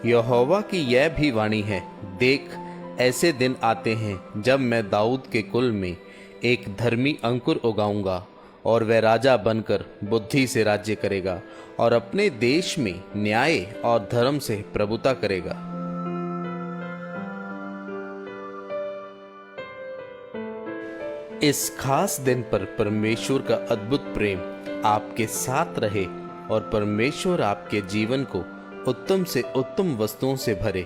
यहोवा की यह भी वाणी है, देख ऐसे दिन आते हैं जब मैं दाऊद के कुल में एक धर्मी अंकुर उगाऊंगा और वह राजा बनकर बुद्धि से राज्य करेगा और अपने देश में न्याय और धर्म से प्रभुता करेगा। इस खास दिन पर परमेश्वर का अद्भुत प्रेम आपके साथ रहे और परमेश्वर आपके जीवन को उत्तम से उत्तम वस्तुओं से भरे।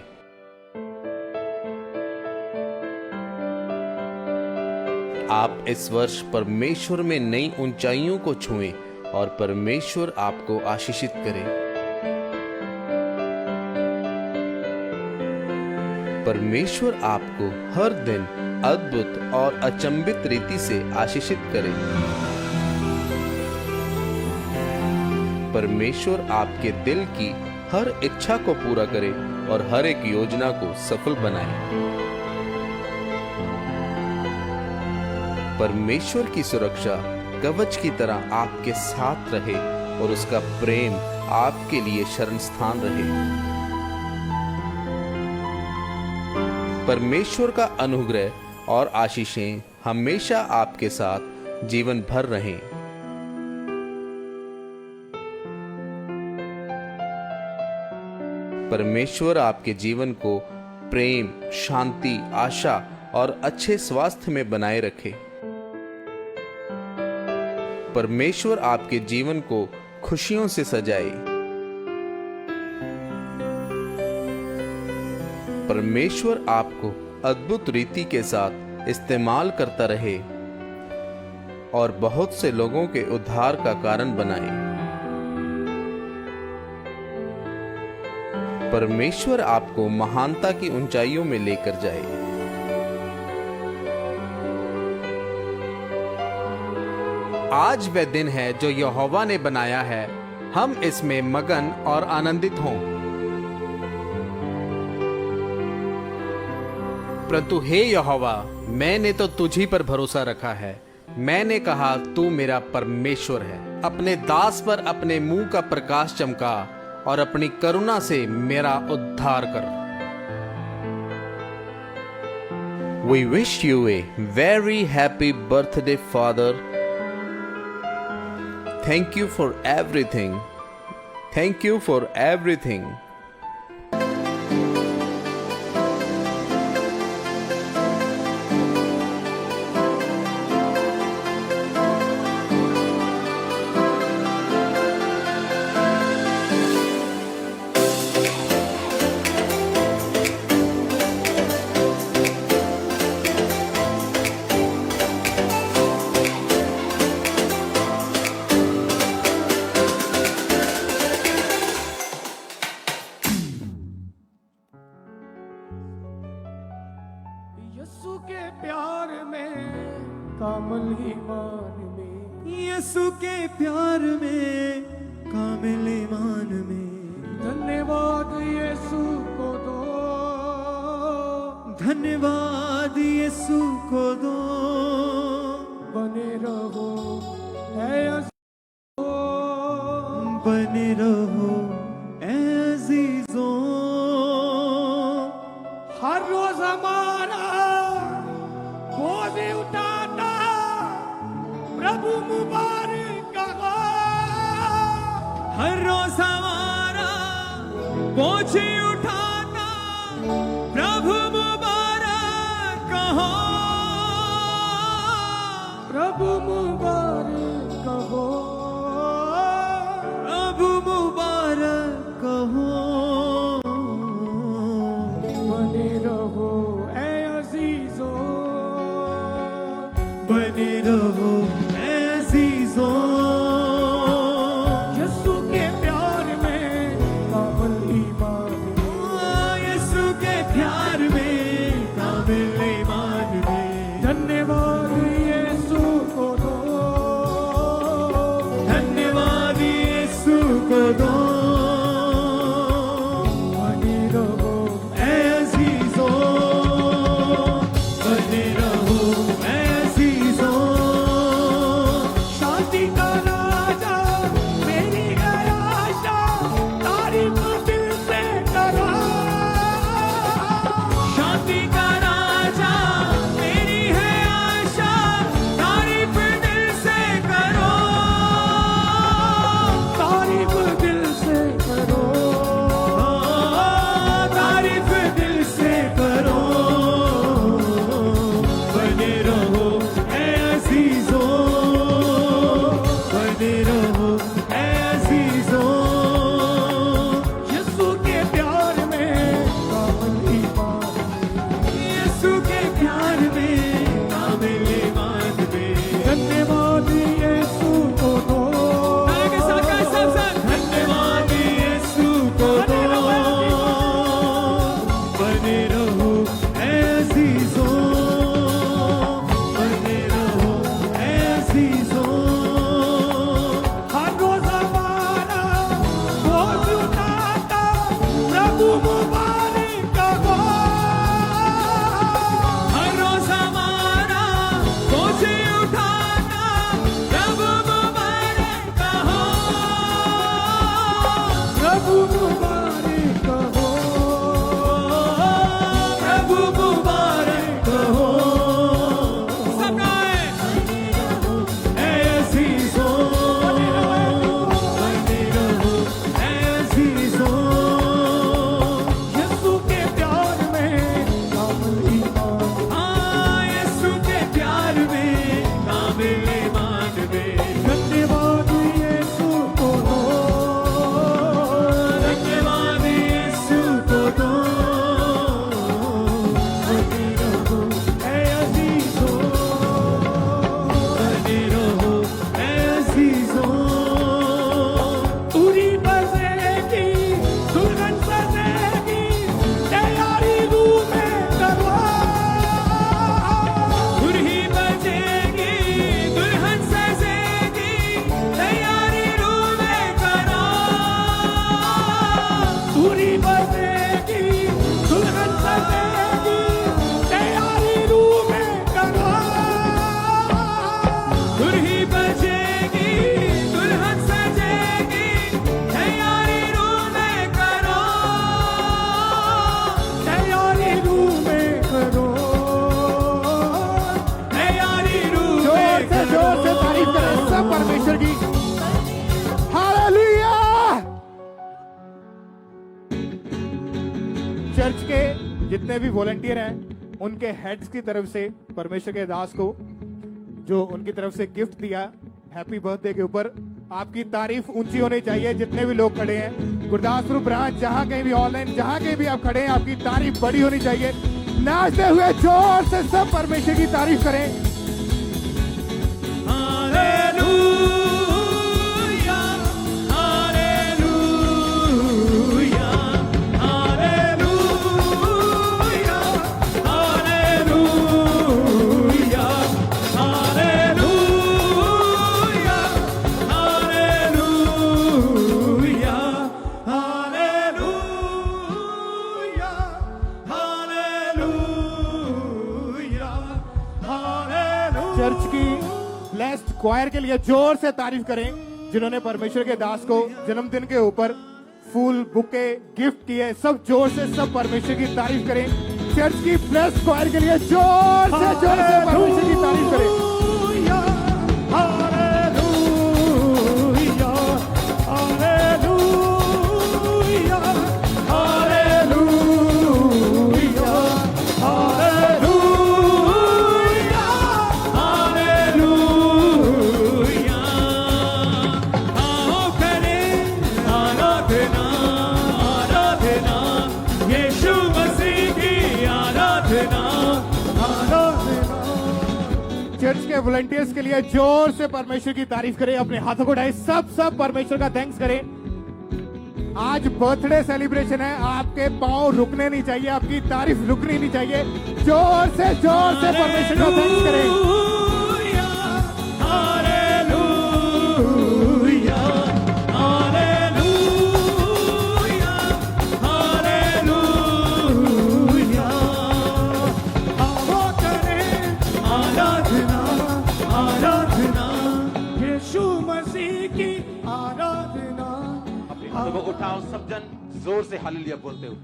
आप इस वर्ष परमेश्वर में नई ऊंचाइयों को छुएं और परमेश्वर आपको आशीषित करे। परमेश्वर आपको हर दिन अद्भुत और अचंभित रीति से आशीषित करे। परमेश्वर आपके दिल की हर इच्छा को पूरा करे और हर एक योजना को सफल बनाए। परमेश्वर की सुरक्षा कवच की तरह आपके साथ रहे और उसका प्रेम आपके लिए शरण स्थान रहे। परमेश्वर का अनुग्रह और आशीषें हमेशा आपके साथ जीवन भर रहें। परमेश्वर आपके जीवन को प्रेम, शांति, आशा और अच्छे स्वास्थ्य में बनाए रखे। परमेश्वर आपके जीवन को खुशियों से सजाए। परमेश्वर आपको अद्भुत रीति के साथ इस्तेमाल करता रहे और बहुत से लोगों के उद्धार का कारण बनाए। परमेश्वर आपको महानता की ऊंचाइयों में लेकर जाए। आज वह दिन है जो यहोवा ने बनाया है, हम इसमें मगन और आनंदित हों। परंतु हे यहोवा, मैंने तो तुझी पर भरोसा रखा है। मैंने कहा तू मेरा परमेश्वर है। अपने दास पर अपने मुंह का प्रकाश चमका और अपनी करुणा से मेरा उद्धार कर। We wish you a very happy birthday, Father. Thank you for everything. Thank you for everything. यीशु के प्यार में कामिल ईमान में, यीशु के प्यार में कामिल ईमान में, धन्यवाद यीशु को दो, धन्यवाद यीशु को दो। बने रहो ऐ अज़ीज़ों, बने रहो ऐ अज़ीज़ों। हर रोज हमारा बोझ उठाता प्रभु मुबारक कहो। हर रोज हमारा बोझ उठाना प्रभु मुबारक कहो, प्रभु मुबारक कहो, प्रभु मुबारक कहो। बने रहो ऐ अज़ीज़ों, बने रहो ऐ अज़ीज़ों। यीशु के प्यार में कामिल ईमान में, यीशु के प्यार में कामिल ईमान में, धन्यवाद यीशु को दो, धन्यवाद यीशु को दो। बने रहो ऐ अज़ीज़ों, बने रहो ऐ अज़ीज़ों। शांति का राजा मेरी है आशा, तारीफ दिल से करो। जितने भी वॉलंटियर हैं उनके हेड्स की तरफ से परमेश्वर के दास को जो उनकी तरफ से गिफ्ट दिया हैप्पी बर्थडे के ऊपर, आपकी तारीफ ऊंची होनी चाहिए। जितने भी लोग खड़े हैं गुरदासपुर ब्रांच, जहां कहीं भी ऑनलाइन, जहां कहीं भी आप खड़े हैं, आपकी तारीफ बड़ी होनी चाहिए। नाचते हुए जोर से सब परमेश्वर की तारीफ करें। चर्च की ब्लेस्ड क्वायर के लिए जोर से तारीफ करें, जिन्होंने परमेश्वर के दास को जन्मदिन के ऊपर फूल बुके गिफ्ट किए। सब जोर से सब परमेश्वर की तारीफ करें। चर्च की ब्लेस्ड क्वायर के लिए जोर से परमेश्वर की तारीफ करें। चर्च के वॉलंटियर्स के लिए जोर से परमेश्वर की तारीफ करें। अपने हाथों को उठाएं, सब परमेश्वर का थैंक्स करें। आज बर्थडे सेलिब्रेशन है, आपके पांव रुकने नहीं चाहिए, आपकी तारीफ रुकनी नहीं चाहिए। जोर से परमेश्वर का थैंक्स करें। हाथों को उठाओ सब जन, जोर से हालेलुया बोलते हुए,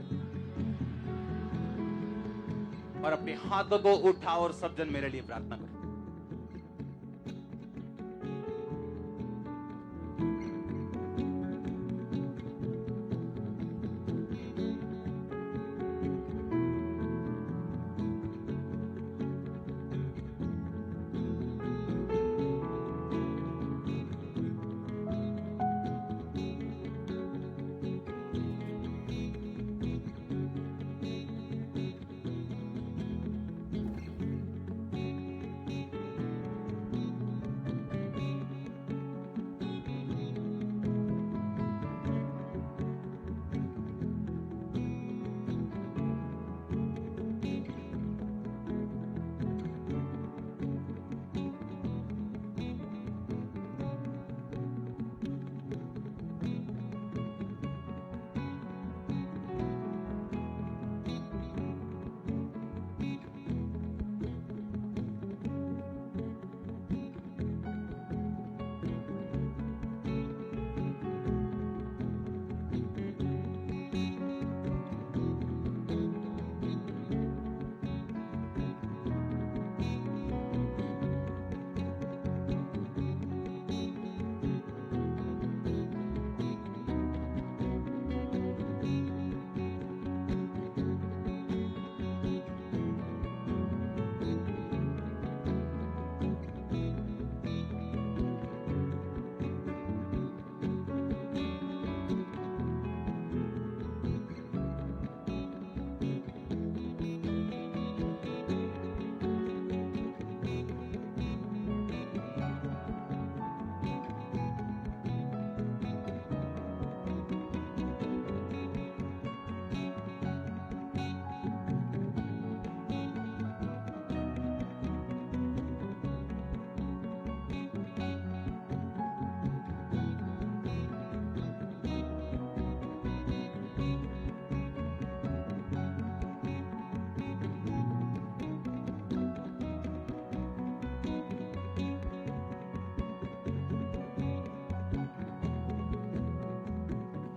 और अपने हाथों को उठाओ और सब जन मेरे लिए प्रार्थना करो।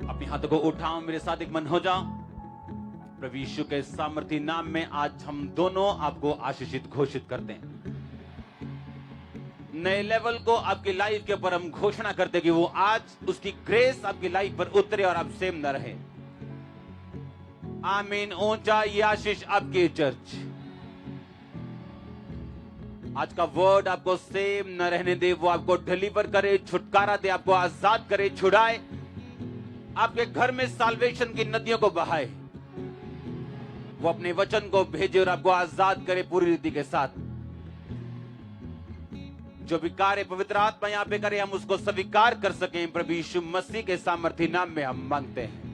अपने हाथों को उठाओ, मेरे साथ एक मन हो जाओ। प्रभु यीशु के सामर्थी नाम में आज हम दोनों आपको आशीषित घोषित करते हैं। नए लेवल को आपकी लाइफ के ऊपर हम घोषणा करते कि वो आज उसकी ग्रेस आपकी लाइफ पर उतरे और आप सेम न रहे। आमीन। ऊंचा ये आशीष आपकी चर्च। आज का वर्ड आपको सेम न रहने दे, वो आपको डिलीवर करे, छुटकारा दे, आपको आजाद करे, छुड़ाए, आपके घर में साल्वेशन की नदियों को बहाए, वो अपने वचन को भेजे और आपको आजाद करे पूरी रीति के साथ। जो भी कार्य पवित्र आत्मा यहां पे करे, हम उसको स्वीकार कर सकें। प्रभु यीशु मसीह के सामर्थी नाम में हम मांगते हैं,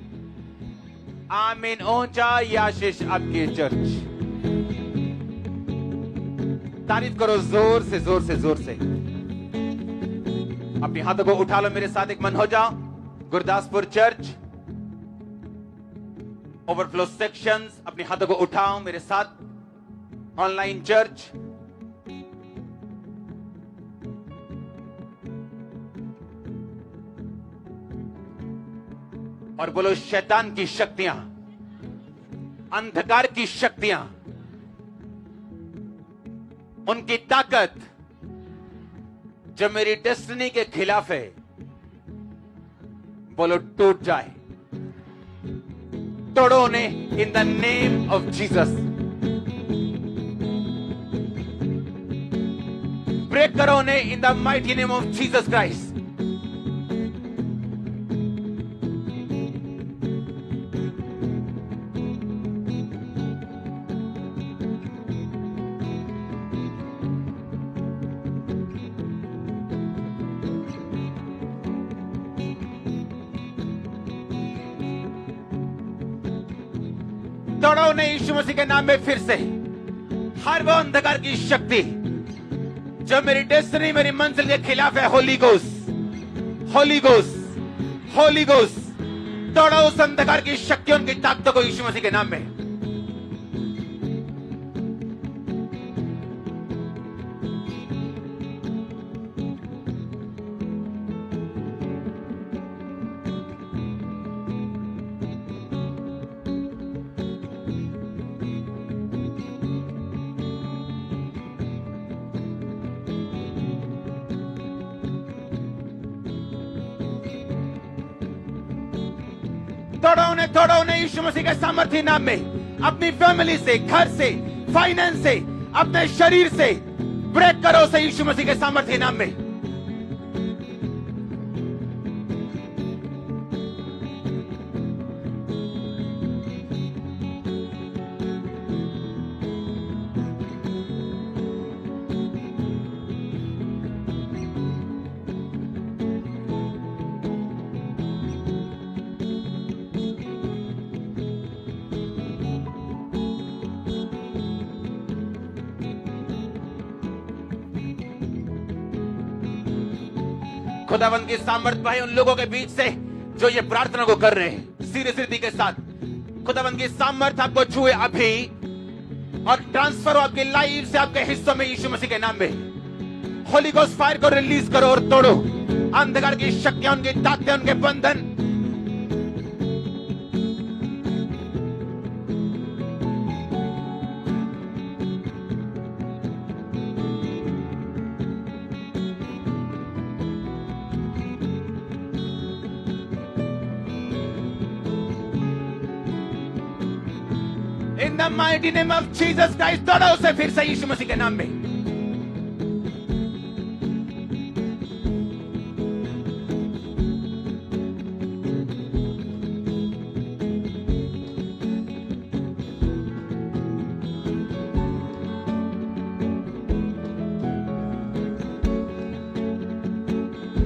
आमीन। ऊंचा ये आशीष आपकी चर्च। तारीफ करो जोर से, जोर से, जोर से। अपने हाथों को उठा लो, मेरे साथ एक मन हो जाओ। गुरदासपुर चर्च ओवरफ्लो सेक्शंस, अपने हाथों को उठाओ मेरे साथ। ऑनलाइन चर्च, और बोलो शैतान की शक्तियां, अंधकार की शक्तियां, उनकी ताकत जो मेरी डेस्टिनी के खिलाफ है, बोलो टूट जाए, तोड़ो उन्हें in the name of Jesus. Break करो उन्हें in the mighty name of Jesus Christ. तोड़ो उन्हें यीशु मसीह के नाम में फिर से। हर वो अंधकार की शक्ति जो मेरी डेस्टिनी, मेरी मंजिल के खिलाफ है, Holi ghost, Holi ghost, Holi ghost, तोड़ो उस अंधकार की शक्ति, उनकी ताकतों को यीशु मसीह के नाम में। तोड़ो उन्हें यीशु मसीह के सामर्थी नाम में। अपनी फैमिली से, घर से, फाइनेंस से, अपने शरीर से ब्रेक करो उसे यीशु मसीह के सामर्थी नाम में। खुदावंद की सामर्थ भाई उन लोगों के बीच से जो ये प्रार्थना को कर रहे हैं सीरियस रीति के साथ। खुदावंद की सामर्थ आपको छुए अभी और ट्रांसफर हो आपकी लाइफ से आपके हिस्सों में यीशु मसीह के नाम में। होली गोस्ट फायर को रिलीज करो और तोड़ो अंधकार की शक्तियां, उनकी ताकतें, उनके बंधन। In the mighty name of Jesus Christ, तोड़ो उसे फिर से यीशु मसीह के नाम में।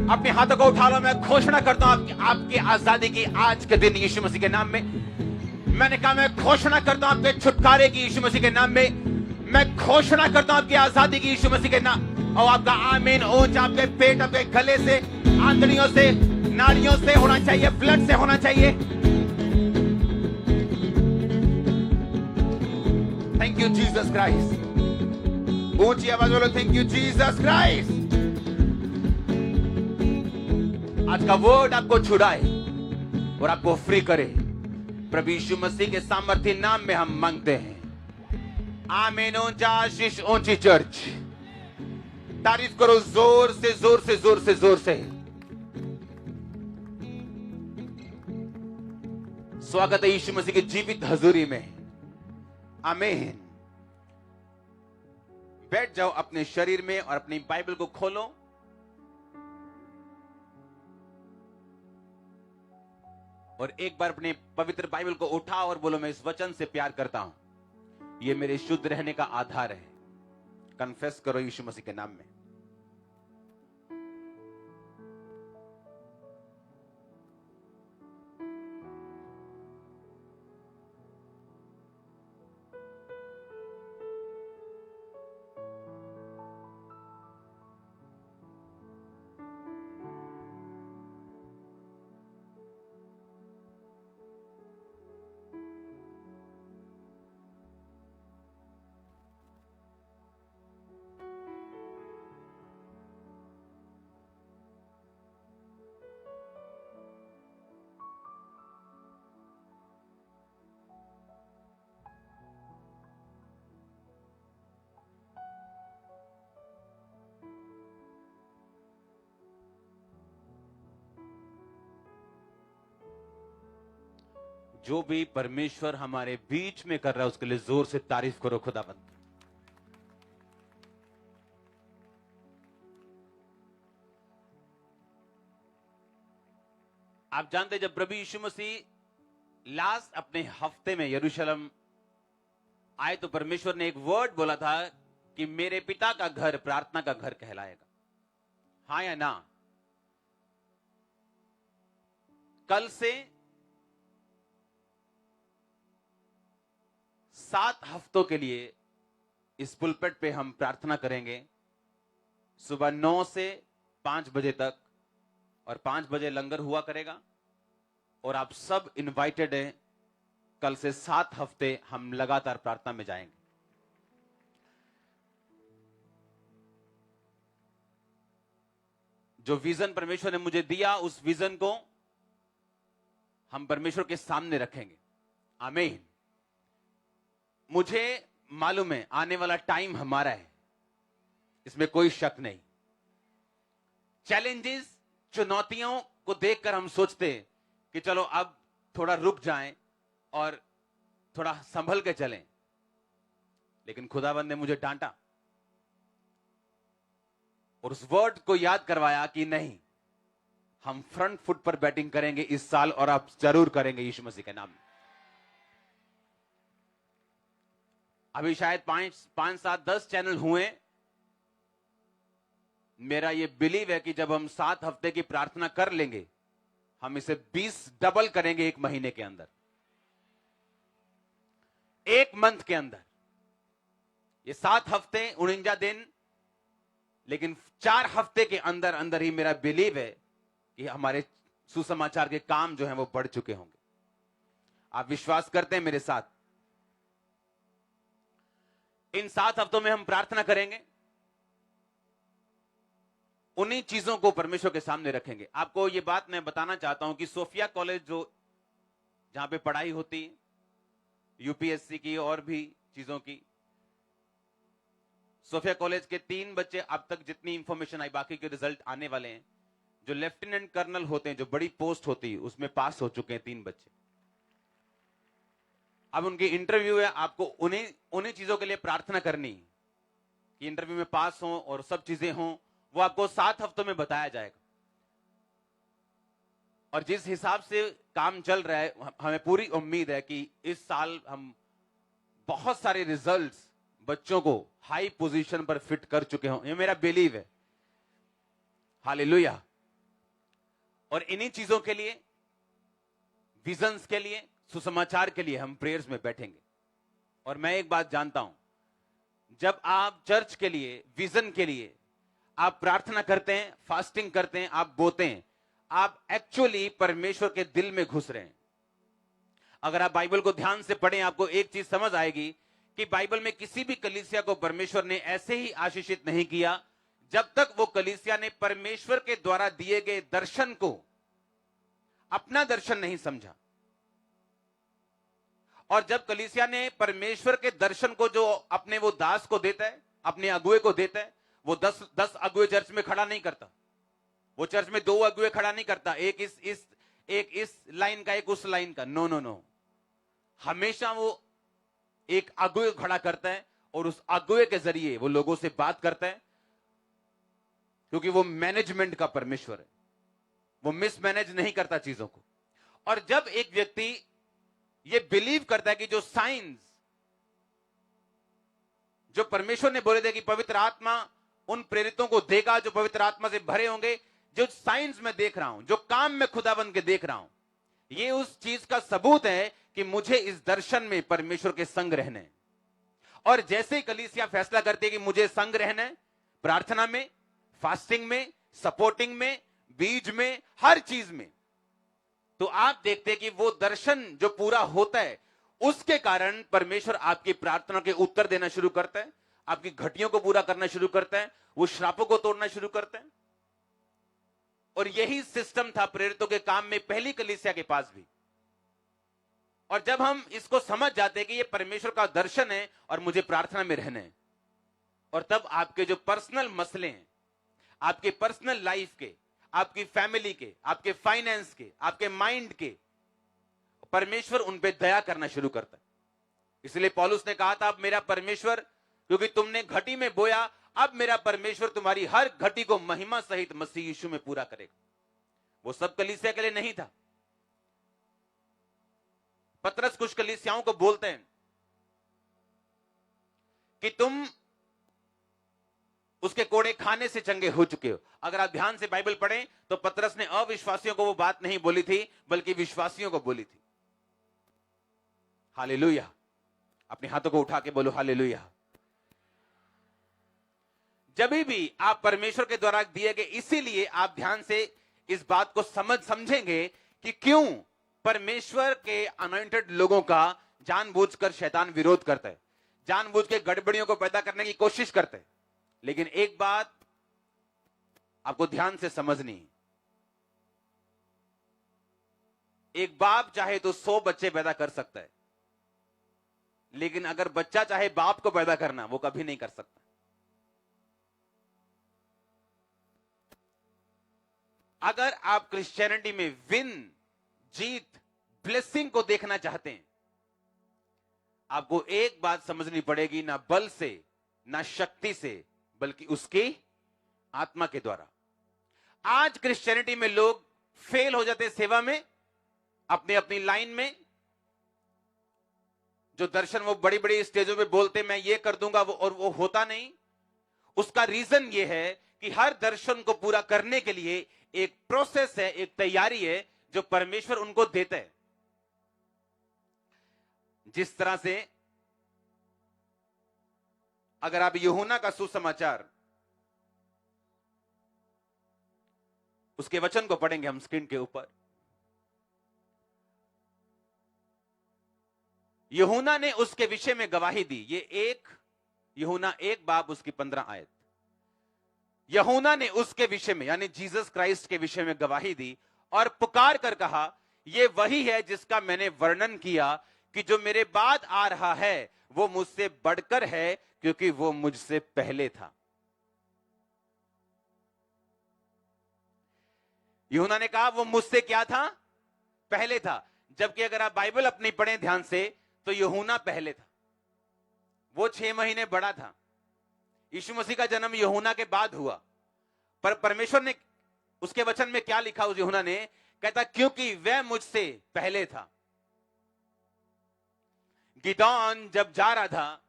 अपने हाथों को उठा लो। मैं घोषणा करता हूं आपकी आजादी की आज के दिन यीशु मसीह के नाम में। मैंने कहा मैं घोषणा करता हूं आपके छुटकारे की यीशु मसीह के नाम में। मैं घोषणा करता हूं आपकी आजादी की यीशु मसीह के नाम। और आपका आमीन ऊंच आपके पेट, आपके गले से, आंतड़ियों से, नाड़ियों से होना चाहिए, ब्लड से होना चाहिए। Thank you Jesus Christ. ऊंची आवाज बोलो, थैंक यू जीसस क्राइस्ट। आज का वर्ड आपको छुड़ाए और आपको फ्री करे। प्रभु यीशु मसीह के सामर्थ्य नाम में हम मांगते हैं, आमीन। ऊंचा आशीष, ऊंची चर्च। तारीफ करो जोर से, जोर से, जोर से, जोर से। स्वागत है यीशु मसीह की जीवित हजूरी में। आमीन। बैठ जाओ अपने शरीर में और अपनी बाइबल को खोलो। और एक बार अपने पवित्र बाइबल को उठाओ और बोलो, मैं इस वचन से प्यार करता हूं, यह मेरे शुद्ध रहने का आधार है। कन्फेस करो यीशु मसीह के नाम में। जो भी परमेश्वर हमारे बीच में कर रहा है उसके लिए जोर से तारीफ करो खुदाबंद। आप जानते हैं, जब प्रभु यीशु मसीह लास्ट अपने हफ्ते में यरूशलेम आए तो परमेश्वर ने एक वर्ड बोला था कि मेरे पिता का घर प्रार्थना का घर कहलाएगा। हाँ या ना? कल से 7 हफ्तों के लिए इस पुलपेट पे हम प्रार्थना करेंगे, सुबह 9 से 5 बजे तक, और 5 बजे लंगर हुआ करेगा। और आप सब इनवाइटेड हैं। कल से 7 हफ्ते हम लगातार प्रार्थना में जाएंगे। जो विजन परमेश्वर ने मुझे दिया, उस विजन को हम परमेश्वर के सामने रखेंगे। आमीन। मुझे मालूम है आने वाला टाइम हमारा है, इसमें कोई शक नहीं। चैलेंजेस, चुनौतियों को देखकर हम सोचते हैं कि चलो अब थोड़ा रुक जाएं और थोड़ा संभल के चलें, लेकिन खुदाबंद ने मुझे डांटा और उस वर्ड को याद करवाया कि नहीं, हम फ्रंट फुट पर बैटिंग करेंगे इस साल, और आप जरूर करेंगे यीशु मसीह के नाम में। अभी शायद 5, 7, 10 चैनल हुए। मेरा ये बिलीव है कि जब हम 7 हफ्ते की प्रार्थना कर लेंगे, हम इसे 20 डबल करेंगे 1 महीने के अंदर, 1 मंथ के अंदर। ये 7 हफ्ते 49 दिन, लेकिन 4 हफ्ते के अंदर अंदर ही मेरा बिलीव है कि हमारे सुसमाचार के काम जो हैं वो बढ़ चुके होंगे। आप विश्वास करते हैं मेरे साथ? इन 7 हफ्तों में हम प्रार्थना करेंगे, उन्हीं चीजों को परमेश्वर के सामने रखेंगे। आपको ये बात मैं बताना चाहता हूं कि सोफिया कॉलेज, जो जहां पे पढ़ाई होती है यूपीएससी की और भी चीजों की, सोफिया कॉलेज के 3 बच्चे, अब तक जितनी इंफॉर्मेशन आई, बाकी के रिजल्ट आने वाले हैं, जो लेफ्टिनेंट कर्नल होते हैं, जो बड़ी पोस्ट होती है, उसमें पास हो चुके हैं 3 बच्चे। अब उनकी इंटरव्यू है। आपको उन्हीं चीजों के लिए प्रार्थना करनी है कि इंटरव्यू में पास हो और सब चीजें हों। वो आपको 7 हफ्तों में बताया जाएगा। और जिस हिसाब से काम चल रहा है, हमें पूरी उम्मीद है कि इस साल हम बहुत सारे रिजल्ट्स बच्चों को हाई पोजीशन पर फिट कर चुके हों। ये मेरा बिलीव है। हालेलुया। और इन्हीं चीजों के लिए, विजन्स के लिए, सुसमाचार के लिए हम प्रेयर्स में बैठेंगे। और मैं एक बात जानता हूं, जब आप चर्च के लिए, विजन के लिए आप प्रार्थना करते हैं, फास्टिंग करते हैं, आप बोते हैं, आप एक्चुअली परमेश्वर के दिल में घुस रहे हैं। अगर आप बाइबल को ध्यान से पढ़ें, आपको एक चीज समझ आएगी कि बाइबल में किसी भी कलीसिया को परमेश्वर ने ऐसे ही आशीषित नहीं किया जब तक वो कलीसिया ने परमेश्वर के द्वारा दिए गए दर्शन को अपना दर्शन नहीं समझा। और जब कलीसिया ने परमेश्वर के दर्शन को जो अपने वो दास को देता है, अपने अगुए को देता है, वो 10 अगुए चर्च में खड़ा नहीं करता। वो चर्च में 2 अगुए खड़ा नहीं करता, एक इस लाइन का, एक उस लाइन का। नो नो नो, हमेशा वो एक अगुवे खड़ा करता है और उस अगुवे के जरिए वो लोगों से बात करता है, क्योंकि वो मैनेजमेंट का परमेश्वर है। वो मिसमैनेज नहीं करता चीजों को। और जब एक व्यक्ति ये बिलीव करता है कि जो साइंस जो परमेश्वर ने बोले थे कि पवित्र आत्मा उन प्रेरितों को देगा जो पवित्र आत्मा से भरे होंगे, जो साइंस में देख रहा हूं, जो काम में खुदाबंद के देख रहा हूं, ये उस चीज का सबूत है कि मुझे इस दर्शन में परमेश्वर के संग रहने। और जैसे ही कलीसिया फैसला करती है कि मुझे संग रहना है, प्रार्थना में, फास्टिंग में, सपोर्टिंग में, बीज में, हर चीज में, तो आप देखते हैं कि वो दर्शन जो पूरा होता है उसके कारण परमेश्वर आपकी प्रार्थना के उत्तर देना शुरू करता है, आपकी घटियों को पूरा करना शुरू करता है, वो श्रापों को तोड़ना शुरू करता है। और यही सिस्टम था प्रेरितों के काम में पहली कलीसिया के पास भी। और जब हम इसको समझ जाते हैं कि ये परमेश्वर का दर्शन है और मुझे प्रार्थना में रहना है, और तब आपके जो पर्सनल मसले हैं, आपके पर्सनल लाइफ के, आपकी फैमिली के, आपके फाइनेंस के, आपके माइंड के, परमेश्वर उन पे दया करना शुरू करता है। इसलिए पौलुस ने कहा था, अब मेरा परमेश्वर, क्योंकि तुमने घटी में बोया, अब मेरा परमेश्वर तुम्हारी हर घटी को महिमा सहित मसीह यीशु में पूरा करेगा। वो सब कलीसिया के लिए नहीं था। पतरस कुछ कलीसियाओं को बोलते हैं कि तुम उसके कोड़े खाने से चंगे हो चुके हो। अगर आप ध्यान से बाइबल पढ़ें तो पतरस ने अविश्वासियों को वो बात नहीं बोली थी, बल्कि विश्वासियों को बोली थी। हालेलुया। अपने हाथों को उठा के बोलो हालेलुया। जब भी आप परमेश्वर के द्वारा दिए गए, इसीलिए आप ध्यान से इस बात को समझेंगे कि क्यों परमेश्वर के अनॉइंटेड लोगों का जानबूझकर शैतान विरोध करता है, जानबूझ के गड़बड़ियों को पैदा करने की कोशिश करता है। लेकिन एक बात आपको ध्यान से समझनी है, एक बाप चाहे तो 100 बच्चे पैदा कर सकता है, लेकिन अगर बच्चा चाहे बाप को पैदा करना, वो कभी नहीं कर सकता। अगर आप क्रिश्चियनिटी में विन, जीत, ब्लेसिंग को देखना चाहते हैं, आपको एक बात समझनी पड़ेगी, ना बल से, ना शक्ति से, बल्कि उसकी आत्मा के द्वारा। आज क्रिश्चियनिटी में लोग फेल हो जाते सेवा में, अपनी अपनी लाइन में। जो दर्शन वो बड़ी बड़ी स्टेजों पे बोलते मैं ये कर दूंगा, और वो होता नहीं। उसका रीजन ये है कि हर दर्शन को पूरा करने के लिए एक प्रोसेस है, एक तैयारी है जो परमेश्वर उनको देता है। जिस तरह से अगर आप यूहन्ना का सुसमाचार, उसके वचन को पढ़ेंगे हम स्क्रीन के ऊपर। यूहन्ना ने उसके विषय में गवाही दी। ये एक यूहन्ना 1 बाब उसकी 15 आयत। यूहन्ना ने उसके विषय में, यानी जीसस क्राइस्ट के विषय में गवाही दी और पुकार कर कहा, ये वही है जिसका मैंने वर्णन किया कि जो मेरे बाद आ रहा है वो मुझसे बढ़कर है, क्योंकि वो मुझसे पहले था। यूहन्ना ने कहा वो मुझसे क्या था? पहले था। जबकि अगर आप बाइबल अपनी पढ़ें ध्यान से तो यूहन्ना पहले था। वो 6 महीने बड़ा था। यीशु मसीह का जन्म यूहन्ना के बाद हुआ। पर परमेश्वर ने उसके वचन में क्या लिखा उस यूहन्ना ने? कहता क्योंकि वह मुझसे पहले था। गिदोन जब जा रहा था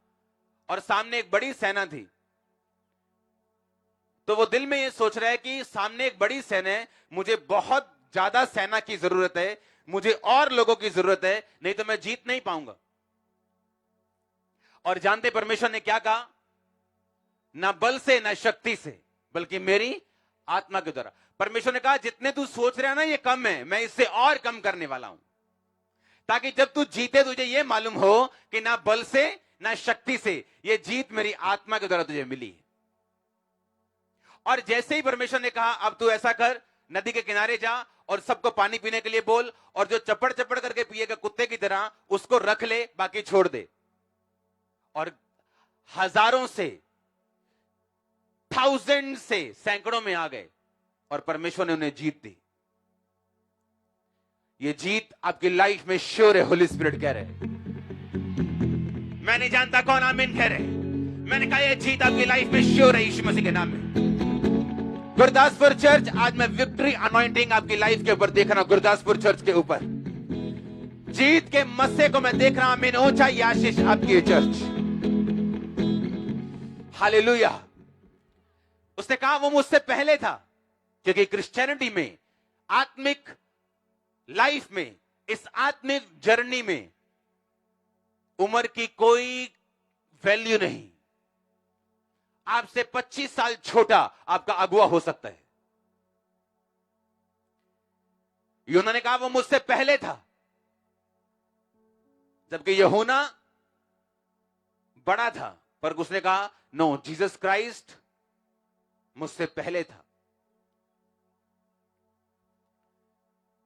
और सामने एक बड़ी सेना थी, तो वो दिल में ये सोच रहा है कि सामने एक बड़ी सेना है, मुझे बहुत ज्यादा सेना की जरूरत है, मुझे और लोगों की जरूरत है, नहीं तो मैं जीत नहीं पाऊंगा। और जानते परमेश्वर ने क्या कहा? ना बल से ना शक्ति से, बल्कि मेरी आत्मा के द्वारा। परमेश्वर ने कहा जितने तू सोच रहा है ना ये कम है, मैं इससे और कम करने वाला हूं, ताकि जब तू जीते तुझे ये मालूम हो कि ना बल से ना शक्ति से, ये जीत मेरी आत्मा के द्वारा तुझे मिली है। और जैसे ही परमेश्वर ने कहा अब तू ऐसा कर, नदी के किनारे जा और सबको पानी पीने के लिए बोल, और जो चपड़ चपड़ करके पिएगा कुत्ते की तरह उसको रख ले, बाकी छोड़ दे। और हजारों से, थाउजेंड से, सैकड़ों में आ गए और परमेश्वर ने उन्हें जीत दी। ये जीत आपकी लाइफ में श्योर है। होली स्पिरिट कह रहे हैं। मैं नहीं जानता कौन आमीन कह रहे। मैंने कहा ये जीत आपकी लाइफ में श्योर है यीशु मसीह के नाम में। गुरदासपुर चर्च, आज मैं विक्ट्री अनॉइंटिंग आपकी लाइफ के ऊपर देख रहा हूं। गुरदासपुर चर्च के ऊपर जीत के मस्से को मैं देख रहा हूं। आमीन। ऊंचाई आशीष आपकी ये चर्च। हालेलुया। उसने कहा वो मुझसे पहले था, क्योंकि क्रिश्चियनिटी में, आत्मिक लाइफ में, इस आत्मिक जर्नी में उम्र की कोई वैल्यू नहीं। आपसे 25 साल छोटा आपका अगुआ हो सकता है। यूहन्ना ने कहा वो मुझसे पहले था, जबकि यूहन्ना बड़ा था, पर उसने कहा नो, जीसस क्राइस्ट मुझसे पहले था।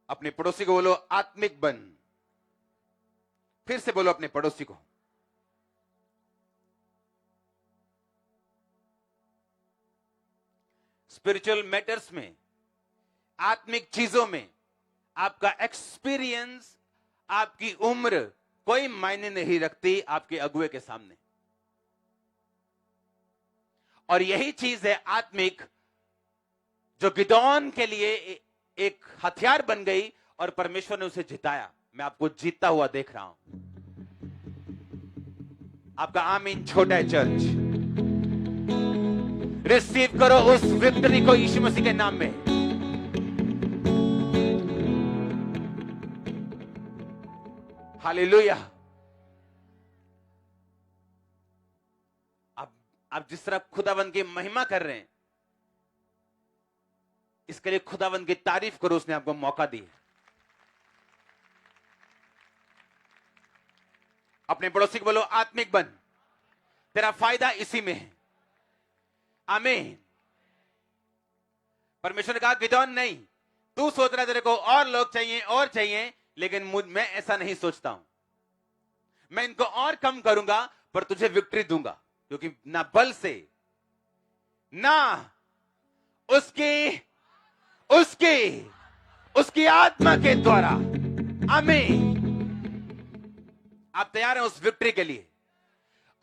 अपने पड़ोसी को बोलो आत्मिक बन। फिर से बोलो अपने पड़ोसी को। स्पिरिचुअल मैटर्स में, आत्मिक चीजों में आपका एक्सपीरियंस, आपकी उम्र कोई मायने नहीं रखती आपके अगुए के सामने। और यही चीज है आत्मिक, जो गिदोन के लिए एक हथियार बन गई और परमेश्वर ने उसे जिताया। मैं आपको जीतता हुआ देख रहा हूं। आपका आमीन छोटा है चर्च। रिसीव करो उस विक्ट्री को यीशु मसीह के नाम में। हालेलुया। आप जिस तरह खुदावंद की महिमा कर रहे हैं, इसके लिए खुदावंद की तारीफ करो। उसने आपको मौका दिया। अपने पड़ोसी को बोलो आत्मिक बन। तेरा फायदा इसी में है। आमीन। परमेश्वर ने कहा गिदोन नहीं, तू सोच रहा है तेरे को और लोग चाहिए और चाहिए, लेकिन मैं ऐसा नहीं सोचता हूं। मैं इनको और कम करूंगा, पर तुझे विक्ट्री दूंगा, क्योंकि ना बल से, ना उसकी आत्मा के द्वारा। आमीन। आप तैयार हैं उस विक्ट्री के लिए?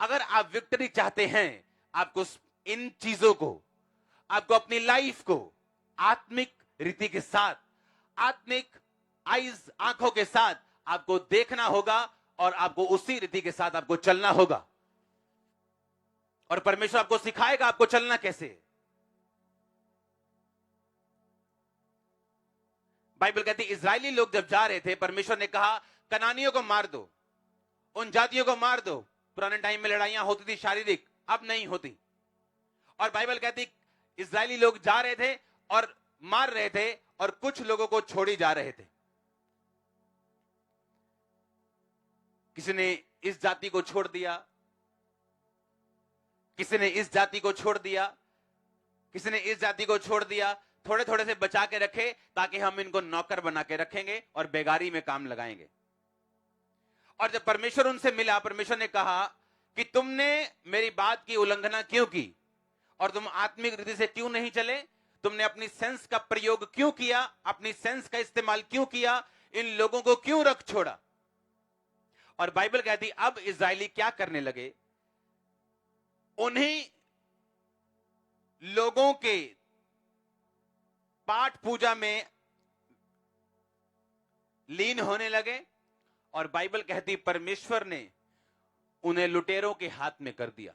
अगर आप विक्ट्री चाहते हैं, आपको इन चीजों को, आपको अपनी लाइफ को आत्मिक रीति के साथ, आत्मिक आंखों के साथ आपको देखना होगा, और आपको उसी रीति के साथ आपको चलना होगा। और परमेश्वर आपको सिखाएगा आपको चलना कैसे। बाइबल कहती है इजरायली लोग जब जा रहे थे, परमेश्वर ने कहा कनानियों को मार दो, उन जातियों को मार दो। पुराने टाइम में लड़ाइयां होती थी शारीरिक, अब नहीं होती। और बाइबल कहती इजरायली लोग जा रहे थे और मार रहे थे, और कुछ लोगों को छोड़ी जा रहे थे। किसी ने इस जाति को छोड़ दिया, किसी ने इस जाति को छोड़ दिया, किसी ने इस जाति को छोड़ दिया। थोड़े थोड़े से बचा के रखे, ताकि हम इनको नौकर बना के रखेंगे और बेगारी में काम लगाएंगे। और जब परमेश्वर उनसे मिला, परमेश्वर ने कहा कि तुमने मेरी बात की उल्लंघना क्यों की, और तुम आत्मिक रीति से क्यों नहीं चले, तुमने अपनी सेंस का प्रयोग क्यों किया, अपनी सेंस का इस्तेमाल क्यों किया, इन लोगों को क्यों रख छोड़ा। और बाइबल कहती अब इजरायली क्या करने लगे, उन्हीं लोगों के पाठ पूजा में लीन होने लगे। और बाइबल कहती परमेश्वर ने उन्हें लुटेरों के हाथ में कर दिया।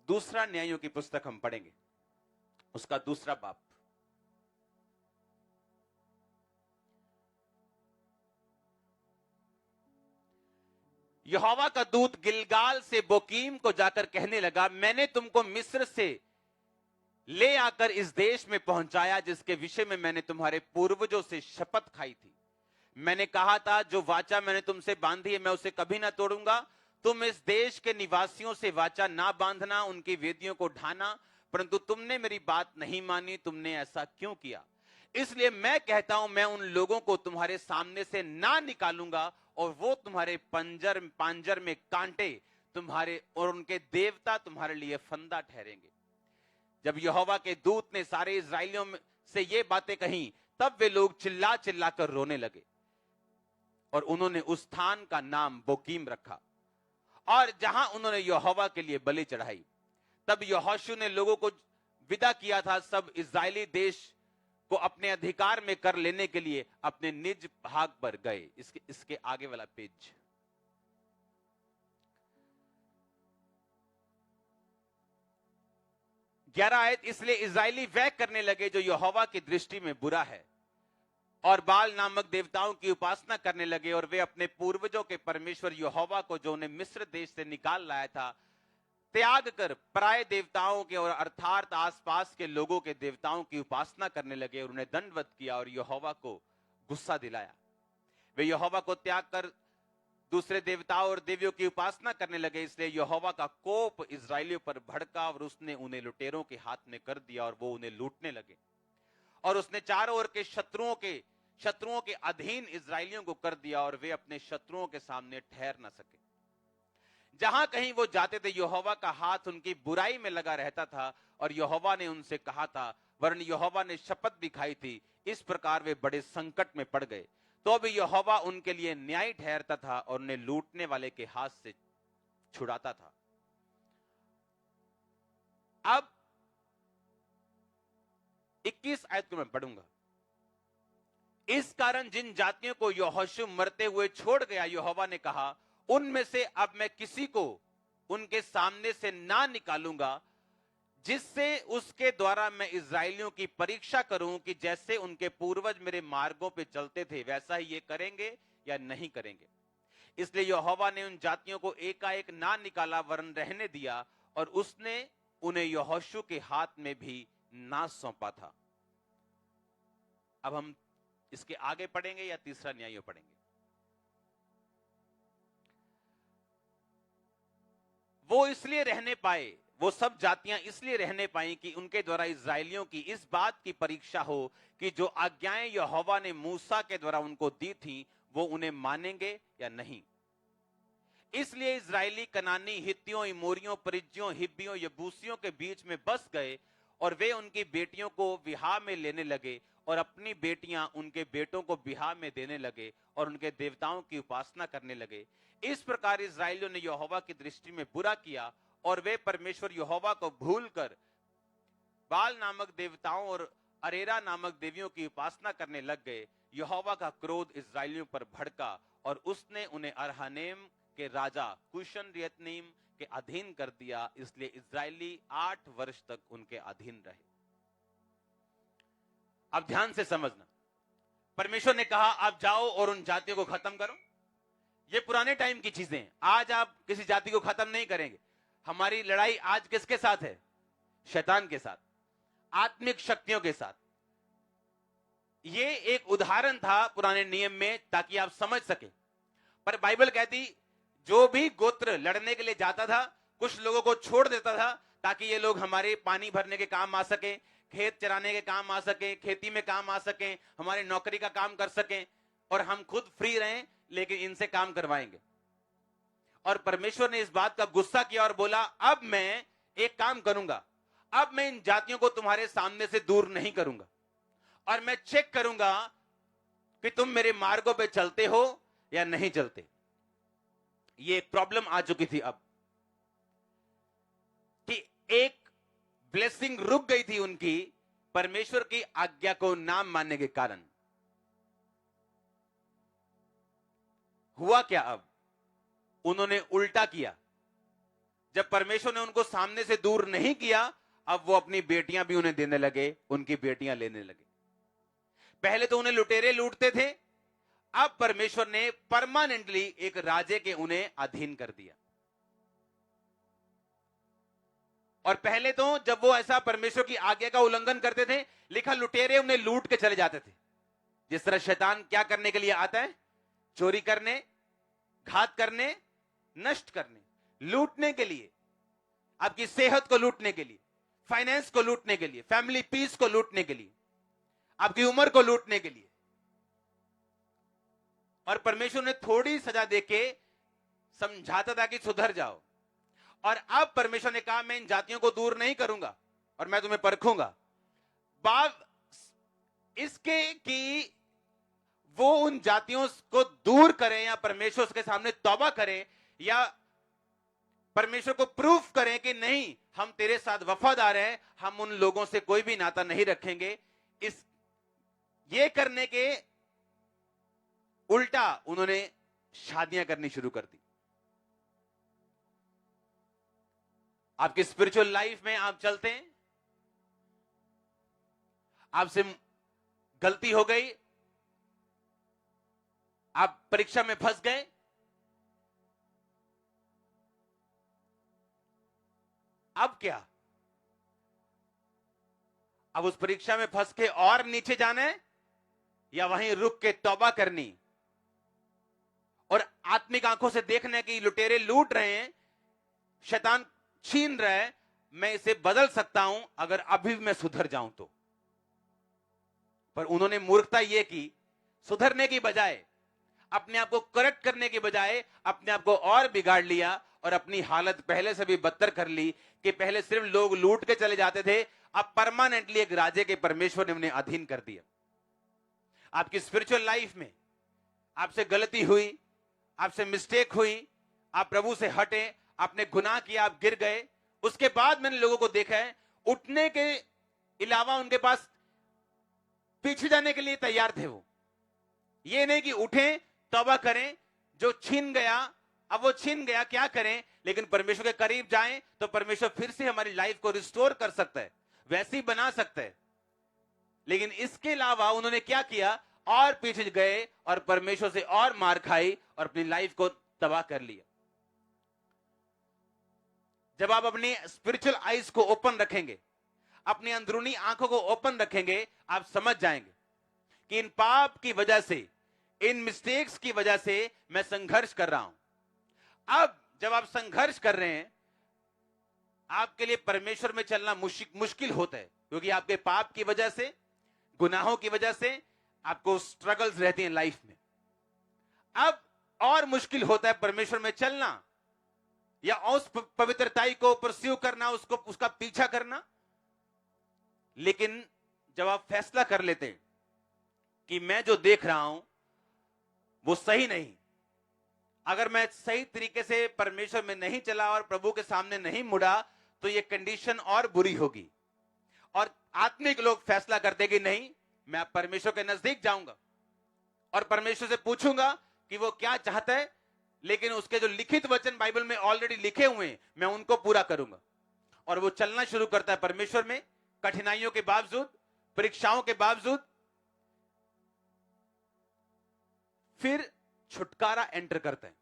दूसरा न्यायों की पुस्तक हम पढ़ेंगे, उसका दूसरा बाप। यहोवा का दूत गिलगाल से बोकीम को जाकर कहने लगा, मैंने तुमको मिस्र से ले आकर इस देश में पहुंचाया, जिसके विषय में मैंने तुम्हारे पूर्वजों से शपथ खाई थी। मैंने कहा था जो वाचा मैंने तुमसे बांधी है, मैं उसे कभी ना तोड़ूंगा। तुम इस देश के निवासियों से वाचा ना बांधना, उनकी वेदियों को ढाना, परंतु तुमने मेरी बात नहीं मानी। तुमने ऐसा क्यों किया? इसलिए मैं कहता हूं, मैं उन लोगों को तुम्हारे सामने से ना निकालूंगा, और वो तुम्हारे पांजर में कांटे तुम्हारे, और उनके देवता तुम्हारे लिए फंदा ठहरेंगे। जब यहोवा के दूत ने सारे इस्राएलियों से ये बातें कही, तब वे लोग चिल्ला चिल्ला कर रोने लगे। और उन्होंने उस स्थान का नाम बोकीम रखा। और जहां उन्होंने यहोवा के लिए बलि चढ़ाई, तब यहोशू ने लोगों को विदा किया था। सब इस्राएली देश को अपने अधिकार में कर लेने के लिए अपने निज भाग पर गए। इसके आगे वाला पेज। ग्यारह आयत। इसलिए इस्राएली वह करने लगे जो यहोवा की दृष्टि में बुरा है, और बाल नामक देवताओं की उपासना करने लगे, और वे अपने पूर्वजों के परमेश्वर यहोवा को, जो उन्हें मिस्र देश से निकाल लाया था, त्याग कर पराये देवताओं के और अर्थात आसपास के लोगों के देवताओं की उपासना करने लगे और उन्हें दंडवत किया और यहोवा को गुस्सा दिलाया। वे यहोवा को त्याग कर दूसरे देवताओं और देवियों की उपासना करने लगे। इसलिए यहोवा का कोप इस्राएलियों पर भड़का और उसने उन्हें लुटेरों के हाथ में कर दिया और वो उन्हें लूटने लगे। और उसने चारों ओर के शत्रुओं के अधीन इस्राएलियों को कर दिया और वे अपने शत्रुओं के सामने ठहर न सके। जहां कहीं वो जाते थे, यहोवा का हाथ उनकी बुराई में लगा रहता था, और यहोवा ने उनसे कहा था, वरन यहोवा ने शपथ भी खाई थी। इस प्रकार वे बड़े संकट में पड़ गए। तो भी यहोवा उनके लिए न्याय ठहरता था और उन्हें लूटने वाले के हाथ से छुड़ाता था। अब 21 आयत को मैं पढ़ूंगा। इस कारण जिन जातियों को यहोशू मरते हुए छोड़ गया, यहोवा ने कहा, उनमें से अब मैं किसी को उनके सामने से ना निकालूंगा, जिससे उसके द्वारा मैं इस्राएलियों की परीक्षा करूं कि जैसे उनके पूर्वज मेरे मार्गों पे चलते थे वैसा ही ये करेंगे या नहीं करेंगे। इसलिए यहोवा ने उन जातियों को एकाएक ना निकाला, वरन रहने दिया, और उसने उन्हें यहोशू के हाथ में भी ना सौंपा था। अब हम इसके आगे पढ़ेंगे या तीसरा न्याय पढ़ेंगे? वो इसलिए रहने पाए, वो सब जातियां इसलिए रहने पाई कि उनके द्वारा इस्राएलियों की इस बात की परीक्षा हो कि जो आज्ञाएं यहोवा ने मूसा के द्वारा उनको दी थी वो उन्हें मानेंगे या नहीं। इसलिए इस्राएली कनानी, हित्तियों, इमोरियों, परिज्जियों, हिब्बियों, यबूसियों के बीच में बस गए, और वे उनकी बेटियों को विवाह में लेने लगे और अपनी बेटियां उनके बेटों को विवाह में देने लगे और उनके देवताओं की उपासना करने लगे। इस प्रकार इस्राएलियों ने यहोवा की दृष्टि में बुरा किया और वे परमेश्वर यहोवा को भूलकर बाल नामक देवताओं और अरेरा नामक देवियों की उपासना करने लग गए। यहोवा का क्रोध इस्राएलियों पर भड़का और उसने उन्हें अरहनेम के राजा कुशन रियतनीम के अधीन कर दिया। इसलिए इस्राएली 8 वर्ष तक उनके अधीन रहे। अब ध्यान से समझना, परमेश्वर ने कहा आप जाओ और उन जातियों को खत्म करो। ये पुराने टाइम की चीजें हैं। आज आप किसी जाति को खत्म नहीं करेंगे। हमारी लड़ाई आज किसके साथ है? शैतान के साथ, आत्मिक शक्तियों के साथ। ये एक उदाहरण था पुराने नियम में ताकि आप समझ सके। पर बाइबल कहती जो भी गोत्र लड़ने के लिए जाता था कुछ लोगों को छोड़ देता था ताकि ये लोग हमारे पानी भरने के काम आ सके, खेत चराने के काम आ सके, खेती में काम आ सके, हमारी नौकरी का काम कर सके, और हम खुद फ्री रहें लेकिन इनसे काम करवाएंगे। और परमेश्वर ने इस बात का गुस्सा किया और बोला अब मैं एक काम करूंगा, अब मैं इन जातियों को तुम्हारे सामने से दूर नहीं करूंगा और मैं चेक करूंगा कि तुम मेरे मार्गों पे चलते हो या नहीं चलते। ये एक प्रॉब्लम आ चुकी थी अब कि एक ब्लेसिंग रुक गई थी उनकी परमेश्वर की आज्ञा को ना मानने के कारण। हुआ क्या? अब उन्होंने उल्टा किया। जब परमेश्वर ने उनको सामने से दूर नहीं किया, अब वो अपनी बेटियां भी उन्हें देने लगे, उनकी बेटियां लेने लगे। पहले तो उन्हें लुटेरे लूटते थे, अब परमेश्वर ने परमानेंटली एक राजे के उन्हें अधीन कर दिया। और पहले तो जब वो ऐसा परमेश्वर की आज्ञा का उल्लंघन करते थे, लिखा लुटेरे उन्हें लूट के चले जाते थे। जिस तरह शैतान क्या करने के लिए आता है? चोरी करने, घात करने, नष्ट करने, लूटने के लिए, आपकी सेहत को लूटने के लिए, फाइनेंस को लूटने के लिए, फैमिली पीस को लूटने के लिए, आपकी उम्र को लूटने के लिए। और परमेश्वर ने थोड़ी सजा देके समझाता था कि सुधर जाओ। और अब परमेश्वर ने कहा मैं इन जातियों को दूर नहीं करूंगा और मैं तुम्हें परखूंगा। बात इसके कि वो उन जातियों को दूर करें या परमेश्वर के सामने तौबा करें या परमेश्वर को प्रूफ करें कि नहीं, हम तेरे साथ वफादार हैं, हम उन लोगों से कोई भी नाता नहीं रखेंगे। ये करने के उल्टा उन्होंने शादियां करनी शुरू कर दी। आपकी स्पिरिचुअल लाइफ में आप चलते हैं, आपसे गलती हो गई, आप परीक्षा में फंस गए, अब क्या? अब उस परीक्षा में फंस के और नीचे जाना है या वहीं रुक के तौबा करनी और आत्मिक आंखों से देखना कि लुटेरे लूट रहे हैं, शैतान छीन रहा है, मैं इसे बदल सकता हूं अगर अभी मैं सुधर जाऊं तो। पर उन्होंने मूर्खता यह की, सुधरने की बजाय, अपने आप को करेक्ट करने की बजाय अपने आप को और बिगाड़ लिया और अपनी हालत पहले से भी बदतर कर ली कि पहले सिर्फ लोग लूट के चले जाते थे, अब परमानेंटली एक राजे के परमेश्वर ने उन्हें अधीन कर दिया। आपकी स्पिरिचुअल लाइफ में आपसे गलती हुई, आपसे मिस्टेक हुई, आप प्रभु से हटे, आपने गुनाह किया, आप गिर गए, उसके बाद मैंने लोगों को देखा है उठने के अलावा उनके पास पीछे जाने के लिए तैयार थे। वो ये नहीं कि उठें, तौबा करें, जो छीन गया अब वो छीन गया, क्या करें, लेकिन परमेश्वर के करीब जाएं तो परमेश्वर फिर से हमारी लाइफ को रिस्टोर कर सकता है, वैसी बना सकता है। लेकिन इसके अलावा उन्होंने क्या किया, और पीछे गए और परमेश्वर से और मार खाई और अपनी लाइफ को तबाह कर लिया। जब आप अपनी स्पिरिचुअल आईज को ओपन रखेंगे, अपनी अंदरूनी आंखों को ओपन रखेंगे, आप समझ जाएंगे कि इन पाप की वजह से, इन मिस्टेक्स की वजह से मैं संघर्ष कर रहा हूं। अब जब आप संघर्ष कर रहे हैं, आपके लिए परमेश्वर में चलना मुश्किल होता है, क्योंकि आपके पाप की वजह से, गुनाहों की वजह से आपको स्ट्रगल्स रहती हैं लाइफ में। अब और मुश्किल होता है परमेश्वर में चलना या उस पवित्रताई को परस्यू करना, उसका पीछा करना। लेकिन जब आप फैसला कर लेते हैं कि मैं जो देख रहा हूं वो सही नहीं, अगर मैं सही तरीके से परमेश्वर में नहीं चला और प्रभु के सामने नहीं मुड़ा तो ये कंडीशन और बुरी होगी। और आत्मिक लोग फैसला करते कि नहीं, मैं परमेश्वर के नजदीक जाऊंगा और परमेश्वर से पूछूंगा कि वो क्या चाहता है, लेकिन उसके जो लिखित वचन बाइबल में ऑलरेडी लिखे हुए हैं मैं उनको पूरा करूंगा। और वो चलना शुरू करता है परमेश्वर में, कठिनाइयों के बावजूद, परीक्षाओं के बावजूद। फिर छुटकारा एंटर करते हैं,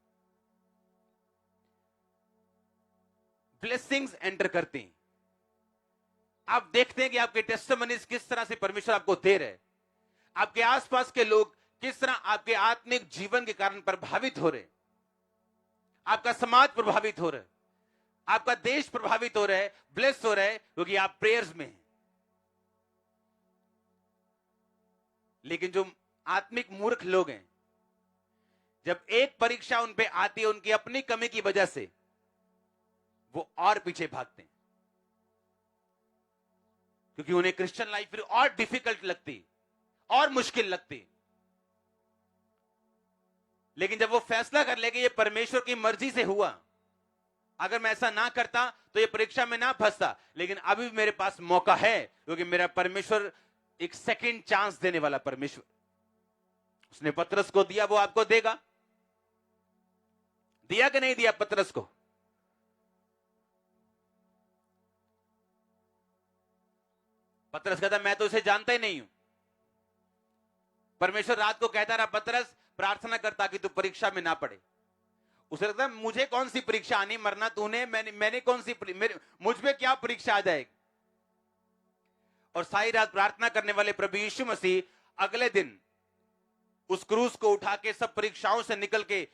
ब्लेसिंग्स एंटर करते हैं। आप देखते हैं कि आपके टेस्टिमनीज किस तरह से परमेश्वर आपको दे रहे हैं, आपके आसपास के लोग किस तरह आपके आत्मिक जीवन के कारण प्रभावित हो रहे हैं, आपका समाज प्रभावित हो रहा है, आपका देश प्रभावित हो रहा है, ब्लेस हो रहा है, क्योंकि आप प्रेयर्स में हैं। लेकिन जो आत्मिक मूर्ख लोग हैं, जब एक परीक्षा उन पे आती है उनकी अपनी कमी की वजह से, वो और पीछे भागते हैं, क्योंकि उन्हें क्रिश्चियन लाइफ फिर और डिफिकल्ट लगती, और मुश्किल लगती। लेकिन जब वो फैसला कर ले कि ये परमेश्वर की मर्जी से हुआ, अगर मैं ऐसा ना करता तो ये परीक्षा में ना फंसता, लेकिन अभी मेरे पास मौका है, क्योंकि मेरा परमेश्वर एक सेकंड चांस देने वाला परमेश्वर। उसने पतरस को दिया, वो आपको देगा। दिया कि नहीं दिया पतरस को? पतरस कहता मैं तो उसे जानता ही नहीं हूं। परमेश्वर रात को कहता रहा, पतरस प्रार्थना करता कि तू परीक्षा में ना पड़े। उसे लगता मुझे कौन सी परीक्षा आनी, मरना तूने, मैंने कौन सी, मुझ में क्या परीक्षा आ जाएगी। और सारी रात प्रार्थना करने वाले प्रभु यीशु मसीह अगले दिन उस क्रूस को उठा के सब परीक्षाओं से निकल के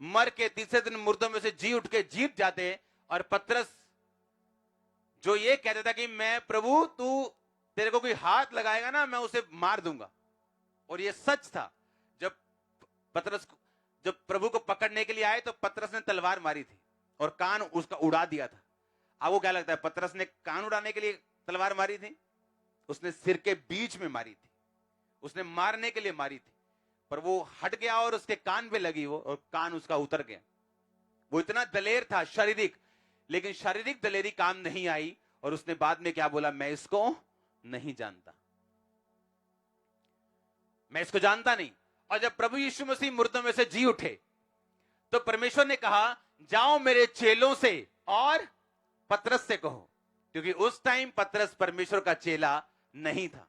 मर के तीसरे दिन मुर्दों में से जी उठ के जीत जाते हैं। और पतरस जो ये कहता था कि मैं प्रभु, तू तेरे को कोई हाथ लगाएगा ना मैं उसे मार दूंगा, और ये सच था। जब प्रभु को पकड़ने के लिए आए तो पतरस ने तलवार मारी थी और कान उसका उड़ा दिया था। आपको क्या लगता है पतरस ने कान उड़ाने के लिए तलवार मारी थी? उसने सिर के बीच में मारी थी, उसने मारने के लिए मारी थी। पर वो हट गया और उसके कान पे लगी वो, और कान उसका उतर गया। वो इतना दलेर था शारीरिक, लेकिन शारीरिक दलेरी काम नहीं आई, और उसने बाद में क्या बोला, मैं इसको नहीं जानता, मैं इसको जानता नहीं। और जब प्रभु यीशु मसीह मुर्दों में से जी उठे, तो परमेश्वर ने कहा, जाओ मेरे चेलों से और पतरस से कहो, क्योंकि उस टाइम पतरस परमेश्वर का चेला नहीं था,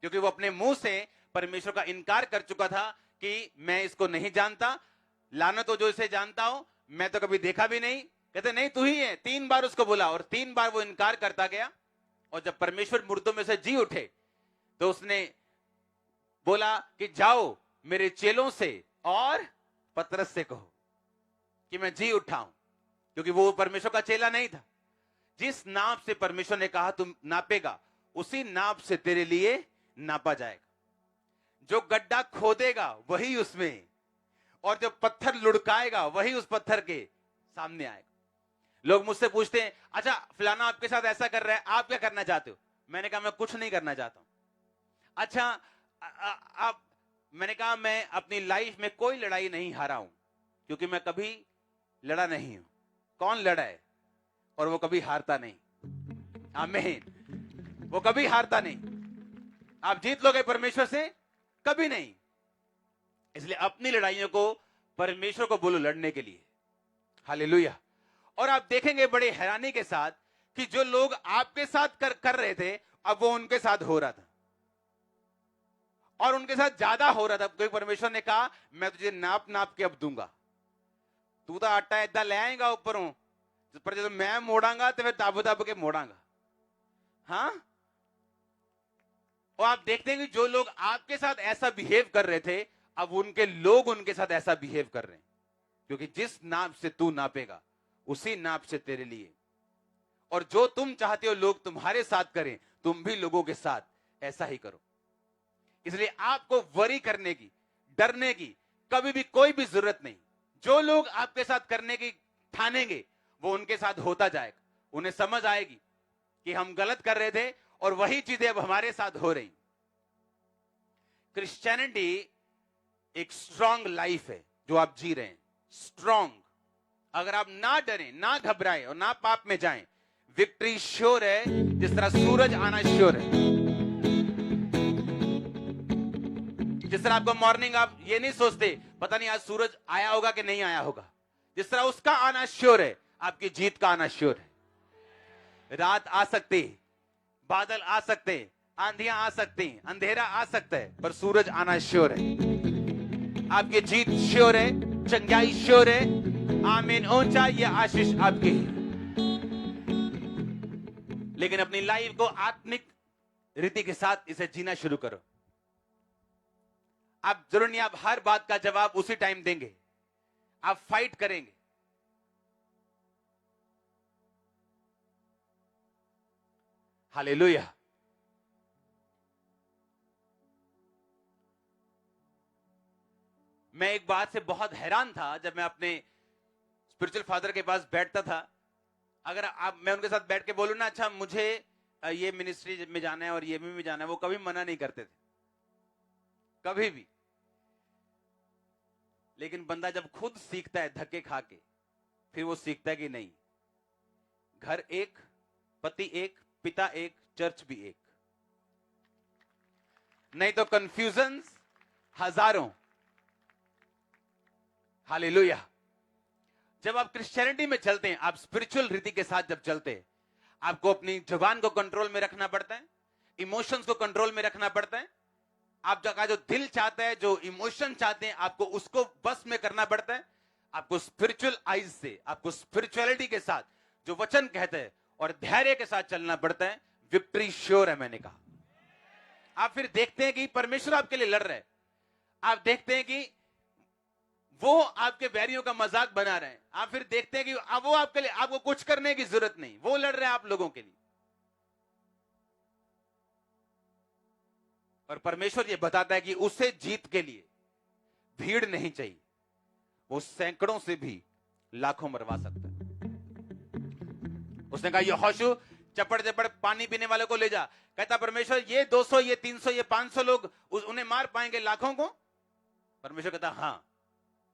क्योंकि वो अपने मुंह से परमेश्वर का इनकार कर चुका था कि मैं इसको नहीं जानता, लानत हो जो इसे जानता हो, मैं तो कभी देखा भी नहीं। कहते नहीं तू ही है, 3 बार उसको बोला, और 3 बार वो इनकार करता गया। और जब परमेश्वर मुर्दों में से जी उठे, तो उसने बोला कि जाओ मेरे चेलों से और पतरस से कहो कि मैं जी उठा हूं, क्योंकि वो परमेश्वर का चेला नहीं था। जिस नाप से परमेश्वर ने कहा तुम नापेगा, उसी नाप से तेरे लिए नापा जाएगा। जो गड्ढा खोदेगा वही उसमें, और जो पत्थर लुढ़काएगा वही उस पत्थर के सामने आएगा। लोग मुझसे पूछते हैं, अच्छा फलाना आपके साथ ऐसा कर रहा है, आप क्या करना चाहते हो? मैंने कहा मैं कुछ नहीं करना चाहता हूं। अच्छा आप, मैंने कहा मैं अपनी लाइफ में कोई लड़ाई नहीं हारा हूं, क्योंकि मैं कभी लड़ा नहीं हूं। कौन लड़ा है? और वो कभी हारता नहीं। आमीन। वो कभी हारता नहीं। आप जीत लोगे परमेश्वर से? कभी नहीं। इसलिए अपनी लड़ाइयों को परमेश्वर को बोलो लड़ने के लिए। हालेलुया। और आप देखेंगे बड़े हैरानी के साथ कि जो लोग आपके साथ कर रहे थे, अब वो उनके साथ हो रहा था, और उनके साथ ज्यादा हो रहा था, क्योंकि परमेश्वर ने कहा मैं तुझे नाप नाप के अब दूंगा। तू तो आटा इतना ले आएगा ऊपरों, पर जब मैं मोड़ांगा तो फिर दाबो दाबो के मोड़ांगा। हाँ, और आप देखते हैं कि जो लोग आपके साथ ऐसा बिहेव कर रहे थे, अब उनके लोग उनके साथ ऐसा बिहेव कर रहे हैं, क्योंकि जिस नाप से तू नापेगा उसी नाप से तेरे लिए। और जो तुम चाहते हो लोग तुम्हारे साथ करें, तुम भी लोगों के साथ ऐसा ही करो। इसलिए आपको वरी करने की, डरने की कभी भी कोई भी जरूरत नहीं। जो लोग आपके साथ करने की ठानेंगे, वो उनके साथ होता जाएगा। उन्हें समझ आएगी कि हम गलत कर रहे थे, और वही चीजें अब हमारे साथ हो रही। क्रिश्चियनिटी एक स्ट्रांग लाइफ है जो आप जी रहे हैं। स्ट्रांग। अगर आप ना डरें, ना घबराएं और ना पाप में जाएं, विक्ट्री श्योर है, जिस तरह सूरज आना श्योर है। जिस तरह आपको मॉर्निंग, आप ये नहीं सोचते पता नहीं आज सूरज आया होगा कि नहीं आया होगा, जिस तरह उसका आना श्योर है, आपकी जीत का आना श्योर है। रात आ सकती, बादल आ सकते, आंधियां आ सकती, अंधेरा आ सकता है, पर सूरज आना श्योर है। आपकी जीत श्योर है, चंगाई श्योर है। आमीन। ऊंचाई या आशीष आपकी। लेकिन अपनी लाइफ को आत्मिक रीति के साथ इसे जीना शुरू करो। आप जरूर नहीं आप हर बात का जवाब उसी टाइम देंगे, आप फाइट करेंगे। हालेलुया। मैं एक बात से बहुत हैरान था, जब मैं अपने स्पिरिचुअल फादर के पास बैठता था। अगर मैं उनके साथ बैठ के बोलूं ना, अच्छा मुझे ये मिनिस्ट्री में जाना है और ये में जाना है, वो कभी मना नहीं करते थे, कभी भी। लेकिन बंदा जब खुद सीखता है धक्के खा के, फिर वो सीखता है कि नहीं, घर एक, पति एक, पिता एक, चर्च भी एक, नहीं तो कंफ्यूजन हजारों। हालेलुया। जब आप क्रिश्चियनिटी में चलते हैं, आप स्पिरिचुअल रीति के साथ जब चलते हैं, आपको अपनी जुबान को कंट्रोल में रखना पड़ता है, इमोशंस को कंट्रोल में रखना पड़ता है। आप जगह जो दिल चाहता है, जो इमोशन चाहते हैं, आपको उसको बस में करना पड़ता है। आपको स्पिरिचुअल आइज से, आपको स्पिरिचुअलिटी के साथ जो वचन कहते हैं और धैर्य के साथ चलना पड़ता है। विक्ट्री श्योर है, मैंने कहा। आप फिर देखते हैं कि परमेश्वर आपके लिए लड़ रहे हैं। आप देखते हैं कि वो आपके बैरियों का मजाक बना रहे हैं। आप फिर देखते हैं कि अब वो आपके लिए, आपको कुछ करने की जरूरत नहीं, वो लड़ रहे हैं आप लोगों के लिए। और परमेश्वर ये बताता है कि उसे जीत के लिए भीड़ नहीं चाहिए, वो सैकड़ों से भी लाखों मरवा सकता है। उसने कहा यहोशू चपड़ चपड़ पानी पीने वाले को ले जा। कहता परमेश्वर ये 200, ये 300, ये 500 लोग उन्हें मार पाएंगे लाखों को? परमेश्वर कहता हाँ,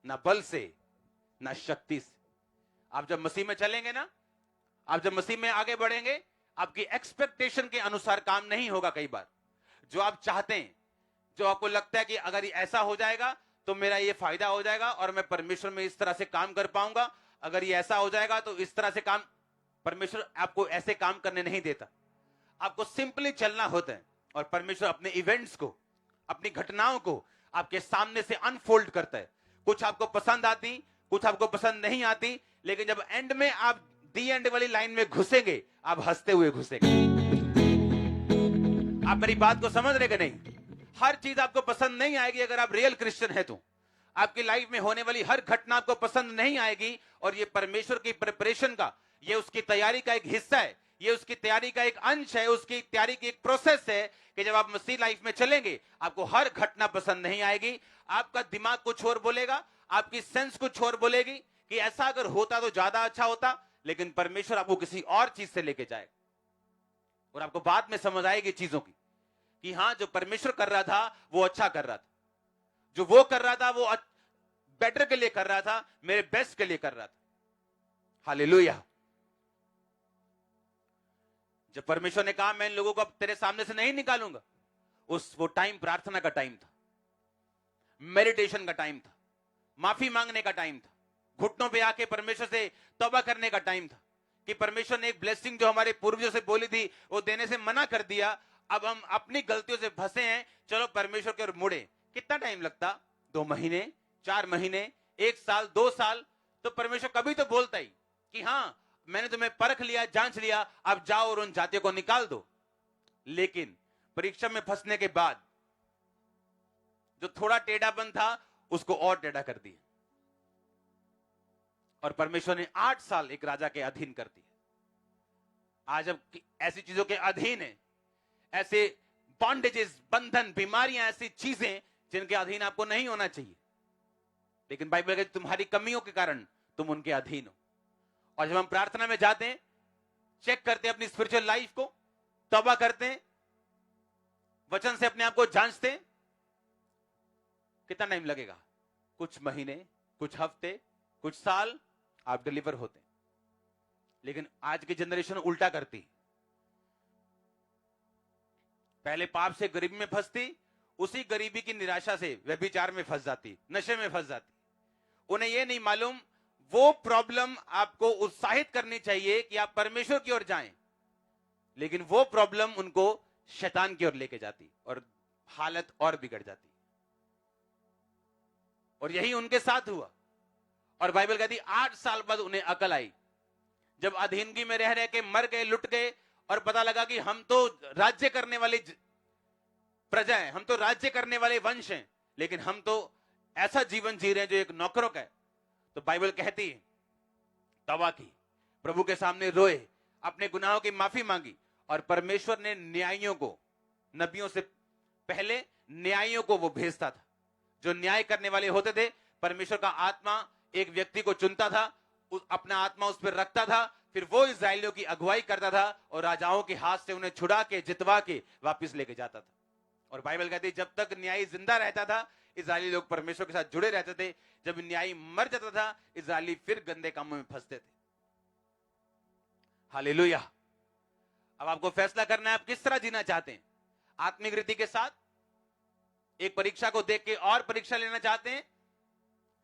ना बल से ना शक्ति से। आप जब मसीह में चलेंगे ना, आप जब मसीह में आगे बढ़ेंगे, आपकी एक्सपेक्टेशन के अनुसार काम नहीं होगा। कई बार जो आप चाहते हैं, जो आपको लगता है कि अगर ये ऐसा हो जाएगा तो मेरा ये फायदा हो जाएगा और मैं परमेश्वर में इस तरह से काम कर पाऊंगा, अगर ये ऐसा हो जाएगा तो इस तरह से काम, परमेश्वर आपको ऐसे काम करने नहीं देता। आपको सिंपली चलना होता है और परमेश्वर अपने इवेंट्स को, अपनी घटनाओं को आपके सामने से अनफोल्ड करता है। कुछ आपको पसंद आती, कुछ आपको पसंद नहीं आती, लेकिन जब एंड में आप दी एंड वाली लाइन में घुसेंगे, आप हंसते हुए घुसेंगे। आप मेरी बात को समझ रहे कि नहीं? हर चीज आपको पसंद नहीं आएगी अगर आप रियल क्रिश्चियन है तो। आपकी लाइफ में होने वाली हर घटना आपको पसंद नहीं आएगी, और ये परमेश्वर की प्रिपरेशन का, ये उसकी तैयारी का एक हिस्सा है, ये उसकी तैयारी का एक अंश है, उसकी तैयारी की एक प्रोसेस है कि जब आप मसीह लाइफ में चलेंगे, आपको हर घटना पसंद नहीं आएगी। आपका दिमाग कुछ और बोलेगा, आपकी सेंस कुछ और बोलेगी कि ऐसा अगर होता तो ज्यादा अच्छा होता, लेकिन परमेश्वर आपको किसी और चीज से लेके जाएगा। और आपको बाद में समझ आएगी चीजों की कि हाँ, जो परमेश्वर कर रहा था वो अच्छा कर रहा था, जो वो कर रहा था वो बेटर के लिए कर रहा था, मेरे बेस्ट के लिए कर रहा था। हालेलुया। जब परमेश्वर ने कहा मैं इन लोगों को अब तेरे सामने से नहीं निकालूंगा, वो टाइम प्रार्थना का टाइम था, मेडिटेशन का टाइम था, माफी मांगने का टाइम था, घुटनों पे आके परमेश्वर से तौबा करने का टाइम था कि परमेश्वर ने एक ब्लेसिंग जो हमारे पूर्वजों से बोली थी वो देने से मना कर दिया। अब हम अपनी गलतियों से फंसे हैं, चलो परमेश्वर की ओर मुड़े। कितना टाइम लगता? 2 महीने, 4 महीने, 1 साल, 2 साल? तो परमेश्वर कभी तो बोलता ही कि हाँ, मैंने तुम्हें परख लिया, जांच लिया, अब जाओ और उन जातियों को निकाल दो। लेकिन परीक्षा में फंसने के बाद जो थोड़ा टेढ़ापन था उसको और टेढ़ा कर दिया, और परमेश्वर ने 8 साल एक राजा के अधीन कर दिया। आज अब ऐसी चीजों के अधीन है, ऐसे बॉन्डेजेस, बंधन, बीमारियां, ऐसी चीजें जिनके अधीन आपको नहीं होना चाहिए, लेकिन बाइबल कहती तुम्हारी कमियों के कारण तुम उनके अधीन हो। और जब हम प्रार्थना में जाते हैं, चेक करते हैं अपनी स्पिरिचुअल लाइफ को, तौबा करते हैं, वचन से अपने आप को जांचते हैं, कितना टाइम लगेगा? कुछ महीने, कुछ हफ्ते, कुछ साल, आप डिलीवर होते हैं। लेकिन आज की जनरेशन उल्टा करती, पहले पाप से गरीबी में फंसती, उसी गरीबी की निराशा से व्यभिचार में फंस जाती, नशे में फंस जाती। उन्हें यह नहीं मालूम वो प्रॉब्लम आपको उत्साहित करनी चाहिए कि आप परमेश्वर की ओर जाएं, लेकिन वो प्रॉब्लम उनको शैतान की ओर लेके जाती और हालत और बिगड़ जाती। और यही उनके साथ हुआ। और बाइबल कहती 8 साल बाद उन्हें अकल आई, जब अधीनगी में रह रह के मर गए, लुट गए, और पता लगा कि हम तो राज्य करने वाली प्रजा हैं, हम तो राज्य करने वाले वंश हैं, लेकिन हम तो ऐसा जीवन जी रहे हैं जो एक नौकरों का है। तो बाइबल कहती है तौबा की, प्रभु के सामने रोए, अपने गुनाहों की माफी मांगी, और परमेश्वर ने न्यायियों को, नबियों से पहले न्यायियों को वो भेजता था, जो न्याय करने वाले होते थे। परमेश्वर का आत्मा एक व्यक्ति को चुनता था, अपना आत्मा उस पर रखता था, फिर वो इस्राएलियों की अगुवाई करता था और राजाओं के हाथ से उन्हें छुड़ा के, जितवा के वापस लेके जाता था। और बाइबल कहती है जब तक न्यायी जिंदा रहता था, इस्राएली लोग परमेश्वर के साथ जुड़े रहते थे। जब न्यायी मर जाता था, इस्राएली फिर गंदे कामों में फंसते थे। हालेलुया। अब आपको फैसला करना है, आप किस तरह जीना चाहते हैं? आत्मिक रीति के साथ, एक परीक्षा को देख के और परीक्षा लेना चाहते हैं,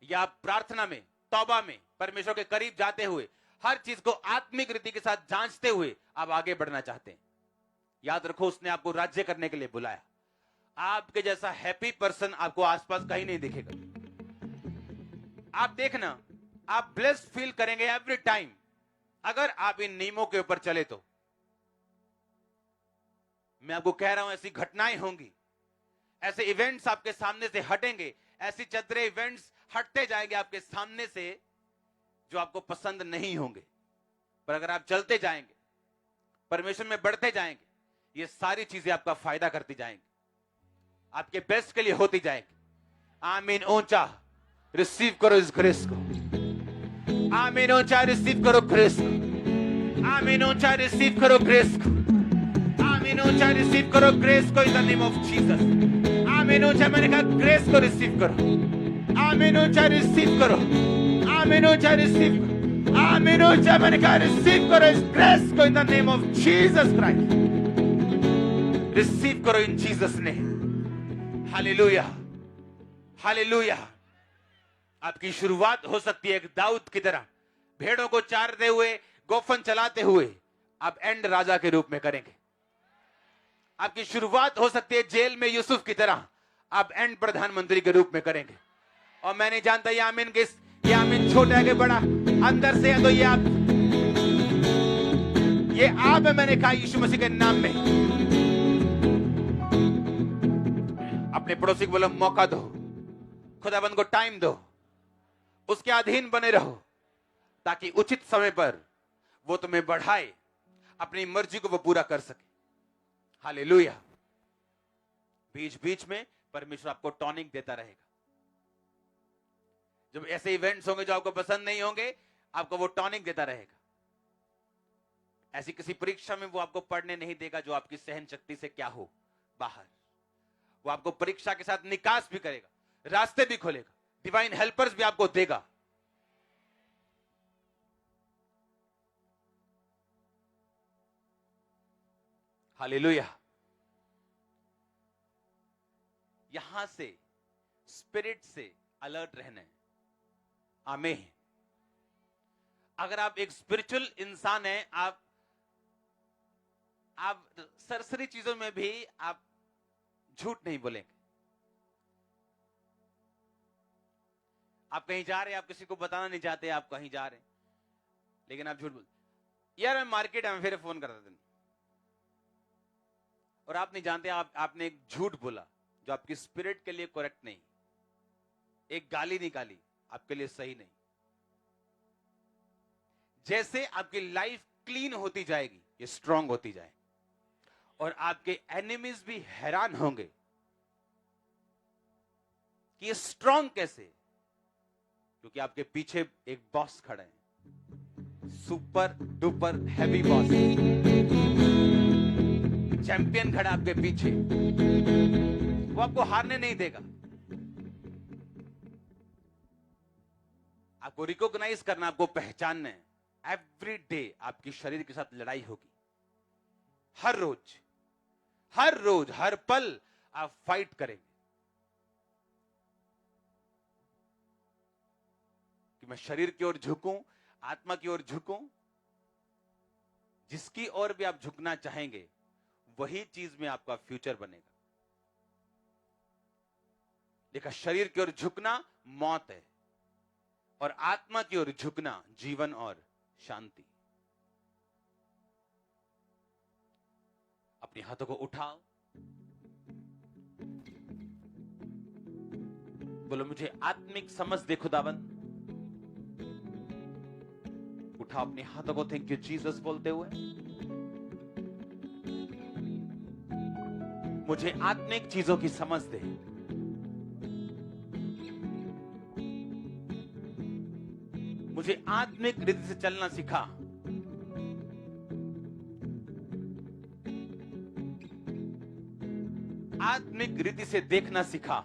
या प्रार्थना में, तौबा में, परमेश्वर के करीब जाते हुए, हर चीज को आत्मिक रीति के साथ जांचते हुए आप आगे बढ़ना चाहते हैं? याद रखो, उसने आपको राज्य करने के लिए बुलाया। आपके जैसा हैप्पी पर्सन आपको आसपास कहीं नहीं दिखेगा। आप देखना, आप ब्लेस्ड फील करेंगे एवरी टाइम अगर आप इन नियमों के ऊपर चले तो। मैं आपको कह रहा हूं, ऐसी घटनाएं होंगी, ऐसे इवेंट्स आपके सामने से हटेंगे, ऐसी चतरे इवेंट्स हटते जाएंगे आपके सामने से जो आपको पसंद नहीं होंगे। पर अगर आप चलते जाएंगे, परमेश्वर में बढ़ते जाएंगे, ये सारी चीजें आपका फायदा करती जाएंगी, आपके बेस्ट के लिए होती जाएंगी। आमीन। ऊंचा रिसीव करो इस ग्रेस को। आमीन। ऊंचा रिसीव करो ग्रेस को। आमीन। ऊंचा रिसीव करो ग्रेस को। आमीन। ऊंचा रिसीव करो ग्रेस को in the name of Jesus. आमीन। आमीन ऊंचा मैंने कहा ग्रेस को रिसीव करो, आमीन ऊंचा रिसीव करो, आमीन ऊंचा रिसीव करो, आमीन ऊंचा मैंने कहा रिसीव करो इस ग्रेस को in the name of Jesus Christ, receive करो in Jesus name. Hallelujah, hallelujah. आपकी शुरुआत हो सकती है एक दाऊद की तरह, भेड़ों को चारते हुए, गोफन चलाते हुए, आप एंड राजा के रूप में करेंगे। आपकी शुरुआत हो सकती है जेल में यूसुफ की तरह, आप एंड प्रधानमंत्री के रूप में करेंगे। और मैं नहीं जानता ये आमीन छोटा है कि बड़ा, अंदर से है तो ये आप है। मैंने कहा यीशु मसीह के नाम में अपने पड़ोसी को बोलो मौका दो, खुदाबंद को टाइम दो, उसके अधीन बने रहो, ताकि उचित समय पर वो तुम्हें बढ़ाए, अपनी मर्जी को वो पूरा कर सके। हालेलुया। बीच बीच में परमेश्वर आपको टॉनिक देता रहेगा। जब ऐसे इवेंट्स होंगे जो आपको पसंद नहीं होंगे, आपको वो टॉनिक देता रहेगा। ऐसी किसी परीक्षा में वो आपको पढ़ने नहीं देगा जो आपकी सहन शक्ति से क्या हो बाहर। वो आपको परीक्षा के साथ निकास भी करेगा, रास्ते भी खोलेगा, डिवाइन हेल्पर्स भी आपको देगा। हालेलुया। यहां से स्पिरिट से अलर्ट रहना है। आमीन। अगर आप एक स्पिरिचुअल इंसान हैं, आप सरसरी चीजों में भी आप झूठ नहीं बोलेंगे। आप कहीं जा रहे हैं, आप किसी को बताना नहीं चाहते आप कहीं जा रहे हैं, लेकिन आप झूठ बोल, यार मैं मार्केट में फिर फोन करता था, और आप नहीं जानते आपने एक झूठ बोला जो आपकी स्पिरिट के लिए करेक्ट नहीं, एक गाली निकाली आपके लिए सही नहीं। जैसे आपकी लाइफ क्लीन होती जाएगी, ये स्ट्रांग होती जाए, और आपके एनिमीज भी हैरान होंगे कि ये स्ट्रांग कैसे, क्योंकि आपके पीछे एक बॉस खड़े हैं, super duper heavy boss, champion खड़ा आपके पीछे, वो आपको हारने नहीं देगा। आपको रिकॉग्नाइज करना, आपको पहचानना है। एवरी डे आपकी शरीर के साथ लड़ाई होगी, हर रोज हर पल आप फाइट करेंगे कि मैं शरीर की ओर झुकूं, आत्मा की ओर झुकूं। जिसकी ओर भी आप झुकना चाहेंगे वही चीज में आपका फ्यूचर बनेगा। देखा, शरीर की ओर झुकना मौत है, और आत्मा की ओर झुकना जीवन और शांति। अपने हाथों को उठाओ, बोलो मुझे आत्मिक समझ दे खुदाबंद। उठाओ अपने हाथों को, थैंक यू जीसस बोलते हुए। मुझे आत्मिक चीजों की समझ दे। मुझे आत्मिक रीति से चलना सिखा। आत्मिक रीति से देखना सिखा।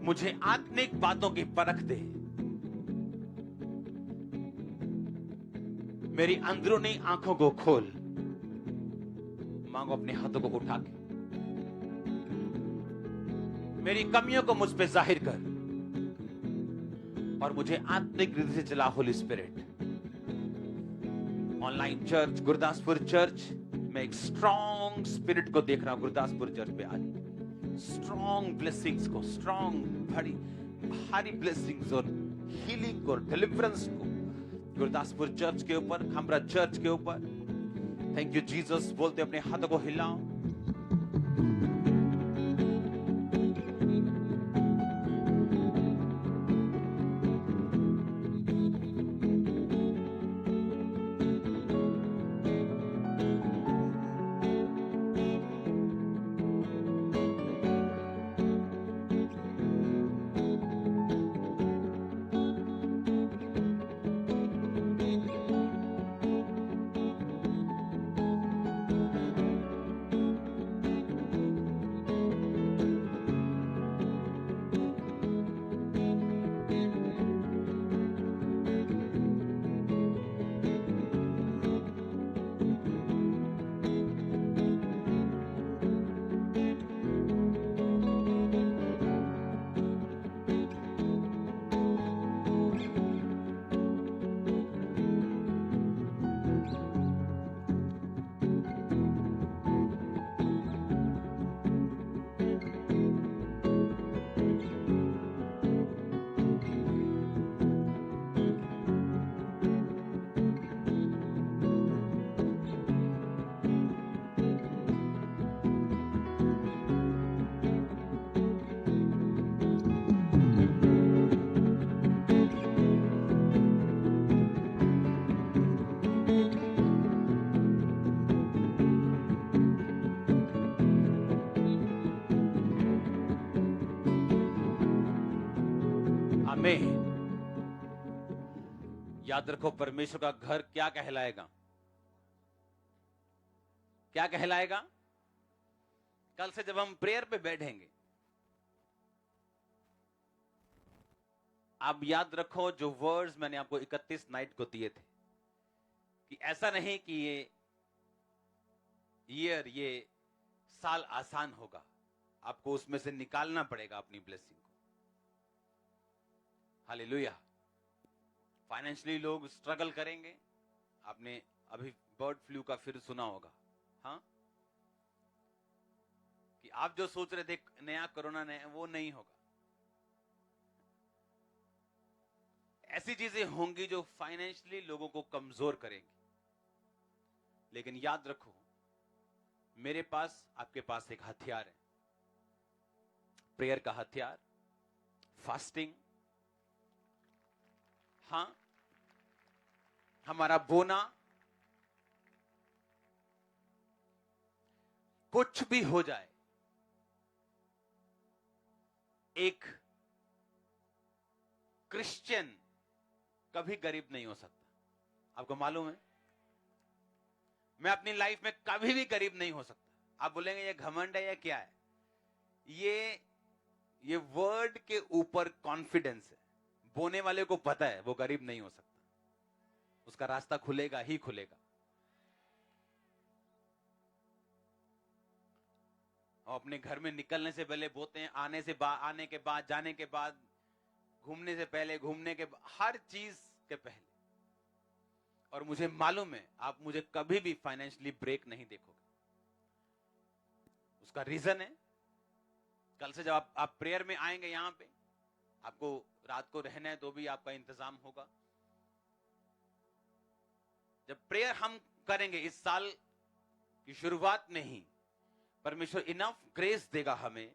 मुझे आत्मिक बातों की परख दे। मेरी अंदरूनी आंखों को खोल। मांगो अपने हाथों को उठा के। मेरी कमियों को मुझ पे जाहिर कर, और मुझे आत्मिक रीति से चला Holi spirit. Online church, Gurdaspur church में एक स्ट्रॉन्ग स्पिरिट को देख रहा हूं। गुरदासपुर चर्च पे आज स्ट्रॉन्ग ब्लेसिंग्स को, स्ट्रॉन्ग भारी ब्लेसिंग्स और हीलिंग और डिलीवरेंस को गुरदासपुर चर्च के ऊपर, खमरा चर्च के ऊपर, थैंक यू जीसस बोलते अपने हाथों को हिलाओ। आमीन। याद रखो परमेश्वर का घर क्या कहलाएगा? क्या कहलाएगा? कल से जब हम प्रेयर पे बैठेंगे, आप याद रखो जो वर्ड्स मैंने आपको 31 नाइट को दिए थे, कि ऐसा नहीं कि ये साल आसान होगा, आपको उसमें से निकालना पड़ेगा अपनी ब्लेसिंग को। हालेलुया। फाइनेंशियली लोग स्ट्रगल करेंगे। आपने अभी बर्ड फ्लू का फिर सुना होगा, हाँ, कि आप जो सोच रहे थे नया कोरोना नया, वो नहीं होगा। ऐसी चीजें होंगी जो फाइनेंशियली लोगों को कमजोर करेंगी। लेकिन याद रखो, मेरे पास आपके पास एक हथियार है, प्रेयर का हथियार, फास्टिंग। हाँ, हमारा बोना, कुछ भी हो जाए, एक क्रिश्चियन कभी गरीब नहीं हो सकता। आपको मालूम है, मैं अपनी लाइफ में कभी भी गरीब नहीं हो सकता। आप बोलेंगे ये घमंड है या क्या है? ये वर्ड के ऊपर कॉन्फिडेंस है। बोने वाले को पता है वो गरीब नहीं हो सकता, उसका रास्ता खुलेगा ही खुलेगा। और अपने घर में निकलने से पहले बोते हैं, आने के बाद, जाने के बाद, घूमने से पहले, घूमने के बाद, हर चीज के पहले। और मुझे मालूम है आप मुझे कभी भी फाइनेंशियली ब्रेक नहीं देखोगे। उसका रीजन है, कल से जब आप प्रेयर में आएंगे, यहां पे आपको रात को रहना है तो भी आपका इंतजाम होगा। जब प्रेयर हम करेंगे इस साल की शुरुआत में ही, परमेश्वर इनफ ग्रेस देगा हमें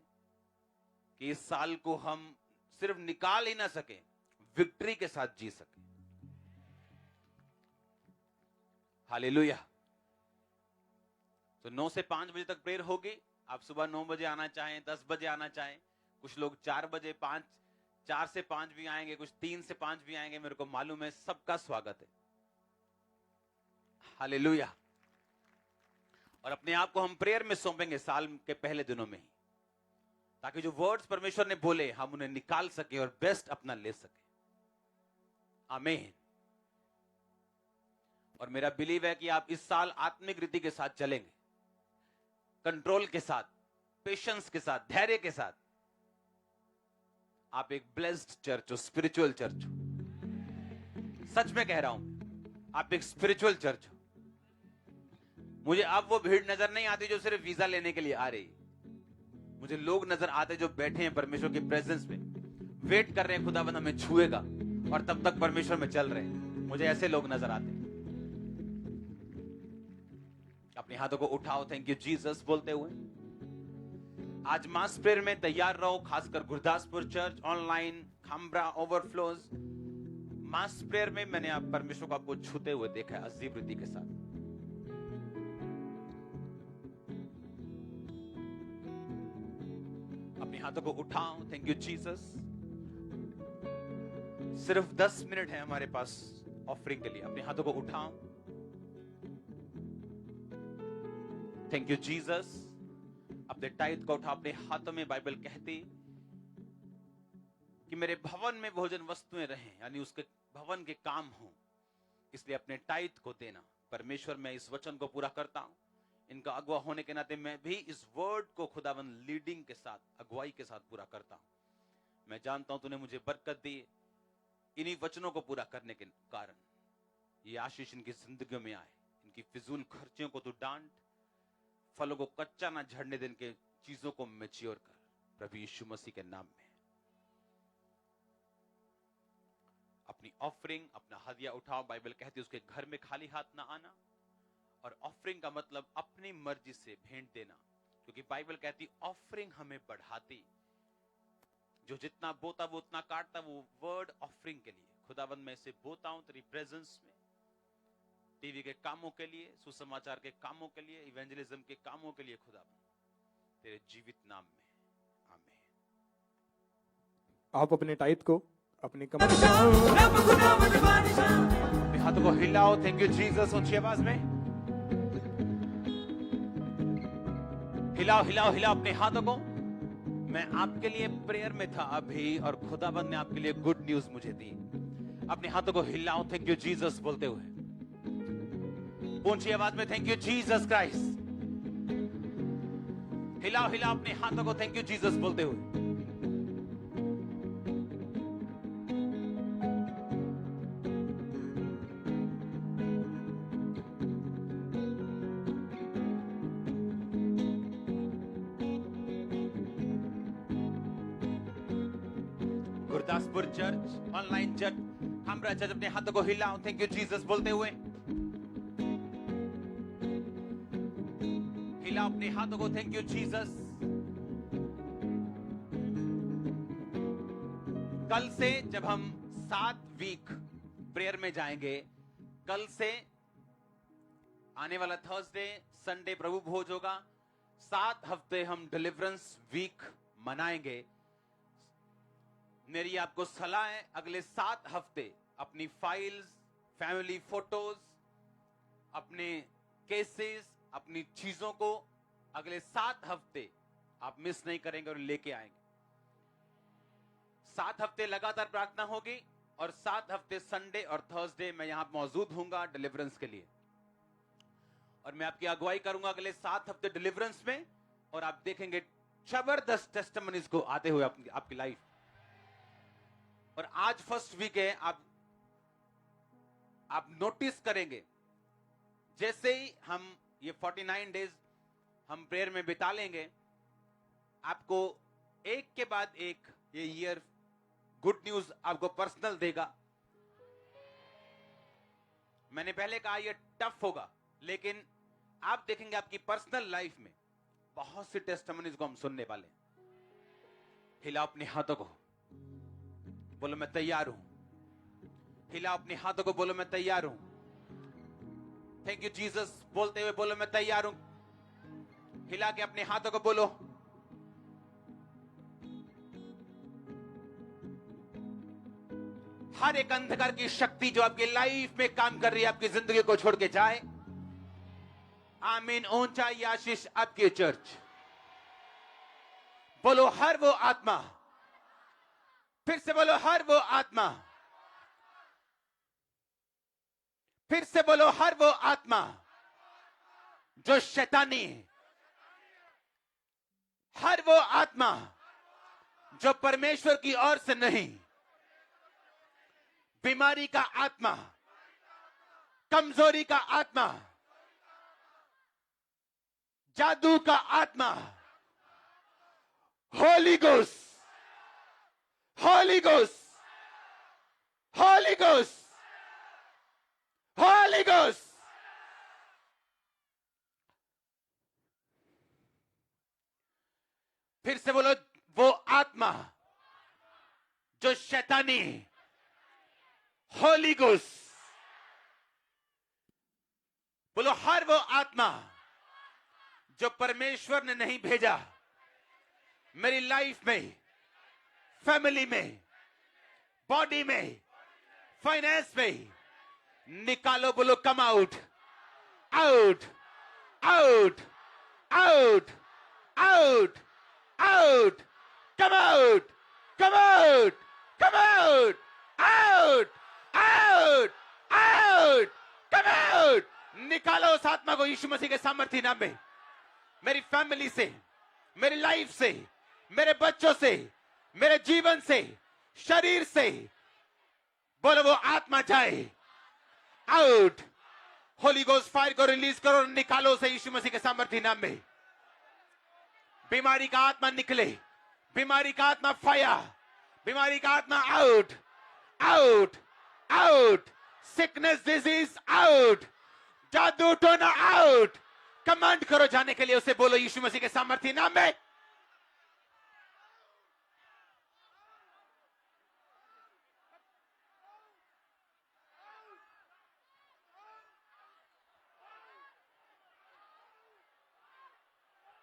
कि इस साल को हम सिर्फ निकाल ही ना सके, विक्ट्री के साथ जी सके। हालेलुया। तो 9 से 5 बजे तक प्रेयर होगी। आप सुबह 9 बजे आना चाहें, 10 बजे आना चाहें, कुछ लोग 4 बजे, 4 से 5 भी आएंगे, कुछ 3 से 5 भी आएंगे, मेरे को मालूम है, सबका स्वागत है। हालेलुया। और अपने आप को हम प्रेयर में सौंपेंगे साल के पहले दिनों में ही, ताकि जो वर्ड्स परमेश्वर ने बोले हम उन्हें निकाल सके और बेस्ट अपना ले सके। आमीन। और मेरा बिलीव है कि आप इस साल आत्मिक रीति के साथ चलेंगे, कंट्रोल के साथ, पेशेंस के साथ, धैर्य के साथ। आप एक ब्लेस्ड चर्च हो, स्पिरिचुअल चर्च हो। सच में कह रहा हूं, आप एक स्पिरिचुअल चर्च हो। मुझे अब वो भीड़ नजर नहीं आती जो सिर्फ वीजा लेने के लिए आ रही। मुझे लोग नजर आते जो बैठे हैं परमेश्वर की प्रेजेंस में, वेट कर रहे हैं खुदावंद हमें छुएगा, और तब तक परमेश्वर में चल रहे हैं। मुझे ऐसे लोग नजर आते हैं। अपने हाथों को उठाओ, थैंक यू जीसस बोलते हुए। आज मास प्रेयर में तैयार रहो, खासकर गुरदासपुर चर्च, ऑनलाइन, खामब्रा, ओवरफ्लोज। मास प्रेयर में मैंने आप परमेश्वर को आपको छूते हुए देखा है अजीब रीति के साथ। अपने हाथों को उठाओ, थैंक यू जीसस। सिर्फ 10 मिनट है हमारे पास ऑफरिंग के लिए। अपने हाथों को उठाओ, थैंक यू जीसस। अपने टाइट को उठाओ अपने हाथों में। बाइबल कहती कि मेरे भवन में भोजन वस्तुएं रहें, यानी उसके भवन के काम हो, इसलिए अपने टाइट को देना। परमेश्वर, मैं इस वचन को पूरा करता हूं, इनका अगुवा होने के नाते मैं भी इस वर्ड को खुदावंद लीडिंग के साथ, अगुवाई के साथ पूरा करता हूं। मैं जानता हूं तूने मुझे बरकत दी, इन्हीं वचनों को पूरा करने के कारण ये आशीष इनकी जिंदगियों में आए। इनकी फिजूल खर्चियों को तू डांट, फलों को कच्चा ना झड़ने दे, इनके चीजों को मैच्योर कर प्रभु यीशु मसीह के नाम में। अपनी ऑफरिंग, अपना हदिया उठाओ। बाइबल कहती है उसके घर में खाली हाथ ना आना, और ऑफरिंग का मतलब अपनी मर्जी से भेंट देना, क्योंकि बाइबल कहती ऑफरिंग हमें बढ़ाती। जो जितना बोता वो उतना काटता, वो वर्ड ऑफरिंग के लिए। खुदावंद, मैं इसे बोता हूं तेरी प्रेजेंस में, टीवी के कामों के लिए, सुसमाचार के कामों के लिए, इवेंजलिज्म के कामों के लिए, खुदावंद तेरे जीवित नाम में, आमीन। आप अपने टाइट को अपनी कमर अपने हाथों को हिलाओ, थैंक यू जीसस, ऊंची आवाज में हिलाओ हिलाओ हिलाओ अपने हाथों को। मैं आपके लिए प्रेयर में था अभी, और खुदाबंद ने आपके लिए गुड न्यूज मुझे दी। अपने हाथों को हिलाओ, थैंक यू जीसस बोलते हुए, ऊंची आवाज में थैंक यू जीसस क्राइस्ट। हिलाओ हिलाओ अपने हाथों को, थैंक यू जीसस बोलते हुए। Gurdaspur church, online church, Khambra church, अपने हाथों को हिलाओ, थैंक यू जीसस बोलते हुए। हिलाओ अपने हाथों को, थैंक यू जीसस। कल से जब हम 7 वीक प्रेयर में जाएंगे, कल से आने वाला थर्सडे, संडे प्रभु भोज होगा। 7 हफ्ते हम डिलीवरेंस वीक मनाएंगे। मेरी आपको सलाह है, अगले 7 हफ्ते अपनी फाइल्स, फैमिली फोटोज, अपने केसेस, अपनी चीजों को अगले 7 हफ्ते आप मिस नहीं करेंगे और लेके आएंगे। 7 हफ्ते लगातार प्रार्थना होगी, और 7 हफ्ते संडे और थर्सडे मैं यहां मौजूद हूंगा डिलीवरेंस के लिए, और मैं आपकी अगुवाई करूंगा अगले 7 हफ्ते डिलीवरेंस में। और आप देखेंगे जबरदस्त टेस्टिमनीज को आते हुए आपकी लाइफ। और आज फर्स्ट वीक है, आप नोटिस करेंगे जैसे ही हम ये 49 डेज हम प्रेयर में बिता लेंगे, आपको एक के बाद एक ये ईयर गुड न्यूज आपको पर्सनल देगा। मैंने पहले कहा ये टफ होगा, लेकिन आप देखेंगे आपकी पर्सनल लाइफ में बहुत सी टेस्टिमनीज को हम सुनने वाले हैं। हिलाओ अपने हाथों को, बोलो मैं तैयार हूं। हिलाओ अपने हाथों को, बोलो मैं तैयार हूं। थैंक यू जीसस बोलते हुए बोलो मैं तैयार हूं। हिला के अपने हाथों को बोलो, हर एक अंधकार की शक्ति जो आपकी लाइफ में काम कर रही है, आपकी जिंदगी को छोड़ के जाए। आमीन। ऊंचा ये आशीष आपकी चर्च। बोलो हर वो आत्मा, फिर से बोलो हर वो आत्मा, फिर से बोलो हर वो आत्मा जो शैतानी है, हर वो आत्मा जो परमेश्वर की ओर से नहीं, बीमारी का आत्मा, कमजोरी का आत्मा, जादू का आत्मा, Holi ghost, Holi ghost, Holi ghost, Holi ghost, से बोलो, वो आत्मा जो शैतानी होली गोस्ट, बोलो हर वो आत्मा जो परमेश्वर ने नहीं भेजा मेरी लाइफ में, फैमिली में, बॉडी में, फाइनेंस में, निकालो। बोलो come out, out, out, out, out, out, come out, come out, come out, out, out, out, come out. निकालो उस आत्मा को यीशु मसीह के सामर्थ्य नाम में। मेरी फैमिली से, मेरी लाइफ से, मेरे बच्चों से, मेरे जीवन से, शरीर से, बोलो वो आत्मा जाए आउट। होली गोस्ट फायर को रिलीज करो, निकालो उसे यीशु मसीह के सामर्थ्य नाम में। बीमारी का आत्मा निकले, बीमारी का आत्मा फायर, बीमारी का आत्मा out, out, out, sickness disease out, जादू टोना आउट। कमांड करो जाने के लिए उसे, बोलो यीशु मसीह के सामर्थ्य नाम में।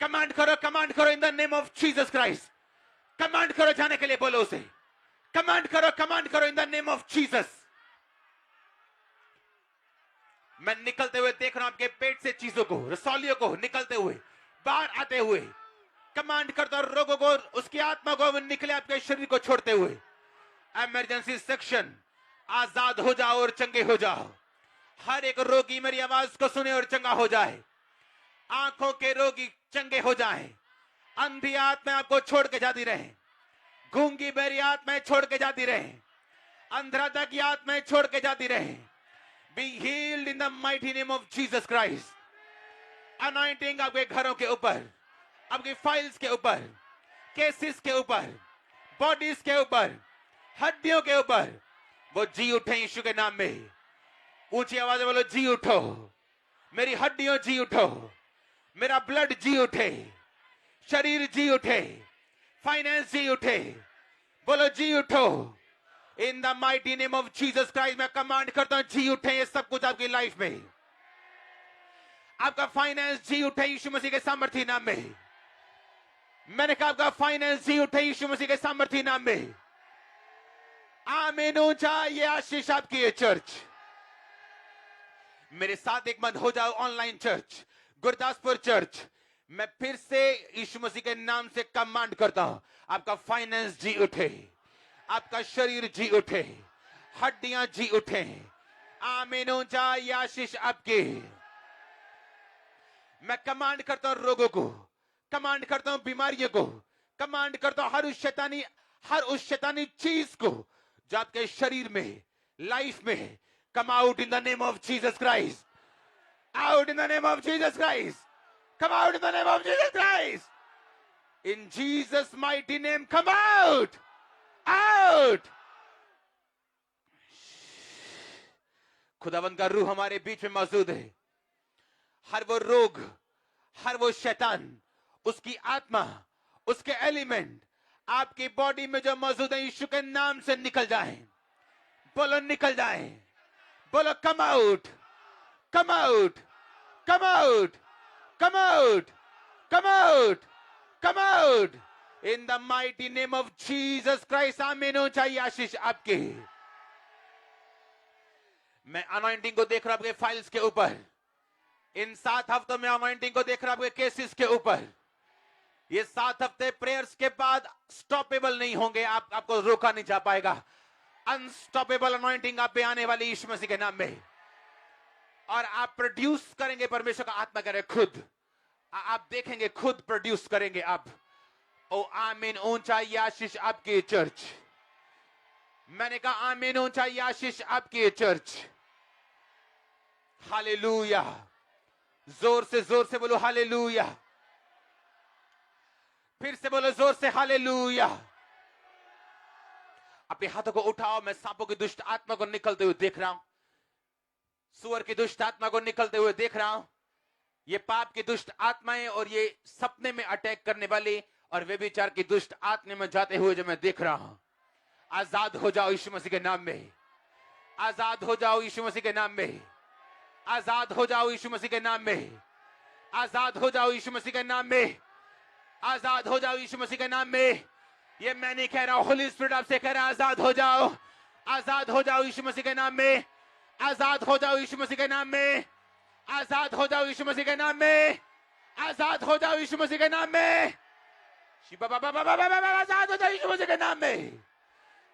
कमांड करो इन the name of Jesus Christ. Command करो जाने के लिए, बोलो उसे कमांड करो इन द नेम ऑफ जीसस। मैं निकलते हुए देख रहा हूं आपके पेट से चीजों को, रसौलियों को निकलते हुए, बाहर आते हुए। कमांड करता हूं रोगों को, उसकी आत्मा को निकले आपके शरीर को छोड़ते हुए। इमरजेंसी सेक्शन, आजाद हो जाओ और चंगे हो जाओ। हर एक रोगी मेरी आवाज को सुने और चंगा हो जाए। आंखों के रोगी चंगे हो जाएं। अंधी आत्मा आपको छोड़ के जाती रहे, गूंगी बहरी आत्माएं छोड़ के जाती रहे, अंधराधा की आत्माएं छोड़ के जाती रहे। Be healed in the mighty name of Jesus Christ. Anointing आपके घरों के ऊपर, आपकी फाइल्स के ऊपर, केसेस के ऊपर, बॉडीज के ऊपर, हड्डियों के ऊपर, वो जी उठे यीशु के नाम में। ऊंची आवाज में बोलो, जी उठो, मेरी हड्डियों जी उठो, मेरा ब्लड जी उठे, शरीर जी उठे, फाइनेंस जी उठे। बोलो जी उठो इन the mighty name of Jesus Christ. मैं कमांड करता हूं जी उठे ये सब कुछ आपकी लाइफ में। आपका फाइनेंस जी उठे यीशु मसीह के सामर्थ्य नाम में। मैंने कहा आपका फाइनेंस जी उठे यीशु मसीह के सामर्थ्य नाम में। आमीन। ऊंचा ये आशीष आपकी है चर्च। मेरे साथ एक मन हो जाओ, ऑनलाइन चर्च, गुरदासपुर चर्च। मैं फिर से यीशु मसीह के नाम से कमांड करता हूं, आपका फाइनेंस जी उठे, आपका शरीर जी उठे, हड्डियां जी उठे। आमीन। ऊंचा ये आशीष आपकी। मैं कमांड करता हूं रोगों को, कमांड करता हूं बीमारियों को, कमांड करता हूं हर उस शैतानी चीज को जो आपके शरीर में, लाइफ में, come out in the name of Jesus Christ. Out in the name of Jesus Christ. Come out in the name of Jesus Christ. In Jesus' mighty name, come out. Out. खुदावंद का रूह हमारे बीच में मौजूद है। हर वो रोग, हर वो शैतान, उसकी आत्मा, उसके एलिमेंट आपकी बॉडी में जो मौजूद है, यीशु के नाम से निकल जाए। बोलो निकल जाए। बोलो come out, come out, come out, come out, come out, come out in the mighty name of Jesus Christ. आमीन। हो चाहिए आशीष आपके। मैं अनॉइंटिंग को देख रहा हूं आपके फाइल्स के ऊपर। इन 7 हफ्तों में अनॉइंटिंग को देख रहा हूं आपके केसेस के ऊपर। ये 7 हफ्ते प्रेयर्स के बाद स्टॉपेबल नहीं होंगे, आपको रोका नहीं जा पाएगा। अनस्टॉपेबल अनॉइंटिंग आप पे आने वाली यीशु मसीह के नाम में। और आप प्रोड्यूस करेंगे, परमेश्वर का आत्मा करे खुद, आप देखेंगे खुद प्रोड्यूस करेंगे आप। ओ आमीन। ऊंचा ये आशीष आपकी चर्च। मैंने कहा आमीन। ऊंचा ये आशीष आपकी चर्च। हालेलुया। जोर से बोलो हालेलुया। फिर से बोलो जोर से हालेलुया। अपने हाथों को उठाओ। मैं सांपों की दुष्ट आत्मा को निकलते हुए देख रहा हूं, सुअर की दुष्ट आत्मा को निकलते हुए देख रहा हूं। ये पाप की दुष्ट आत्माएं और ये सपने में अटैक करने वाले और व्यभिचार की दुष्ट आत्मा में जाते हुए जो मैं देख रहा हूं, आजाद हो जाओ यीशु मसीह के नाम में, आजाद हो जाओ यीशु मसीह के नाम में, आजाद हो जाओ यीशु मसीह के नाम में, आजाद हो जाओ यीशु मसीह के नाम में, आजाद हो जाओ यीशु मसीह के नाम में। ये मैं नहीं कह रहा हूं, होली स्पिरिट आपसे कह रहा है आजाद हो जाओ, आजाद हो जाओ यीशु मसीह के नाम में, आजाद हो जाओ यीशु मसीह के नाम में, आजाद हो जाओ यीशु मसीह के नाम में, आजाद हो जाओ यीशु मसीह के नाम में, आजाद हो जाओ यीशु मसीह के नाम में,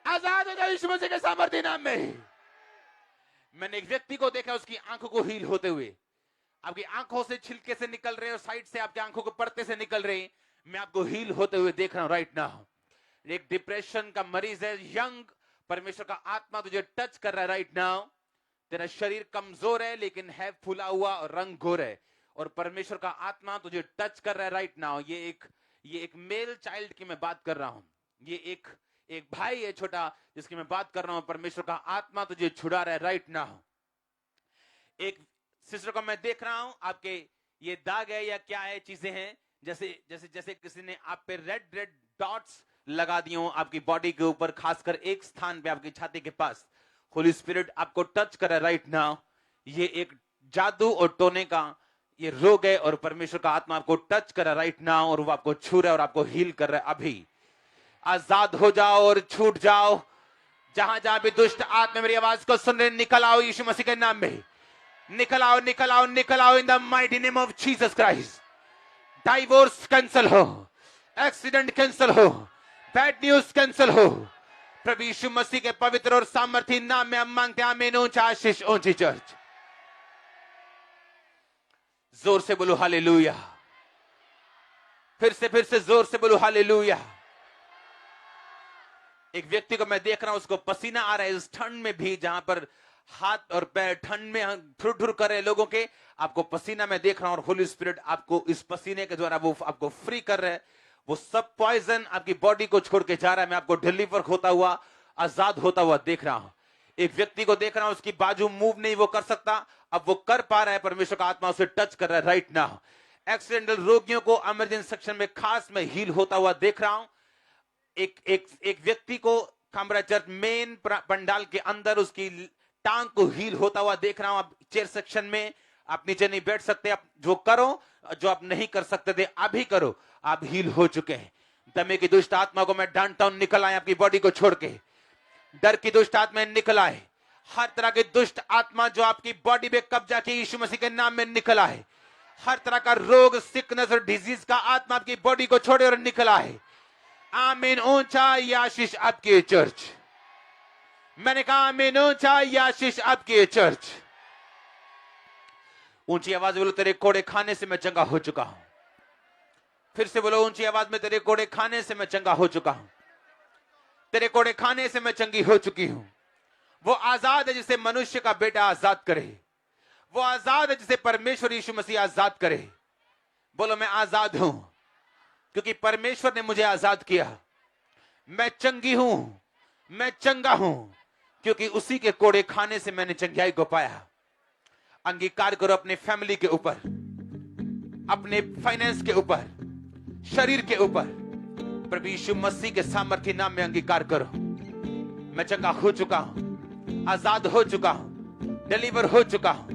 आजाद हो जाओ यीशु मसीह के सामर्थ्य नाम में। मैंने एक व्यक्ति को देखा, उसकी आंखों को हील होते हुए, आपकी आंखों से छिलके से निकल रहे और साइड से आपकी आंखों के पर्दे से निकल रहे, मैं आपको हील होते हुए देख रहा हूं राइट नाउ। एक डिप्रेशन का मरीज है, यंग, परमेश्वर का आत्मा तुझे टच कर रहा है राइट नाउ। तेरा शरीर कमजोर है लेकिन है फूला हुआ और रंग गोर है, और परमेश्वर का आत्मा तुझे टच कर रहा है राइट नाउ। ये एक मेल चाइल्ड की मैं बात कर रहा हूं, ये एक भाई है छोटा जिसकी मैं बात कर रहा हूं, परमेश्वर का आत्मा तुझे छुड़ा रहा है राइट नाउ। एक सिस्टर को मैं देख रहा हूं, आपके ये दाग है या क्या है, चीजें हैं जैसे किसी ने आप पे रेड डॉट्स लगा दिए हो आपकी बॉडी के ऊपर, खासकर एक स्थान पे आपकी छाती के पास। होली स्पिरिट आपको टच कर रहा है राइट नाउ। ये एक जादू और टोने का ये रोग है, और परमेश्वर का आत्मा आपको टच कर रहा है राइट नाउ, और वो आपको छू रहा है और आपको हील कर रहा है। अभी आजाद हो जाओ और छूट जाओ। जहां जहां भी दुष्ट आत्मा मेरी आवाज को सुन रहे, निकल आओ यीशु मसीह के नाम में, निकल आओ, निकल आओ, निकल आओ इन the mighty name of Jesus Christ. Divorce cancel हो, एक्सीडेंट कैंसिल हो, बैड न्यूज कैंसिल हो। प्रभु यीशु मसीह के पवित्र और सामर्थ्य नाम में हम मांगते हैं, आमीन। ऊंचा आशीष ऊंची चर्च, जोर से बोलो हालेलुया। फिर से जोर से बोलो हालेलुया। एक व्यक्ति को मैं देख रहा हूं, उसको पसीना आ रहा है इस ठंड में भी, जहां पर हाथ और पैर ठंड में ठुर कर रहे लोगों के, आपको पसीना में देख रहा हूं, और होली स्पिरिट आपको इस पसीने के द्वारा वो आपको फ्री कर रहे हैं। वो सब पॉइजन आपकी बॉडी को छोड़ के जा रहा है। मैं आपको डिलीवर होता हुआ, आजाद होता हुआ देख रहा हूं। एक व्यक्ति को देख रहा हूं, उसकी बाजू मूव नहीं वो कर सकता, अब वो कर पा रहा है, परमेश्वर का आत्मा उसे टच कर रहा है राइट नाउ। एक्सीडेंटल रोगियों को इमरजेंसी सेक्शन में खास में हील होता हुआ देख रहा हूं। एक व्यक्ति को कामरा चर्च मेन पंडाल के अंदर उसकी टांग को हील होता हुआ देख रहा हूं। आप चेयर सेक्शन में आप नीचे नहीं बैठ सकते, आप जो करो, जो आप नहीं कर सकते थे अभी करो, आप हील हो चुके हैं। दमे की दुष्ट आत्मा को मैं डांटता हूं, निकल आए आपकी बॉडी को छोड़ के। डर की दुष्ट आत्मा निकल आए। हर तरह की दुष्ट आत्मा जो आपकी बॉडी पे कब्जा की, यीशु मसीह के नाम में निकल आए। हर तरह का रोग, सिकनेस और डिजीज का आत्मा आपकी बॉडी को छोड़े और निकल आए। आमीन। ऊंचा आशीष आपकी चर्च। मैंने कहा आमीन। ऊंचा आशीष आपकी चर्च। ऊंची आवाज बोलो, तेरे कोड़े खाने से मैं चंगा हो चुका हूं। फिर से बोलो ऊंची आवाज में, तेरे कोड़े खाने से मैं चंगा हो चुका हूं। तेरे कोड़े खाने से मैं चंगी हो चुकी हूं। वो आजाद है जिसे मनुष्य का बेटा आजाद करे। वो आजाद है जिसे परमेश्वर यीशु मसीह आजाद करे। बोलो मैं आजाद हूं क्योंकि परमेश्वर ने मुझे आजाद किया। मैं चंगी हूं, मैं चंगा हूं क्योंकि उसी के कोड़े खाने से मैंने चंगाई को पाया। अंगीकार करो अपने फैमिली के ऊपर, अपने फाइनेंस के ऊपर, शरीर के ऊपर। प्रभु यीशु मसीह के सामर्थ्य नाम में अंगीकार करो। मैं चंगा हो चुका हूं, आजाद हो चुका हूं, डिलीवर हो चुका हूं।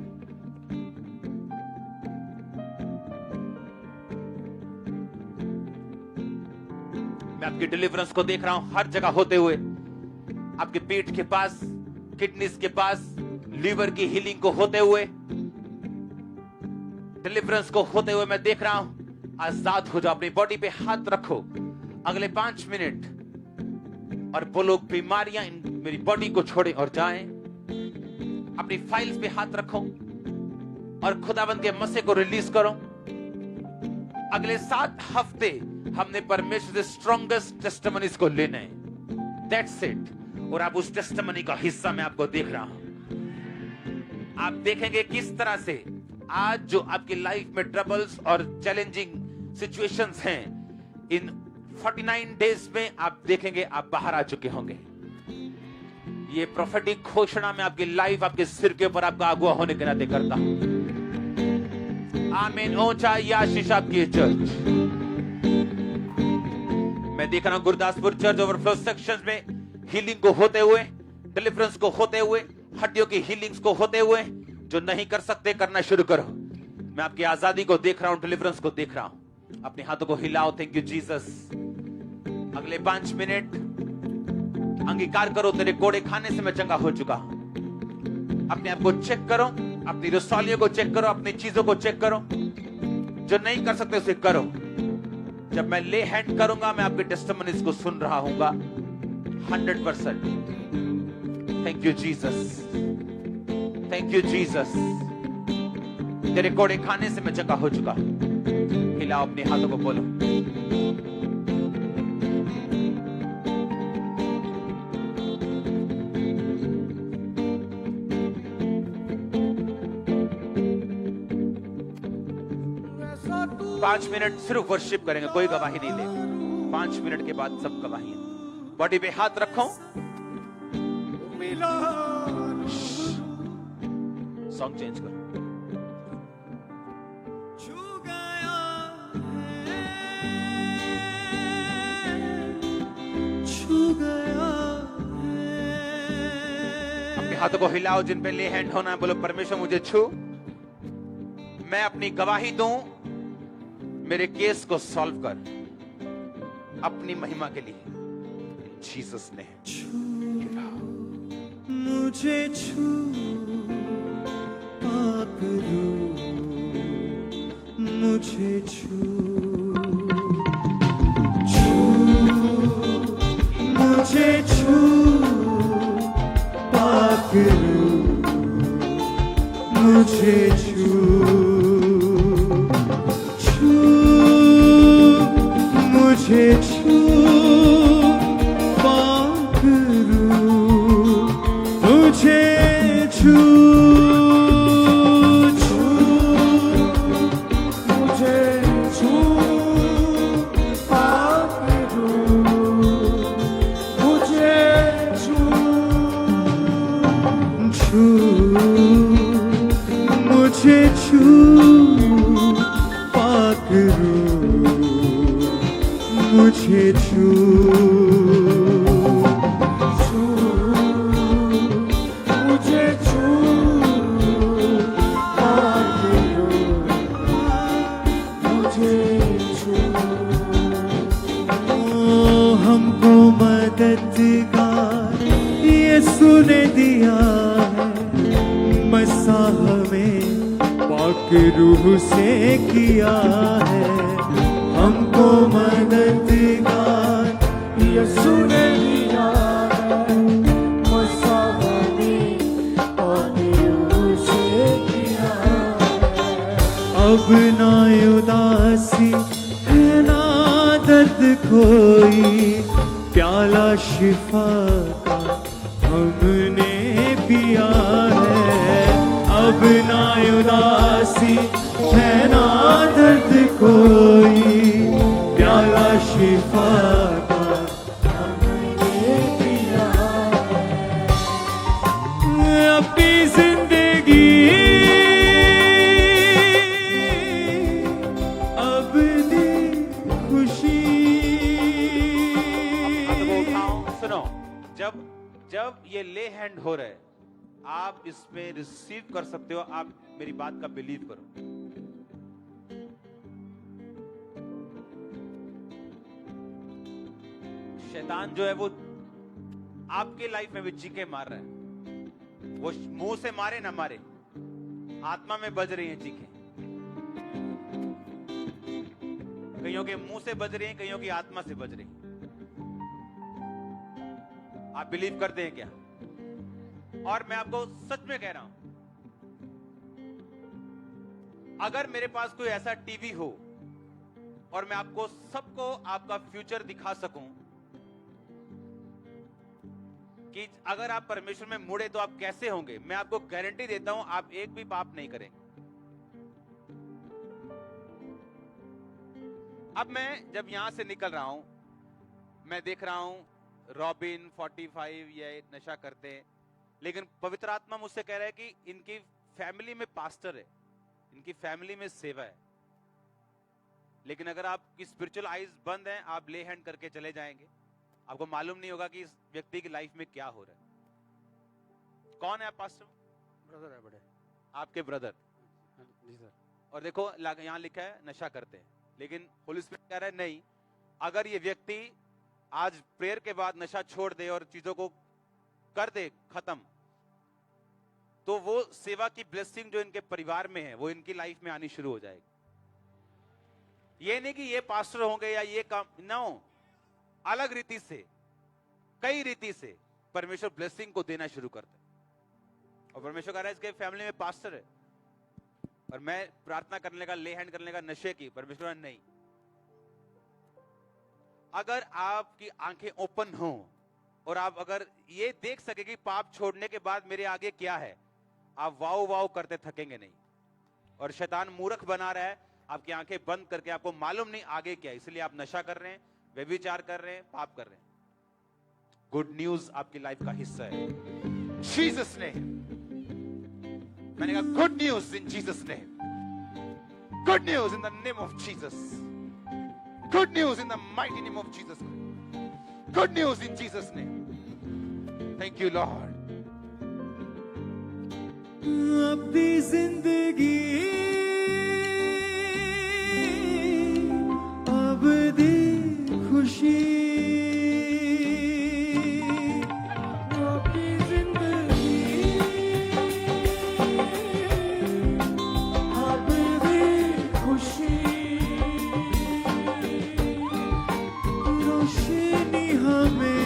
मैं आपकी डिलीवरेंस को देख रहा हूं हर जगह होते हुए। आपके पेट के पास, किडनीज के पास, लीवर की हीलिंग को होते हुए, डिलीवरेंस को होते हुए मैं देख रहा हूं। आजाद हो जाओ। अपनी बॉडी पे हाथ रखो अगले 5 मिनट और बोलो बीमारियां मेरी बॉडी को छोड़े और जाएं। अपनी फाइल्स पे हाथ रखो और खुदावंद के मसे को रिलीज करो। अगले 7 हफ्ते हमने परमेश्वर से स्ट्रॉन्गेस्ट टेस्टिमनीज को लेना है। That's it. और आप उस टेस्टिमनी का हिस्सा मैं आपको देख रहा हूं। आप देखेंगे किस तरह से आज जो आपकी लाइफ में ट्रबल्स और चैलेंजिंग सिचुएशंस हैं, इन 49 डेज में आप देखेंगे आप बाहर आ चुके होंगे। ये प्रोफेटिक घोषणा में आपकी लाइफ आपके सिर के ऊपर आपका अगुआ होने के नाते करता हूं। आमीन। ऊंचा आशीष आपकी चर्च। मैं देख रहा हूं गुरदासपुर चर्च ओवरफ्लो सेक्शंस में हीलिंग को होते हुए, डिलीवरेंस को होते हुए, हड्डियों की हीलिंग्स को होते हुए। जो नहीं कर सकते करना शुरू करो। मैं आपकी आजादी को देख रहा हूं, डिलीवरेंस को देख रहा हूं। अपने हाथों को हिलाओ। Thank you Jesus. अगले 5 मिनट अंगीकार करो, तेरे कोड़े खाने से मैं चंगा हो चुका हूं। अपने आप को चेक करो, अपनी रसौलियों को चेक करो, अपनी चीजों को चेक करो। जो नहीं कर सकते उसे करो। जब मैं ले हैंड करूंगा, मैं आपके टेस्टिमनीज को सुन रहा हूंगा 100%। Thank you Jesus, thank you Jesus. तेरे कोड़े खाने से मैं चंगा हो चुका हूं। हिलाओ अपने हाथों को, बोलो। पांच मिनट सिर्फ वर्शिप करेंगे, कोई गवाही नहीं देगा। 5 मिनट के बाद सब गवाही। बॉडी पे हाथ रखो। सॉन्ग चेंज करो। अपने हाथों को हिलाओ जिन पे ले हैंड होना है। बोलो परमेश्वर मुझे छू, मैं अपनी गवाही दूं, मेरे केस को सॉल्व कर अपनी महिमा के लिए। जीसस ने मुझे छू पाक रू, मुझे छू छू, मुझे छू पाक रू, मुझे छू छू, मुझे छू पाक रू, मुझे छू छू, मुझे छू पाक रू, मुझे छू छू, मुझे छू पाक रू, मुझे छू छू, मुझे छू पाक रू, मुझे छू। ओ हमको मददगार यीशु ने दिया है, मसाह में पाक रूह से किया है। हमको मददगार यीशु ने दिया है, मसाहनी पाक रूह से किया है। अब ना उदासी है ना दर्द कोई, प्याला शिफा का हमने पिया है। अब ना उदासी है ना दर्द कोई, प्याला शिफा का हमने पिया है। अपनी जिंदगी अपनी खुशी। सुनो, जब ये ले हैंड हो रहा है, आप इसमें रिसीव कर सकते हो। आप मेरी बात का बिलीव करो। शैतान जो है वो आपके लाइफ में भी चीखे मार रहा है। वो मुंह से मारे ना मारे, आत्मा में बज रही है चीखें। कईयों के मुंह से बज रही हैं, कईयों की आत्मा से बज रही हैं। आप बिलीव करते हैं क्या? और मैं आपको सच में कह रहा हूं, अगर मेरे पास कोई ऐसा टीवी हो और मैं आपको सबको आपका फ्यूचर दिखा सकूं कि अगर आप परमेश्वर में मुड़े तो आप कैसे होंगे, मैं आपको गारंटी देता हूं आप एक भी पाप नहीं करेंगे। अब मैं जब यहां से निकल रहा हूं, मैं देख रहा हूं रॉबिन 45 ये नशा करते हैं, लेकिन पवित्र आत्मा मुझसे कह रहा है कि इनकी फैमिली में पास्टर है, इनकी फैमिली में सेवा है। लेकिन अगर आपकी स्पिरिचुअल आईज बंद हैं, आप ले हैंड करके चले जाएंगे, आपको मालूम नहीं होगा कि इस व्यक्ति की लाइफ में क्या हो रहा है। कौन है आप पास्टर? ब्रदर है बड़े। आपके ब्रदर। जी सर। और देखो यहाँ लिखा है नशा करते हैं, लेकिन होली स्पिरिट कह रहा है नहीं, अगर ये व्यक्ति आज प्रेयर के बाद नशा छोड़ दे और चीजों को कर दे खत्म, तो वो सेवा की ब्लेसिंग जो इनके परिवार में है वो इनकी लाइफ में आनी शुरू हो जाएगी। ये नहीं कि ये पास्टर होंगे या ये काम, नो, अलग रीति से, कई रीति से परमेश्वर ब्लेसिंग को देना शुरू करता है। और परमेश्वर कह रहा है इसके फैमिली में पास्टर है, और मैं प्रार्थना करने का, ले हैंड करने का नशे की, परमेश्वर नहीं। अगर आपकी आंखें ओपन हो और आप अगर ये देख सके कि पाप छोड़ने के बाद मेरे आगे क्या है, आप वाओ वाओ करते थकेंगे नहीं। और शैतान मूर्ख बना रहा है, आपकी आंखें बंद करके आपको मालूम नहीं आगे क्या है, इसलिए आप नशा कर रहे हैं, व्यभिचार कर रहे हैं, पाप कर रहे हैं। गुड न्यूज आपकी लाइफ का हिस्सा है जीसस ने। मैंने कहा गुड न्यूज इन जीसस ने, good news in the name of Jesus, good news in the mighty name of Jesus, good news in Jesus ने। Thank you Lord. अपनी जिंदगी अब दी खुशी, अपनी जिंदगी अब दी खुशी, रोशनी हमें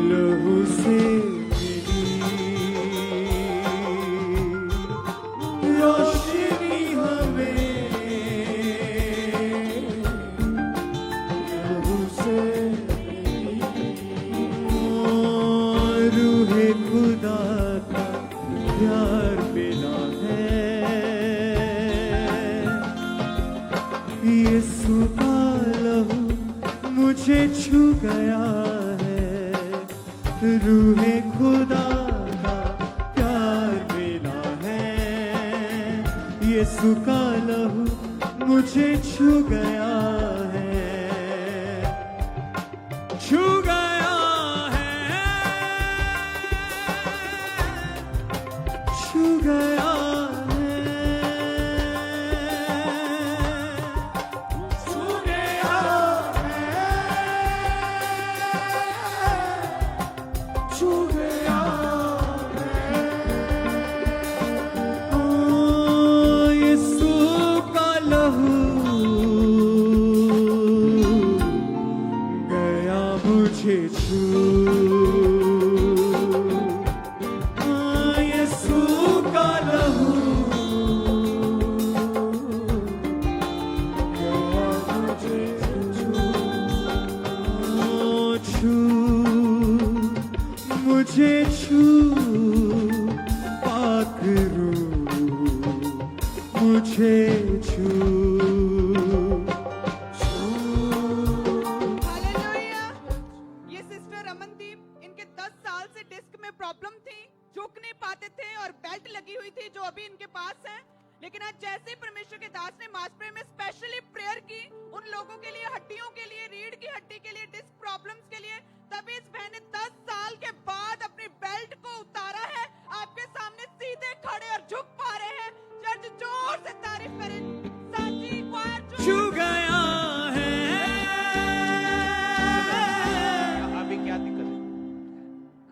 लहू से रोशनी हमें लहू से, रूहे खुदा का प्यार मिला है, यीशु का लहू मुझे छू गया है, रूहे खुदा का प्यार मिला है, यीशु का लहू मुझे छू गया है, छू गया है, छू गया है, छू गया छू गया यीशु का लहू गया मुझे छू, यीशु का लहू गया मुझे छू, छू मुझे छू, पाक रूह मुझे छू, हालेलुया। ये सिस्टर रमनदीप, इनके 10 साल से डिस्क में प्रॉब्लम थी, झुक नहीं पाते थे और बेल्ट लगी हुई थी जो अभी इनके पास है। लेकिन आज जैसे ही परमेश्वर के दास ने मास प्रेयर में स्पेशली प्रेयर की उन लोगों के लिए, हड्डियों के लिए, रीढ़ की हड्डी के लिए, डिस्क प्रॉब्लम्स के लिए, तभी इस बहन ने 10 साल के बाद अपनी बेल्ट को उतारा है। आपके सामने सीधे खड़े और झुक पा रहे हैं। चर्च जोर से तारीफ करें। साची क्वायर छू गया है, अभी क्या दिक्कत है?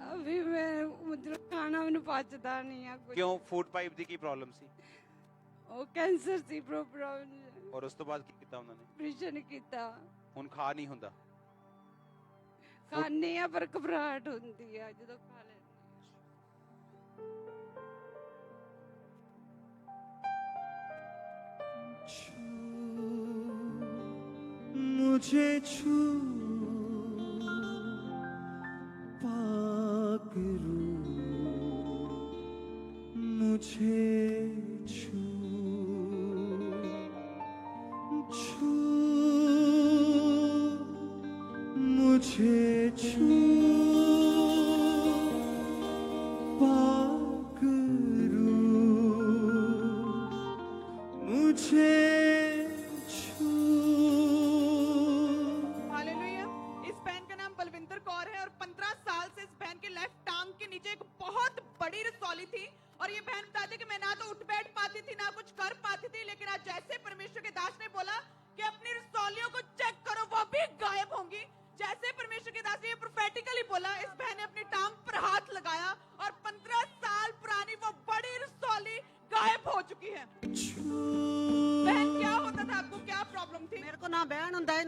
अभी मैं मतलब खाना मैंने पचता नहीं है कुछ, क्यों? फूड पाइप दी की प्रॉब्लम सी, ਉਹ ਕੈਂਸਰ ਸੀ ਪ੍ਰੋਬਲਮ, और उस तो बाद की ਕੀਤਾ ਉਹਨਾਂ ਨੇ? ਆਪਰੇਸ਼ਨ ਕੀਤਾ, ਹੁਣ ਖਾ ਨਹੀਂ ਹੁੰਦਾ। ਖਾਂਦੇ ਆ ਪਰ ਘਬਰਾਹਟ ਹੁੰਦੀ ਆ ਜਦੋਂ ਖਾ ਲੈਂਦੇ मुझे छू, पाक रूह मुझे छू, छू मुझे छू, पाक रूह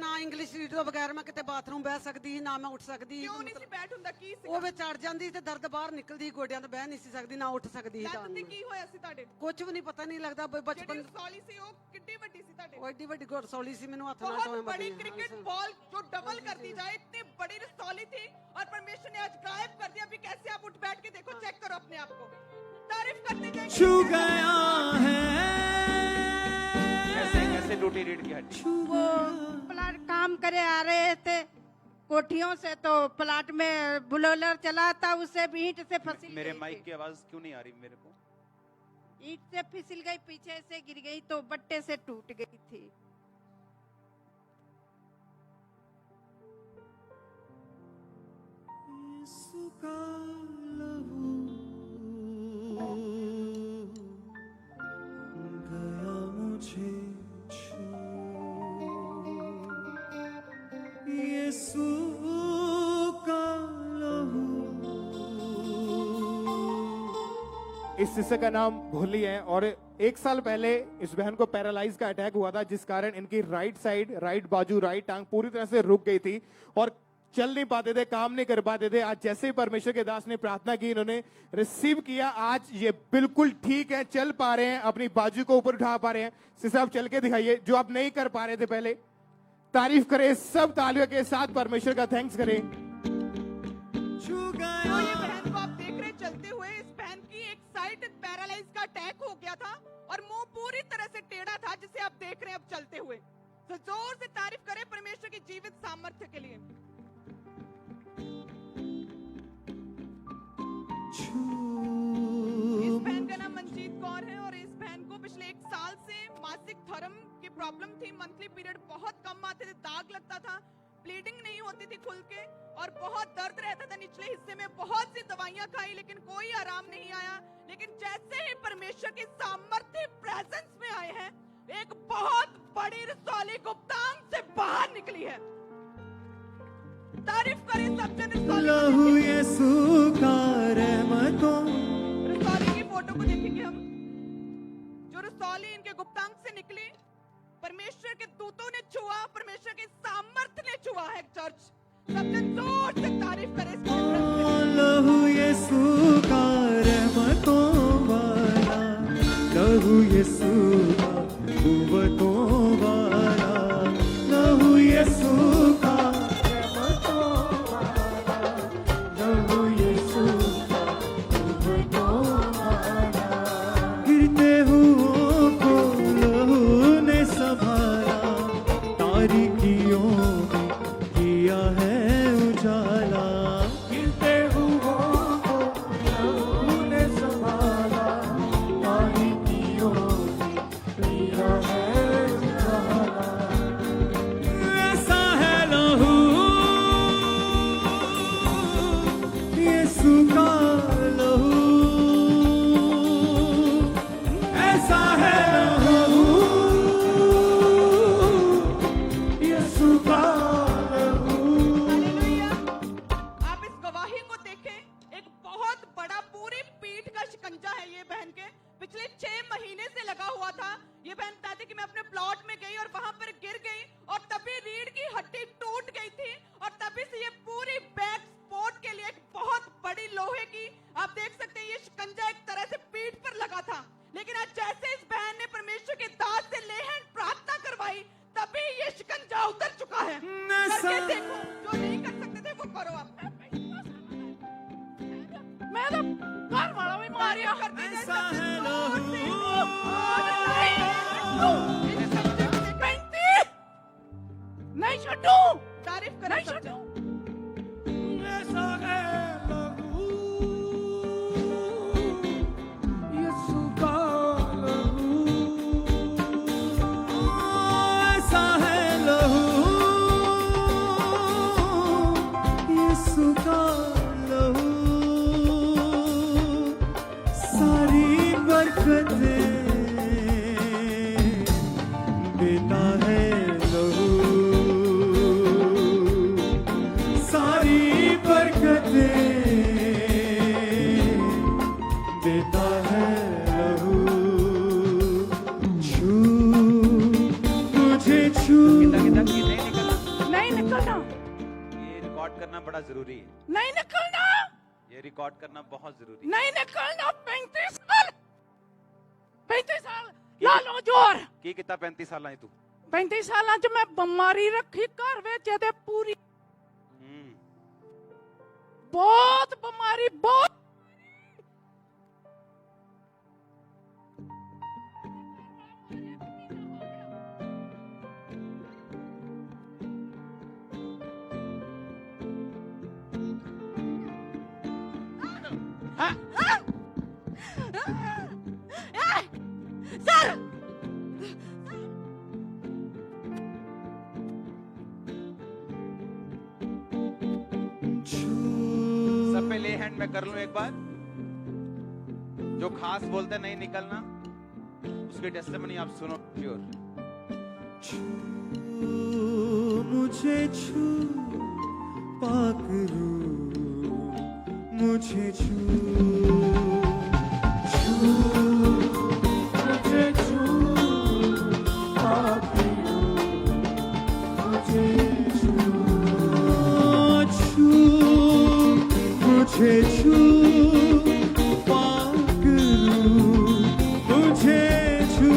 ਨਾ ਇੰਗਲਿਸ਼ ਰੀਡ ਤੋਂ ਬਗੈਰ ਮੈਂ ਕਿਤੇ ਬਾਥਰੂਮ ਬਹਿ ਸਕਦੀ ਸੀ, ਨਾ ਮੈਂ ਉੱਠ ਸਕਦੀ ਸੀ। ਕਿਉਂ ਨਹੀਂ ਸੀ ਬੈਠ ਹੁੰਦਾ ਕੀ ਸੀ ਉਹ ਵਿੱਚ ਚੜ ਜਾਂਦੀ ਤੇ ਦਰਦ ਬਾਹਰ ਨਿਕਲਦੀ, ਗੋਡਿਆਂ ਤੋਂ ਬਹਿ ਨਹੀਂ ਸੀ ਸਕਦੀ, ਨਾ ਉੱਠ ਸਕਦੀ ਸੀ। ਲੱਤ ਤੇ ਕੀ ਹੋਇਆ ਸੀ ਤੁਹਾਡੇ ਕੁਝ ਵੀ ਨਹੀਂ ਪਤਾ ਨਹੀਂ ਲੱਗਦਾ ਜਿਹੜੀ ਬਚਪਨ ਰਸੌਲੀ ਸੀ ਉਹ ਕਿੰਨੀ ਵੱਡੀ ਸੀ ਤੁਹਾਡੇ ਉਹ ਐਡੀ ਵੱਡੀ ਰਸੌਲੀ ਸੀ, ਮੈਨੂੰ ਹੱਥ ਨਾਲ बहुत ਟੋਏ बड़ी ਵੱਡੀ। क्रिकेट बॉल जो डबल कर दी जाए, इतनी बड़ी रसौली थी और परमेश्वर ने आज गायब कर दिया। अभी कैसे आप उठ बैठ के देखो, चेक करो अपने आप को, तारीफ करते जाएंगे। छू गया है कैसे कैसे टूटी रीढ़ की हड्डी? वो प्लाट काम करे आ रहे थे कोठियों से, तो प्लाट में बुलोलर चला था, उससे भी ईंट से फिसल मेरे गई माइक थी। की आवाज क्यों नहीं आ रही मेरे को? ईंट से फिसल गई, पीछे से गिर गई तो बट्टे से टूट गई थी। यीशु का लहू गया मुझे छू, यीशु का लहू। इस हिस्से का नाम भोली है और 1 साल पहले इस बहन को पैरालाइज का अटैक हुआ था, जिस कारण इनकी राइट साइड, राइट बाजू, राइट टांग पूरी तरह से रुक गई थी और चल नहीं पाते थे, काम नहीं कर पाते थे। आज जैसे ही परमेश्वर के दास ने प्रार्थना की, इन्होंने रिसीव किया, आज ये बिल्कुल ठीक है, चल पा रहे हैं, अपनी बाजू को ऊपर उठा पा रहे हैं। सिस्टर आप चल के दिखाइए, जो आप नहीं कर पा रहे थे पहले। तारीफ करें, सब तालियों के साथ परमेश्वर का थैंक्स करें। छू तो गया ये बहन को आप देख रहे चलते हुए, इस बहन की एक साइड पैरालाइज का अटैक हो गया था और मुंह पूरी तरह से टेढ़ा था, जिसे आप देख रहे हैं अब चलते हुए। तो जोर से तारीफ करें परमेश्वर की जीवित सामर्थ्य के लिए। इस बहन का नाम मंजीत कौर है और इस बहन को पिछले 1 साल से मासिक धर्म की प्रॉब्लम थी। मंथली पीरियड बहुत कम आते थे, दाग लगता था, ब्लीडिंग नहीं होती थी खुल के और बहुत दर्द रहता था निचले हिस्से में। बहुत सी दवाइयां खाई लेकिन कोई आराम नहीं आया। लेकिन जैसे ही परमेश्वर की सामर्थ्य प्रेजेंस में आए हैं, एक बहुत बड़ी रसौली गुप्तांग से बाहर निकली है। तारीफ करें सब जन लहू यीशु का रहमतों। रसौली की फोटो को देखेंगे हम, जो रसौली इनके गुप्तांग से निकली, परमेश्वर के दूतों ने छुआ, परमेश्वर की सामर्थ्य ने छुआ है चर्च। सब जन जोर से तारीफ करें इस कॉन्फ्रेंस में। लहू यीशु का रहमतों वाला, लहू यीशु का कुव्वतों वाला, लहू यीशु का रहमतों वाला, लहू यीशु का कुव्वतों वाला। गिरते हुओं को लहू ने संभाला, तारीकियों में किया है उजाला। गिरते हुओं को लहू ने संभाला, तारीकियों में किया है उजाला। ऐसा है लहू यीशु का लहू, ऐसा है लहू यीशु का लहू। हालेलुया। आप इस गवाही को देखें, एक बहुत बड़ा पूरी पीठ का शिकंजा है ये बहन के, पिछले 6 महीने से लगा हुआ था। ये बहन बताती कि मैं अपने प्लॉट में गई और वहां पर गिर गई और तभी रीढ़ की हड्डी टूट गई थी और तभी से ये पूरी बैक सपोर्ट के लिए एक बहुत बड़ी लोहे की, आप देख सकते हैं, ये शिकंजा एक तरह से पीठ पर लगा था। लेकिन आज जैसे इस बहन ने परमेश्वर के दास से लेहन प्रार्थना करवाई, तभी ये शिकंजा उतर चुका है। करके देखो, जो नहीं कर सकते थे वो करो आप। मैं तो घर वाला भी मारिया करती थी। ऐसा है लहू नहीं छूटू, तारीफ करें सब जन। ऐसा है लहू यीशु का लहू, ऐसा है लहू यीशु का लहू। सारी बरकतें देता है लहू, रिकॉर्ड करना बड़ा जरूरी है, नहीं निकलना, ये रिकॉर्ड करना बहुत जरूरी है। नहीं निकलना। 35 साल ला लो जोर। की कितना 35 साल तू? 35 साल च मैं बीमारी रखी घर विच ते पूरी, बहुत बीमारी, बहुत। सर सब पे ले हैंड में कर लूं एक बार। जो खास बोलते नहीं निकलना, उसकी टेस्टिमनी आप सुनो प्योर। मुझे छू पाक रू, मुझे छू मुझे छू पाक रू, मुझे छू मुझे छू पाक रू, मुझे छू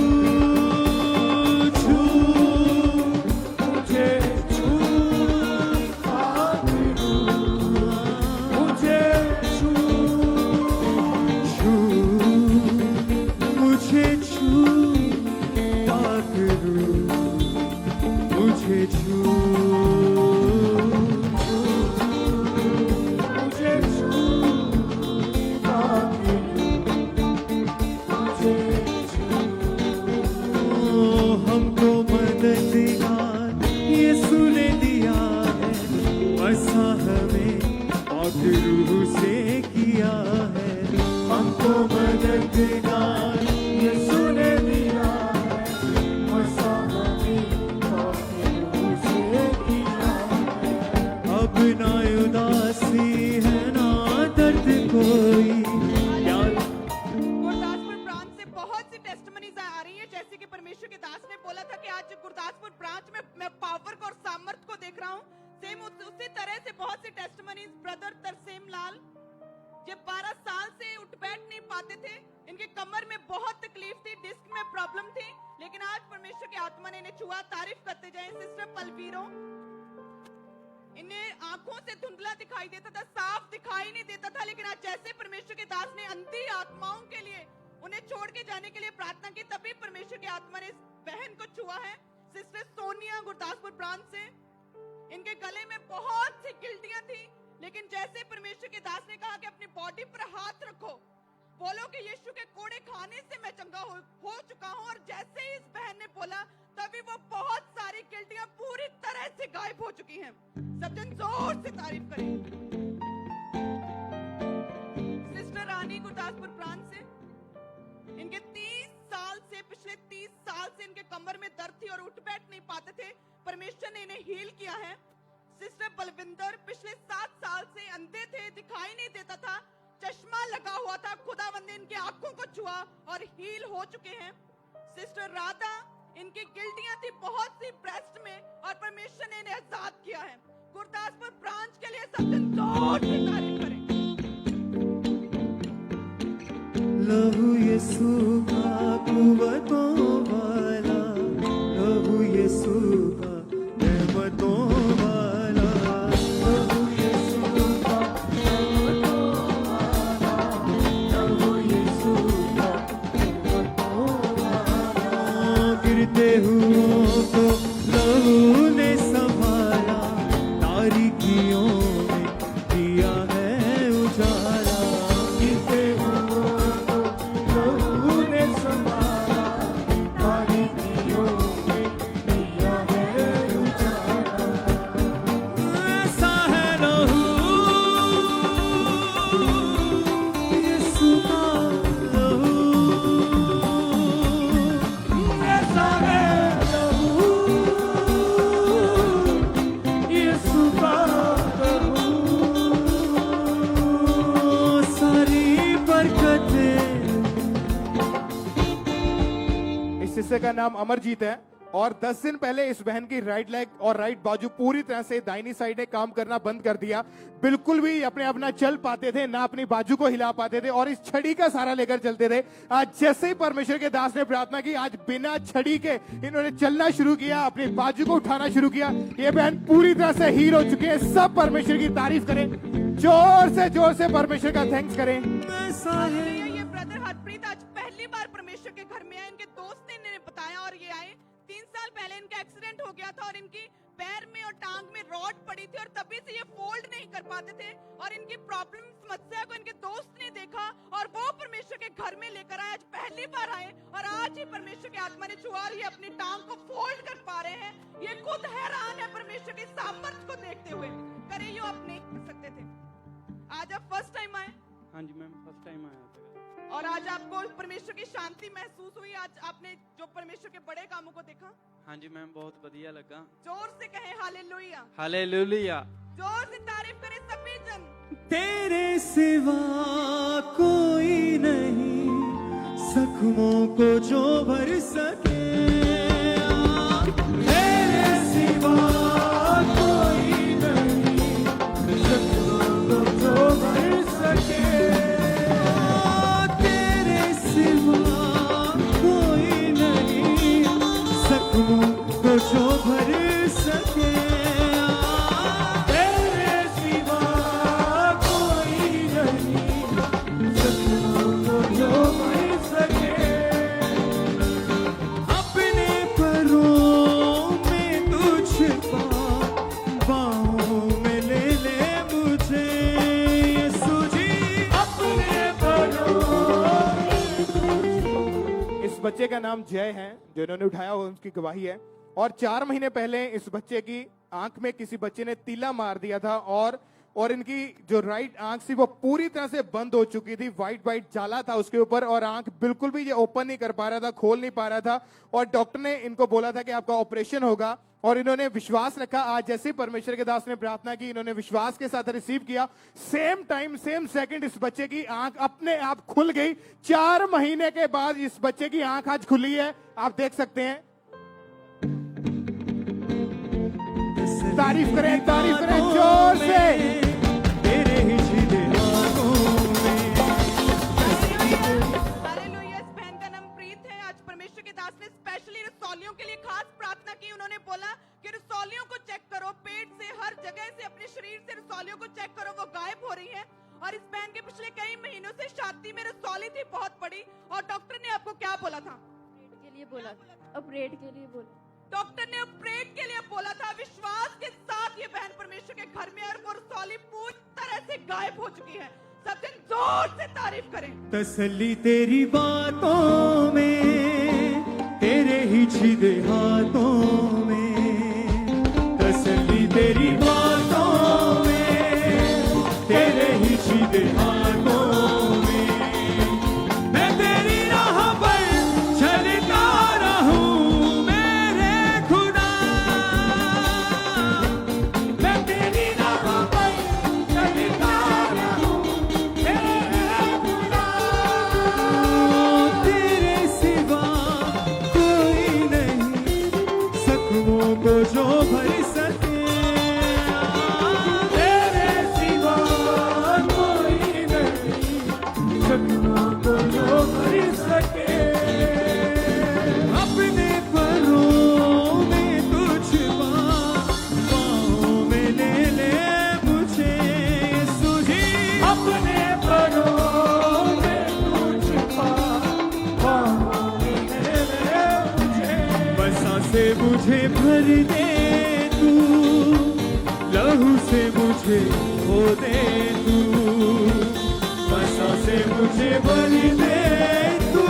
मुझे छू पाक रू, मुझे छू मुझे छू पाक रू, मुझे छू मुझे छू पाक रू, मुझे छू हमको मददगार यीशु ने दिया है, ऐसा हमें पाक रूह से किया है। हमको मददगार यीशु ने दिया है, वैसा हमें पाक रूह से किया है। अब ना उदासी है ना दर्द कोई, गुरदासपुर ब्रांच से बहुत सी टेस्टमनीज आ रही हैं, जैसे कि परमेश्वर के दास ने बोला था कि आज गुरदासपुर ब्रांच में मैं पावर को और सामर्थ को देख रहा हूँ। सेम उसी तरह से बहुत सी टेस्टमनीज ब्रदर तरसेम लाल, ये 12 साल से उठ बैठ नहीं पाते थे, इनके कमर में बहुत तकलीफ थी, डिस्क में प्रॉब्लम थी, लेकिन आज परमेश्वर की आत्मा ने इन्हें छुआ। तारीफ करते जाएं सिस्टर पलवीरों। इन्हें आंखों से धुंधला दिखाई देता था, साफ दिखाई नहीं देता था, लेकिन आज जैसे परमेश्वर के दास ने अंधी आत्माओं के लिए उन्हें छोड़ के जाने के लिए प्रार्थना की, तभी परमेश्वर की आत्मा ने इस बहन को छुआ है। सिस्टर सोनिया गुरदासपुर ब्रांच से, इनके गले में बहुत सी गिल्टियां थी, लेकिन जैसे परमेश्वर के दास ने कहा कि अपनी बॉडी पर हाथ रखो, बोलो कि यीशु के कोड़े खाने से मैं चंगा हो चुका हूं, और जैसे ही इस बहन ने बोला तभी वो बहुत सारी गिल्टियां पूरी तरह से गायब हो चुकी हैं। सब जन जोर से तारीफ करें। सिस्टर रानी गुरदासपुर ब्रांच से, इनके 30 साल से, पिछले 30 साल से इनके कमर में दर्द थी और उठ बैठ नहीं पाते थे, परमेश्वर ने इन्हें हील किया है। सिस्टर बलविंदर पिछले 7 साल से अंधे थे, दिखाई नहीं देता था, चश्मा लगा हुआ था, खुदावंद ने इनकी आंखों को छुआ और हील हो चुके हैं। सिस्टर राधा, इनकी गिल्टियां थी बहुत सी ब्रेस्ट में, और परमेश्वर ने इन्हें आजाद किया है। गुरदासपुर ब्रांच के लिए सब जन जोर से तारीफ करें। लहू यीशु का कुव्वतों वाला, लहू यीशु का रहमतों वाला, प्रभु यीशु का रहमतों वाला, प्रभु यीशु का रहमतों वाला। गिरते हुओं को लहू ने संभाला, तारीकियों में दिया है उजाला। गिरते हुओं को प्रभु ने संभाला, तारीकियों में दिया है उजाला। ऐसा है लहू यीशु का लहू, ऐसा है लहू यीशु का लहू। सारी बरकतें। इस हिस्से का नाम अमरजीत है। और 10 दिन पहले इस बहन की राइट लेग और राइट बाजू पूरी तरह से दाहिनी साइड ने काम करना बंद कर दिया। बिल्कुल भी अपने आप ना चल पाते थे, ना अपनी बाजू को हिला पाते थे और इस छड़ी का सहारा लेकर चलते थे। आज जैसे ही परमेश्वर के दास ने प्रार्थना की, आज बिना छड़ी के इन्होंने चलना शुरू किया, अपनी बाजू को उठाना शुरू किया। ये बहन पूरी तरह से हील हो चुके हैं। सब परमेश्वर की तारीफ करें, जोर से परमेश्वर का थैंक्स करें। ये ब्रदर हरप्रीत आज पहली बार परमेश्वर के घर में आए। इनके दोस्त ने इन्हें बताया और ये आए। 3 साल पहले इनका एक्सीडेंट हो गया था और इनकी पैर में और टांग में रॉड पड़ी थी और तभी से ये फोल्ड नहीं कर पाते थे और इनकी प्रॉब्लम समस्या को इनके दोस्त ने देखा और वो परमेश्वर के घर में लेकर आए। आज पहली बार आए और आज ही परमेश्वर की आत्मा ने छुआ और ये अपनी टांग को फोल्ड कर पा रहे हैं। ये खुद हैरान है परमेश्वर के सामर्थ्य को देखते हुए। करे यो आप नहीं कर सकते थे। आज आप फर्स्ट टाइम आए? हाँ जी मैम, फर्स्ट टाइम आया था। और आज आपको परमेश्वर की शांति महसूस हुई? आज आपने जो परमेश्वर के बड़े कामों को देखा? हाँ जी मैम, बहुत बढ़िया लगा। जोर से कहें हालेलुया। हालेलुया। जोर से तारीफ करें सभी जन। तेरे सिवा कोई नहीं, जख्मों को जो भर सके। तेरे सिवा कोई नहीं, जख्मों को जो भर सके। तेरे सिवा कोई नहीं, जख्मों को जो भर सके। बच्चे का नाम जय है, जो इन्होंने उठाया वो उनकी गवाही है। और 4 महीने पहले इस बच्चे की आंख में किसी बच्चे ने तीला मार दिया था और इनकी जो राइट आंख थी वो पूरी तरह से बंद हो चुकी थी। वाइट जाला था उसके ऊपर और आंख बिल्कुल भी ये ओपन नहीं कर पा रहा था, खोल नहीं पा रहा था। और डॉक्टर ने इनको बोला था कि आपका ऑपरेशन होगा और इन्होंने विश्वास रखा। आज जैसे ही परमेश्वर के दास ने प्रार्थना की, इन्होंने विश्वास के साथ रिसीव किया। सेम टाइम सेम सेकंड इस बच्चे की आंख अपने आप खुल गई। 4 महीने के बाद इस बच्चे की आंख आज खुली है, आप देख सकते हैं। तारीफ करें जोर से। तेरे ही सीधे हाथों में। हालेलुया। इस बहन का नाम प्रीत है। आज परमेश्वर के दास ने स्पेशली रसौलियों के लिए खास प्रार्थना की। उन्होंने बोला कि रसौलियों को चेक करो, पेट से हर जगह से अपने शरीर से रसौलियों को चेक करो, वो गायब हो रही है। और इस बहन के पिछले कई महीनों से छाती में रसौली थी बहुत बड़ी। और डॉक्टर ने आपको क्या बोला था? ऑपरेट के लिए बोला, ऑपरेट के लिए बोला। डॉक्टर ने ऑपरेट के लिए बोला था। विश्वास के साथ ये बहन परमेश्वर के घर में और वो रसौली पूरी तरह से गायब हो चुकी है। सब जन जोर से तारीफ करें। तसल्ली तेरी बातों में, तेरे ही सीधे हाथों में। तसल्ली तेरी बातों में, तेरे ही सीधे हाथों में। मैं तेरी राह पर चलता रहूं मेरे खुदा। मैं तेरी राह पर चलता रहूं मेरे खुदा। तेरे सिवा कोई नहीं, जख्मों को जो भर सके। तेरे सिवा कोई नहीं, जख्मों को जो भर सके। अपने परों में तुझ बाहों में ले ले मुझे। सुझी अपने परों में तुझ बाहों में ले ले मुझे। बसा से मुझे भर दे तू, लहू से मुझे धो दे तू। बसा से मुझे भर दे तू,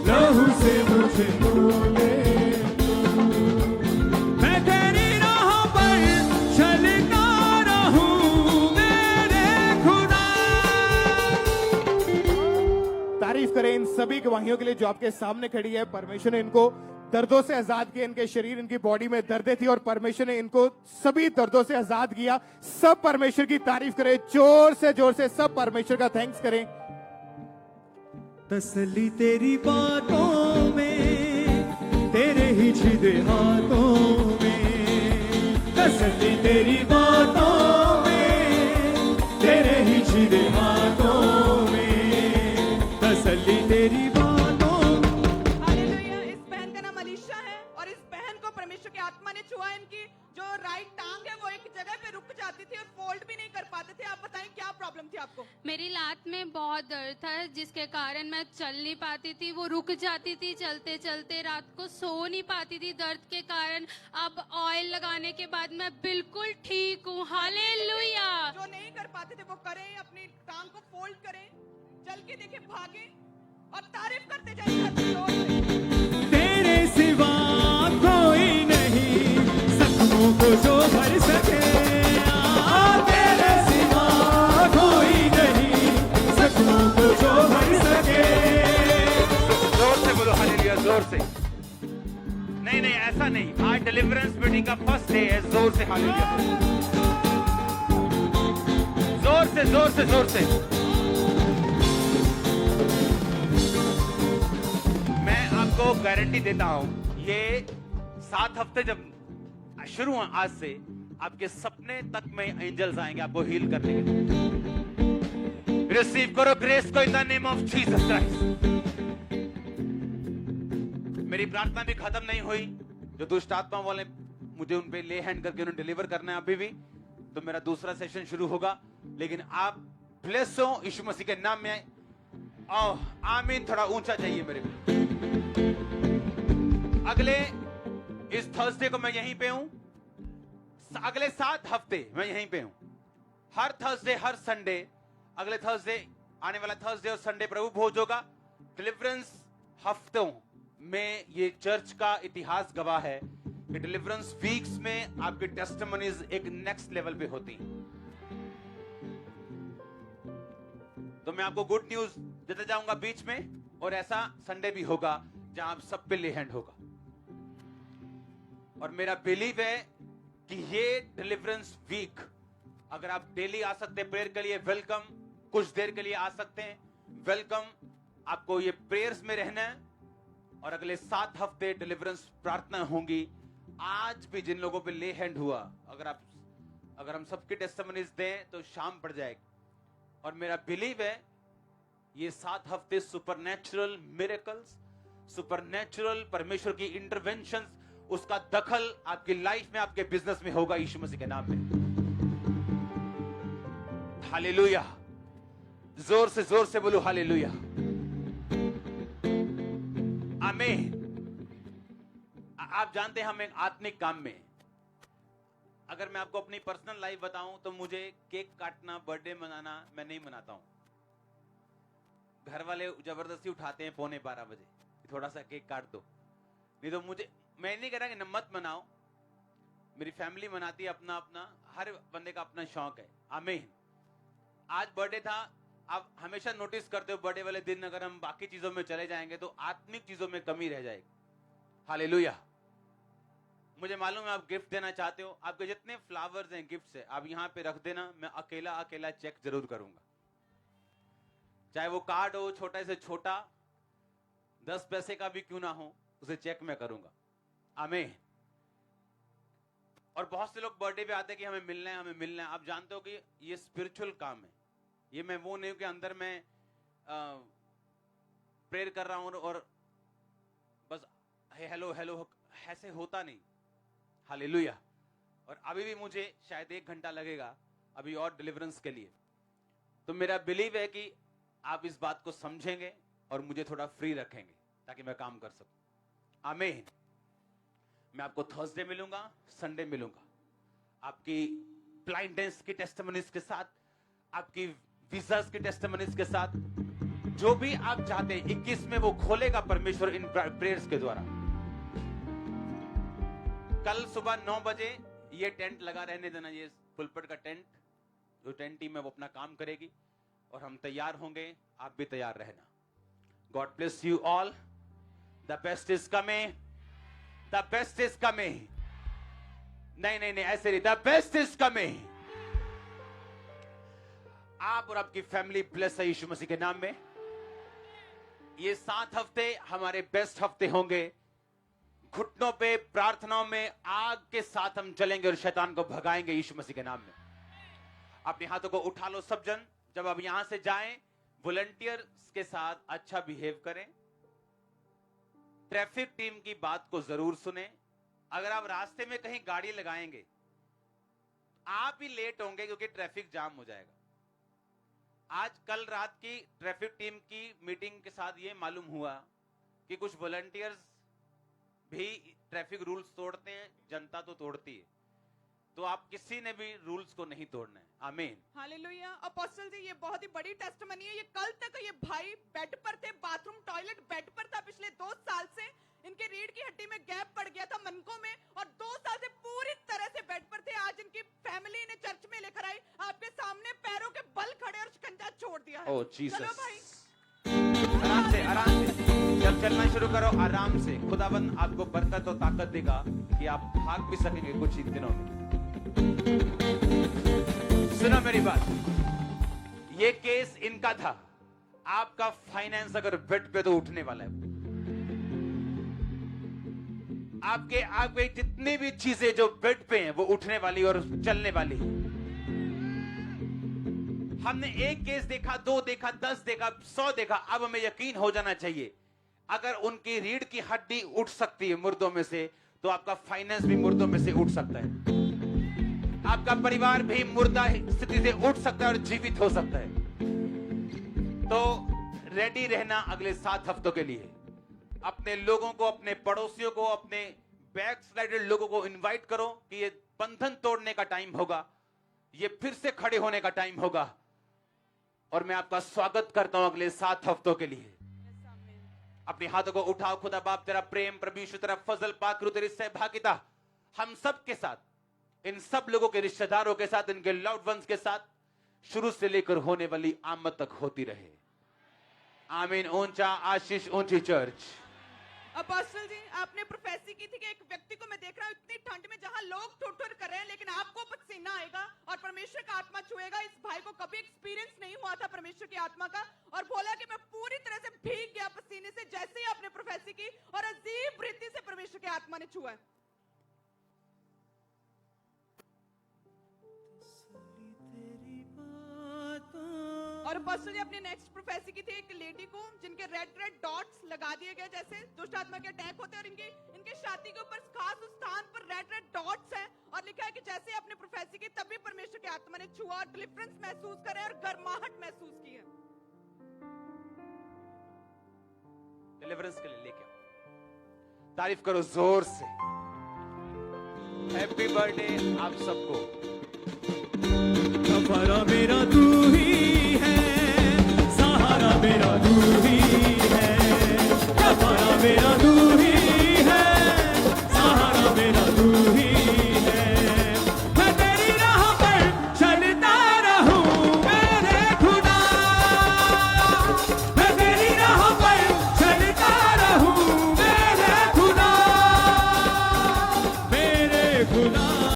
लहू से मुझे धो दे तू। मैं तेरी राह पर चलता रहूं मेरे खुदा। तारीफ करें इन सभी गवाहियों के लिए जो आपके सामने खड़ी है। परमेश्वर ने इनको दर्दों से आजाद किया। इनके शरीर, इनकी बॉडी में दर्दें थी और परमेश्वर ने इनको सभी दर्दों से आजाद किया। सब परमेश्वर की तारीफ करें, जोर से सब परमेश्वर का थैंक्स करें। तसल्ली तेरी बातों में, तेरे ही छिदे हाथों में, तसल्ली तेरी बातों में, तेरे ही छिदे हाथों में, तसल्ली तेरी बातों में। हालेलुया। इस बहन का नाम अलीशा है और इस बहन को परमेश्वर की आत्मा ने छुआ। इनकी जो राइट टांग है वो एक जगह पे रुक जाती थी और फोल्ड भी नहीं कर पाते थे। आप बताएं क्या प्रॉब्लम थी आपको? मेरी लात में बहुत दर्द था जिसके कारण मैं चल नहीं पाती थी, वो रुक जाती थी चलते चलते, रात को सो नहीं पाती थी दर्द के कारण। अब ऑयल लगाने के बाद मैं बिल्कुल ठीक हूँ। हालेलुया। जो नहीं कर पाते थे वो करें, अपनी टांग को फोल्ड करें, चल के देखें, भागें और तारीफ करते जाइए। तेरे सिवा कोई नहीं जख्मों को जो भर सके, तेरे सिवा कोई नहीं जख्मों को जो भर सके। जोर से बोलो हालेलुया, जोर से। नहीं नहीं, ऐसा नहीं। आज डिलीवरेंस मीटिंग का फर्स्ट डे है। जोर से हालेलुया, जोर से जोर से जोर से। मैं आपको गारंटी देता हूं, ये 7 हफ्ते जब शुरू हुआ आज से, आपके सपने तक में एंजल्स आएंगे आपको हील करने के लिए। रिसीव करो ग्रेस को in the name of Jesus Christ. मेरी प्रार्थना भी खत्म नहीं हुई। जो दुष्ट आत्मा वाले मुझे उन पे ले हैंड करके उन्हें डिलीवर करना है अभी भी, तो मेरा दूसरा सेशन शुरू होगा। लेकिन आप ब्लेस हो यीशु मसीह के नाम में। आमीन। थोड़ा ऊंचा चाहिए मेरे को। अगले इस थर्सडे को मैं यहीं पे हूं। अगले 7 हफ्ते मैं यहीं पे हूं। हर थर्सडे, हर संडे, अगले थर्सडे, आने वाला थर्सडे और संडे प्रभु भोज होगा। डिलीवरेंस हफ्तों में ये चर्च का इतिहास गवाह है कि डिलीवरेंस वीक्स में आपकी टेस्टिमनीज एक नेक्स्ट लेवल पे होती हैं। तो मैं आपको गुड न्यूज देते जाऊंगा बीच में, और ऐसा संडे भी होगा जहां आप सब पे ले हैंड होगा। और मेरा बिलीव है कि ये डिलीवरेंस वीक, अगर आप डेली आ सकते हैं प्रेयर के लिए, वेलकम। कुछ देर के लिए आ सकते हैं, वेलकम। आपको ये प्रेयर्स में रहना है। और अगले 7 हफ्ते डिलीवरेंस प्रार्थना होंगी। आज भी जिन लोगों पे ले हैंड हुआ, अगर हम सबके टेस्टिमनीज दें तो शाम पड़ जाएगी। और मेरा बिलीव है ये 7 हफ्ते सुपरनैचुरल मिरेकल्स, सुपरनैचुरल परमेश्वर की इंटरवेंशंस, उसका दखल आपकी लाइफ में, आपके बिजनेस में होगा यीशु मसीह के नाम में। हालेलुया। जोर से बोलो हालेलुया। आमीन। आप जानते हैं हम एक आत्मिक काम में, अगर मैं आपको अपनी पर्सनल लाइफ बताऊं तो मुझे केक काटना, बर्थडे मनाना मैं नहीं मनाता हूं। घर वाले जबरदस्ती उठाते हैं 11:45 बजे, थोड़ा सा केक काट दो। नहीं तो मैं नहीं कह रहा कि मत मनाओ, मेरी फैमिली मनाती है अपना अपना, हर बंदे का अपना शौक है। आमीन। आज बर्थडे था। आप हमेशा नोटिस करते हो बर्थडे वाले दिन अगर हम बाकी चीजों में चले जाएंगे तो आत्मिक चीजों में कमी रह जाएगी। हालेलुया। मुझे मालूम है आप गिफ्ट देना चाहते हो, आपके जितने फ्लावर्स हैं, गिफ्ट्स हैं, आप यहां पे रख देना। मैं अकेला चेक जरूर करूंगा, चाहे वो कार्ड हो छोटा से छोटा, 10 पैसे का भी क्यों ना हो, उसे चेक मैं करूंगा। आमीन। और बहुत से लोग बर्थडे पे आते हैं कि हमें मिलना है, हमें मिलना है। आप जानते हो कि ये स्पिरिचुअल काम है। ये मैं वो नहीं हूं कि अंदर मैं प्रेयर कर रहा हूं और बस हेलो हेलो, ऐसे होता नहीं। हालेलुया। और अभी भी मुझे शायद 1 घंटा लगेगा अभी और डिलीवरेंस के लिए। तो मेरा बिलीव है कि आप इस बात को समझेंगे और मुझे थोड़ा फ्री रखेंगे ताकि मैं काम कर सकूं। आमीन। मैं आपको थर्सडे मिलूंगा, संडे मिलूंगा, आपकी ब्लाइंडनेस की टेस्टिमनीज के साथ, आपकी वीजास की टेस्टिमनीज के साथ, जो भी आप चाहते हैं 21 में वो खोलेगा परमेश्वर इन प्रेयर्स के द्वारा। कल सुबह 9 बजे ये टेंट लगा रहने देना, ये पुलपट का टेंट, जो टेंट टीम है वो अपना काम करेगी और हम तैयार होंगे। आप भी तैयार रहना। God bless you all. The best is coming, the best is coming. नहीं, ऐसे नहीं, द बेस्ट इज कमिंग। आप और आपकी फैमिली ब्लेस है यीशु मसीह के नाम में। ये 7 हफ्ते हमारे बेस्ट हफ्ते होंगे। घुटनों पे प्रार्थनाओं में आग के साथ हम चलेंगे और शैतान को भगाएंगे यीशु मसीह के नाम में। अपने हाथों को उठा लो सब जन। जब आप यहां से जाएं, वॉलंटियर्स के साथ अच्छा बिहेव करें। ट्रैफिक टीम की बात को जरूर सुने। अगर आप रास्ते में कहीं गाड़ी लगाएंगे, आप ही लेट होंगे क्योंकि ट्रैफिक जाम हो जाएगा। आज कल रात की ट्रैफिक टीम की मीटिंग के साथ ये मालूम हुआ कि कुछ वॉलंटियर्स भी ट्रैफिक रूल्स तोड़ते हैं, जनता तो तोड़ती है। तो आप किसी ने भी रूल्स को नहीं तोड़ना है। आमीन। हालेलुया। अपोस्टल जी, ये बहुत ही बड़ी टेस्टमनी है। ये कल तक ये भाई बेड पर थे, बाथरूम टॉयलेट बेड पर था। पिछले 2 साल से इनके रीढ़ की हड्डी में गैप पड़ गया था मनकों में, और 2 साल से पूरी तरह से बेड पर थे। आज इनकी फैमिली इन्हें चर्च में लेकर आई, आपके सामने पैरों के बल खड़े और शिकंजा छोड़ दिया है। ओह जीसस। चलो भाई, आराम से, आराम से। जब चलना शुरू करो आराम से। खुदावंद आपको बरकत और ताकत देगा कि आप भाग भी सकेंगे कुछ ही दिनों में। सुनो मेरी बात, ये केस इनका था। आपका फाइनेंस अगर बेड पे तो उठने वाला है। आपके जितनी भी चीजें जो बेड पे हैं वो उठने वाली और चलने वाली। हमने एक केस देखा, 2 देखा, 10 देखा, 100 देखा। अब हमें यकीन हो जाना चाहिए, अगर उनकी रीढ़ की हड्डी उठ सकती है मुर्दों में से, तो आपका फाइनेंस भी मुर्दों में से उठ सकता है। आपका परिवार भी मुर्दा स्थिति से उठ सकता है और जीवित हो सकता है। तो रेडी रहना अगले 7 हफ्तों के लिए। अपने लोगों को, अपने पड़ोसियों को, अपने बैक स्लाइडेड लोगों को इनवाइट करो कि ये बंधन तोड़ने का टाइम होगा, ये फिर से खड़े होने का टाइम होगा। और मैं आपका स्वागत करता हूं अगले 7 हफ्तों के लिए। अपने हाथों को उठाओ। खुदा बाप, तेरा प्रेम, प्रभु यीशु तेरा फजल, पाक तेरी सहभागिता हम सब के साथ, इन सब लोगों के रिश्तेदारों के साथ, इनके लव्ड वंस के साथ शुरू से लेकर होने वाली आमद तक होती रहे। आमीन। ऊंचा आशीष, ऊंची चर्च। अपोस्टल जी, आपने प्रोफेसी की थी कि एक व्यक्ति को मैं देख रहा हूं इतनी ठंड में, जहां लोग ठुठुर कर रहे हैं, लेकिन आपको पसीना आएगा और परमेश्वर का आत्मा छुएगा। इस भाई को कभी एक्सपीरियंस नहीं हुआ था परमेश्वर की आत्मा का, और बोला कि मैं पूरी तरह से भीग गया पसीने से जैसे ही आपने प्रोफेसी की, और अजीब रीति से परमेश्वर की आत्मा ने छुआ है। और अपोस्टल जी, अपनी नेक्स्ट प्रोफेसी की थी एक लेडी को जिनके रेड डॉट्स लगा दिए गए, जैसे दुष्ट आत्मा के अटैक होते हैं, और इनके छाती के ऊपर खास उस स्थान पर रेड डॉट्स हैं, और लिखा है कि जैसे आपने प्रोफेसी की तभी परमेश्वर की आत्मा ने छुआ और डिलीवरेंस महसूस करे और गर्माहट महसूस की है। डिलीवरेंस के लिए लेके आओ। तारीफ करो जोर से। हैप्पी बर्थडे आप सबको।